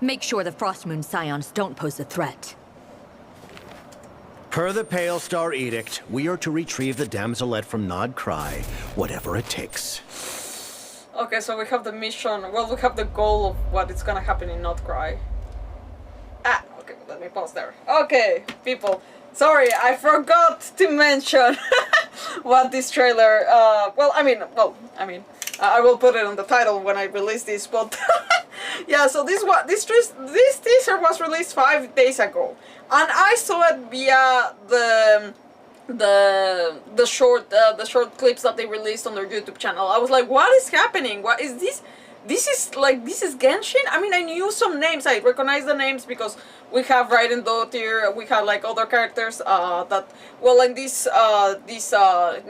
Make sure the Frostmoon Scions don't pose a threat. Per the Pale Star Edict, we are to retrieve the damselette from Nod Cry, whatever it takes. Okay, so we have the mission. Well, we have the goal of what is gonna happen in Not Cry. Ah, okay, let me pause there. Okay, people. Sorry, I forgot to mention what this trailer, I will put it on the title when I release this, but yeah, so this teaser was released 5 days ago, and I saw it via the short clips that they released on their YouTube channel. I was like, what is happening? What is this? This is Genshin? I mean, I knew some names. I recognize the names because we have Raiden Dottir, we have like other characters that, well, in this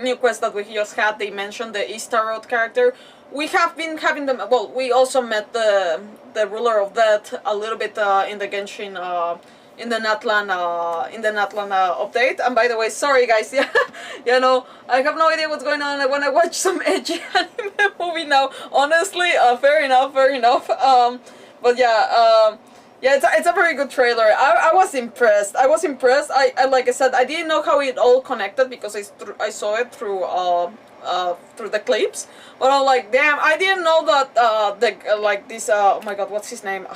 new quest that we just had, they mentioned the Istarot character. We have been having them, well, we also met the ruler of death a little bit in the Genshin in the Natlan update. And by the way, sorry guys, yeah, you know, I have no idea what's going on. I want to watch some edgy anime movie now. Honestly, fair enough. But yeah, yeah, it's a very good trailer. I was impressed. I like I said, I didn't know how it all connected because I saw it through the clips. But I'm like, damn, I didn't know that oh my god, what's his name?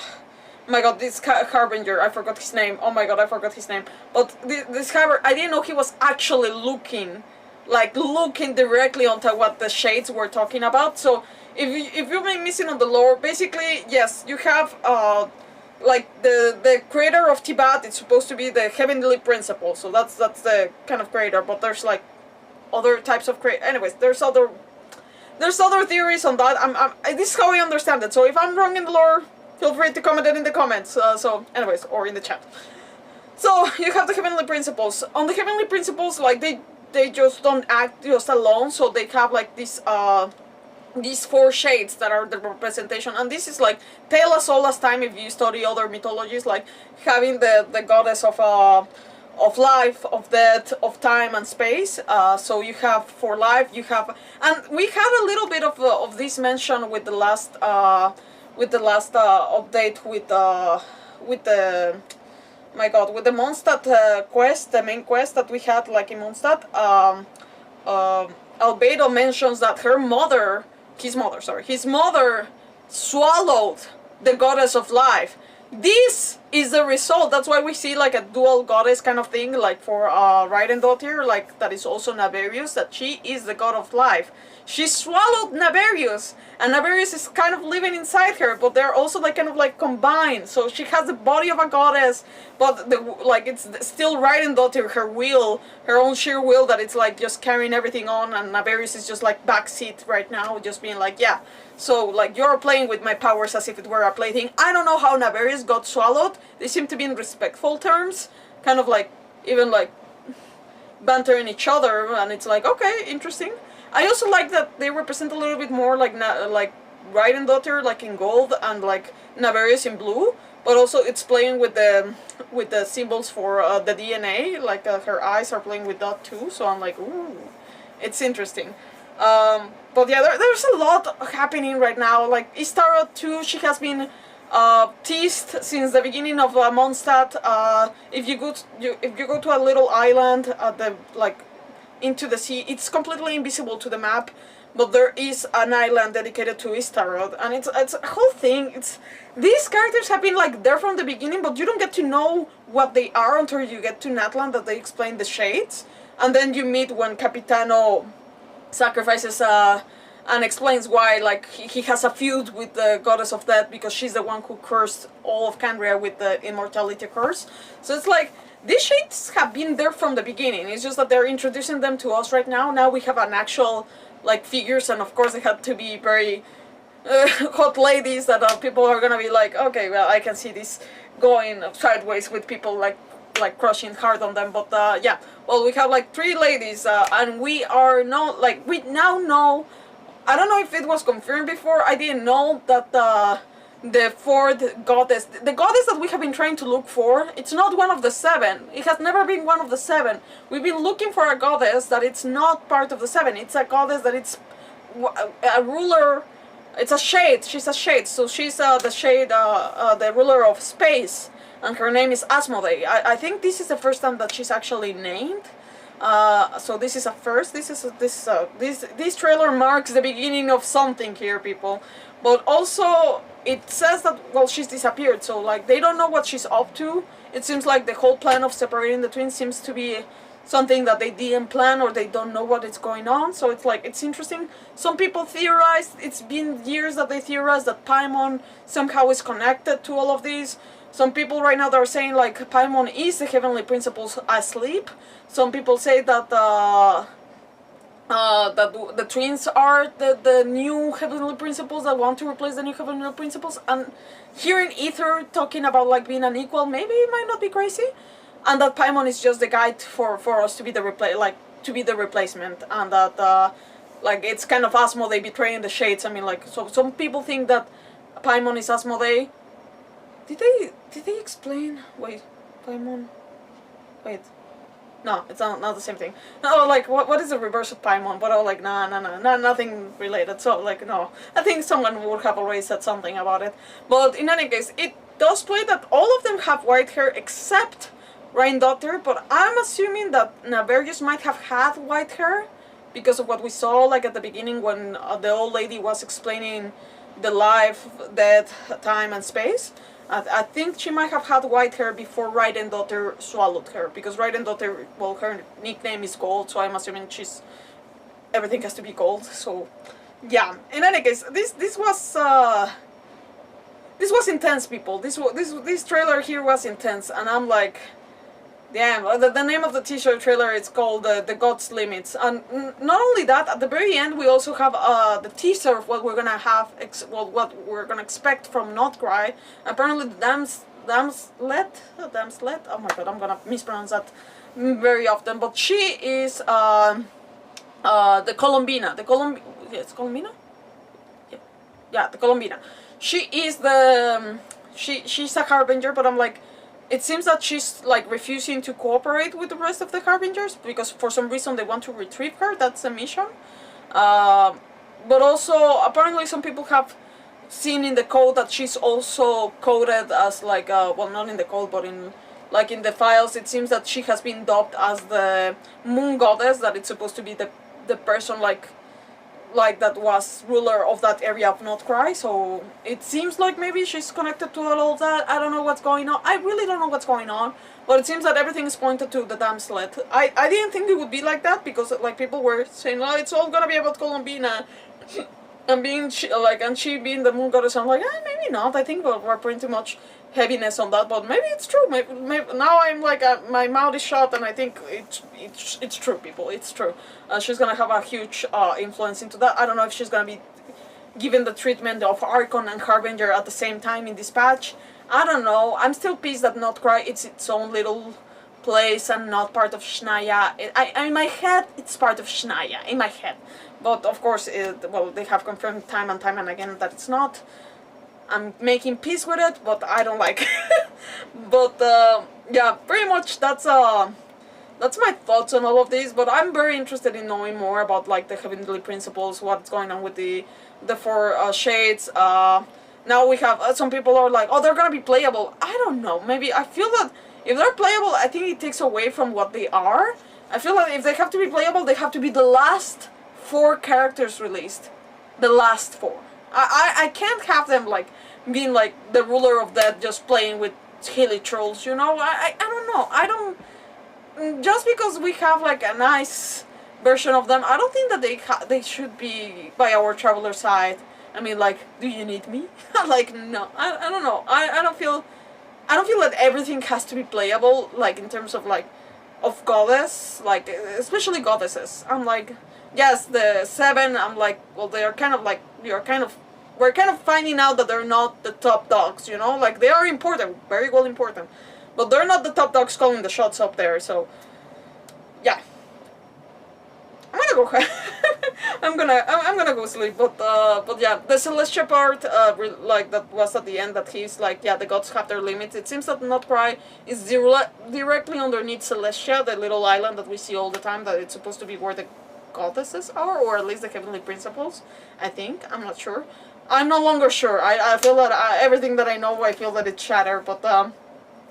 Oh my god, this Harbinger, I forgot his name. Oh my god, I forgot his name. But this Harbinger, I didn't know he was actually looking directly onto what the shades were talking about. So if you've been missing on the lore, basically, yes, you have like the creator of Tibat. It's supposed to be the heavenly principle. So that's the kind of creator. But there's like other types of anyways, there's other theories on that. This is how I understand it. So if I'm wrong in the lore, feel free to comment it in the comments. So anyways, or in the chat. So you have the heavenly principles. On the heavenly principles, like they just don't act just alone. So they have like these 4 shades that are the representation, and this is like tale as old as time. If you study other mythologies, like having the goddess of life, of death, of time and space. So you have for life, you have, and we had a little bit of this mention with the last update with the Mondstadt quest, the main quest that we had like in Mondstadt. Albedo mentions that his mother swallowed the goddess of life. This is the result. That's why we see like a dual goddess kind of thing, like for Raiden Dottir, like that is also Naberius, that she is the god of life. She swallowed Naberius, and Naberius is kind of living inside her, but they're also like kind of like combined. So she has the body of a goddess, but it's still Raiden Dottir, her own sheer will, that it's like just carrying everything on, and Naberius is just like backseat right now, just being like, yeah. So like you're playing with my powers as if it were a plaything. I don't know how Naberius got swallowed. They seem to be in respectful terms, kind of like even like bantering each other, and it's like, okay, interesting. I also like that they represent a little bit more like Raiden Dottir like in gold and like Naberius in blue, but also it's playing with the symbols for the DNA, like her eyes are playing with that too. So I'm like, ooh, it's interesting. But yeah, there's a lot happening right now. Like Istarot too, she has been teased since the beginning of Mondstadt. If you go to a little island at the into the sea, it's completely invisible to the map, but there is an island dedicated to Istarot, and it's a whole thing. These characters have been like there from the beginning, but you don't get to know what they are until you get to Natlan, that they explain the shades, and then you meet when Capitano sacrifices and explains why, like he has a feud with the goddess of death because she's the one who cursed all of Cambria with the immortality curse. So it's like these shades have been there from the beginning. It's just that they're introducing them to us right now. Now we have an actual like figures, and of course they had to be very hot ladies that people are gonna be like, okay, well, I can see this going sideways with people like crushing hard on them. But yeah, well, we have like 3 ladies, and we now know. I don't know if it was confirmed before. I didn't know that the 4th goddess, the goddess that we have been trying to look for, it's not one of the 7. It has never been one of the 7. We've been looking for a goddess that it's not part of the 7. It's a goddess that it's a ruler. It's a shade. She's a shade. So she's the shade, the ruler of space, and her name is Asmodee. I think this is the first time that she's actually named. So this is a first. This trailer marks the beginning of something here, people. But also it says that, well, she's disappeared, so like they don't know what she's up to. It seems like the whole plan of separating the twins seems to be something that they didn't plan or they don't know what is going on. So it's like, it's interesting. Some people theorize, it's been years that they theorize that Paimon somehow is connected to all of these. Some people right now, they're saying like Paimon is the heavenly principles asleep. Some people say that that the twins are the new heavenly principles that want to replace the new heavenly principles. And hearing Ether talking about like being an equal, maybe it might not be crazy. And that Paimon is just the guide for us to be the replacement, and that like it's kind of Asmodee betraying the shades. I mean, like, so some people think that Paimon is Asmodee. Did they explain? Wait, Paimon. Wait, no, it's not the same thing. No, like what is the reverse of Paimon? But I was like, nah, nothing related. So like, no, I think someone would have already said something about it. But in any case, it does play that all of them have white hair except Granddaughter, but I'm assuming that Naverius might have had white hair because of what we saw like at the beginning when the old lady was explaining the life, death, time, and space. I think she might have had white hair before Granddaughter swallowed her, because Granddaughter, well, her nickname is Gold, so I'm assuming everything has to be gold. So yeah. In any case, this was intense, people. This trailer here was intense, and I'm like, damn, the name of the t-shirt trailer is called The God's Limits. And not only that, at the very end we also have the teaser of what we're gonna have, what we're gonna expect from Not Cry. Apparently the Damslet, oh my god, I'm gonna mispronounce that very often, but she is the Colombina. It's Colombina? Yeah, the Colombina. She is she's a harbinger, but I'm like, it seems that she's like refusing to cooperate with the rest of the Harbingers because for some reason they want to retrieve her. That's the mission. But also apparently some people have seen in the code that she's also coded as like well, not in the code, but in the files. It seems that she has been dubbed as the moon goddess. That it's supposed to be the person like that was ruler of that area of Not Cry. So it seems like maybe she's connected to all of that. I don't know what's going on. I really don't know what's going on, but it seems that everything is pointed to the Damslet. I didn't think it would be like that because like people were saying, oh, it's all gonna be about Colombina and being she being the moon goddess. I'm like, maybe not. I think we're pretty much heaviness on that, but maybe it's true. Maybe now I'm like my mouth is shut, and I think it's true, people. It's true. She's gonna have a huge influence into that. I don't know if she's gonna be given the treatment of Archon and Harbinger at the same time in this patch. I don't know. I'm still pissed that Not Cry it's its own little place and not part of Shnaya. In my head, it's part of Shnaya. In my head, but of course, well, they have confirmed time and again that it's not. I'm making peace with it, but I don't like it. But yeah, pretty much that's my thoughts on all of these. But I'm very interested in knowing more about like the heavenly principles, what's going on with the four shades. Now we have some people are like, oh, they're gonna be playable. I don't know. Maybe I feel that if they're playable, I think it takes away from what they are. I feel like if they have to be playable, they have to be the last 4 characters released. The last 4. I can't have them like being like the ruler of death just playing with hilly trolls, you know. I don't know. I don't, just because we have like a nice version of them, I don't think that they should be by our traveler side. I mean, like, do you need me? Like, no. I don't know. I don't feel that everything has to be playable, like in terms of like of goddess, like especially goddesses. I'm like, yes, the 7, I'm like, well, they are kind of like, we're kind of finding out that they're not the top dogs, you know, like they are important, very well important, but they're not the top dogs calling the shots up there. So yeah, I'm gonna go I'm gonna go sleep. But yeah, the Celestia part, like that was at the end, that he's like, yeah, the gods have their limits. It seems that Not Cry is directly underneath Celestia, the little island that we see all the time, that it's supposed to be where the goddesses are, or at least the heavenly principles, I think. I'm not sure. I'm no longer sure. I feel that everything that I know, I feel that it's shattered. But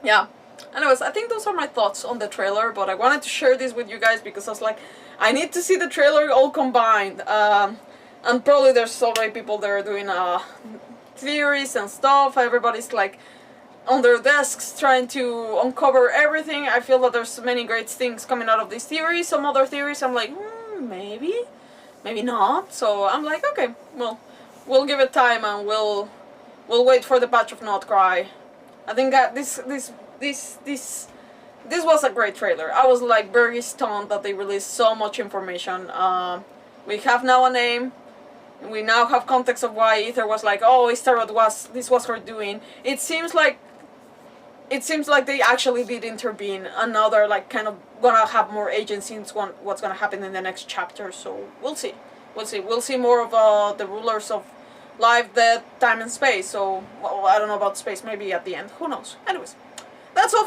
yeah. Anyways, I think those are my thoughts on the trailer, but I wanted to share this with you guys because I was like, I need to see the trailer all combined. And probably there's already people that are doing theories and stuff. Everybody's like on their desks trying to uncover everything. I feel that there's many great things coming out of this theory. Some other theories I'm like, maybe not. So I'm like, okay, well, we'll give it time and we'll wait for the patch of Not Cry. I think that this was a great trailer. I was like very stunned that they released so much information. We have now a name. We now have context of why Ether was like, oh, Istaroth this was her doing. It seems like they actually did intervene, and now they're like kind of gonna have more agency in what's gonna happen in the next chapter. So we'll see. We'll see more of the rulers of life, death, time, and space. So well, I don't know about space. Maybe at the end. Who knows? Anyways. That's all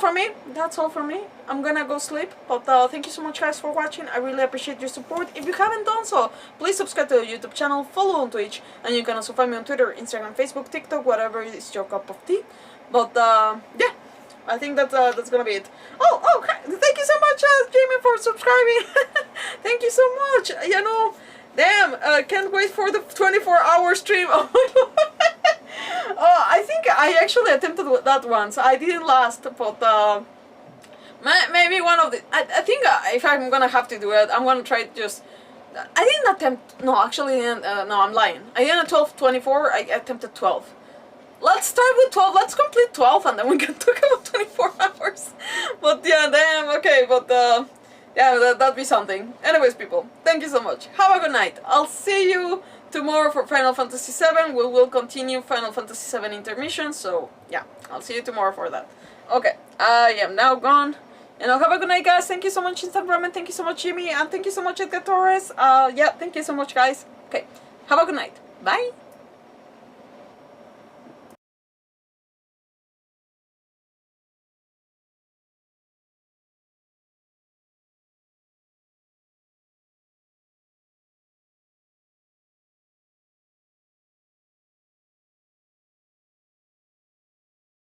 from me. I'm gonna go sleep. But thank you so much, guys, for watching. I really appreciate your support. If you haven't done so, please subscribe to the YouTube channel, follow on Twitch, and you can also find me on Twitter, Instagram, Facebook, TikTok, whatever is your cup of tea. But yeah, I think that's gonna be it. Oh, thank you so much, Jamie, for subscribing. Thank you so much. You know, damn, can't wait for the 24-hour stream. Oh my god. I think I actually attempted that once. I didn't last, but maybe one of the. I think if I'm gonna have to do it, I'm gonna try to just. I didn't attempt. No, actually, no, I'm lying. I didn't 24. I attempted 12. Let's start with 12. Let's complete 12, and then we can talk about 24 hours. But yeah, damn. Okay, but yeah, that'd be something. Anyways, people, thank you so much. Have a good night. I'll see you tomorrow for Final Fantasy VII. We will continue Final Fantasy VII intermission, so yeah, I'll see you tomorrow for that. Okay, I am now gone. You know, have a good night, guys. Thank you so much, Instant Ramen. Thank you so much, Jimmy. And thank you so much, Edgar Torres. Yeah, thank you so much, guys. Okay, have a good night. Bye.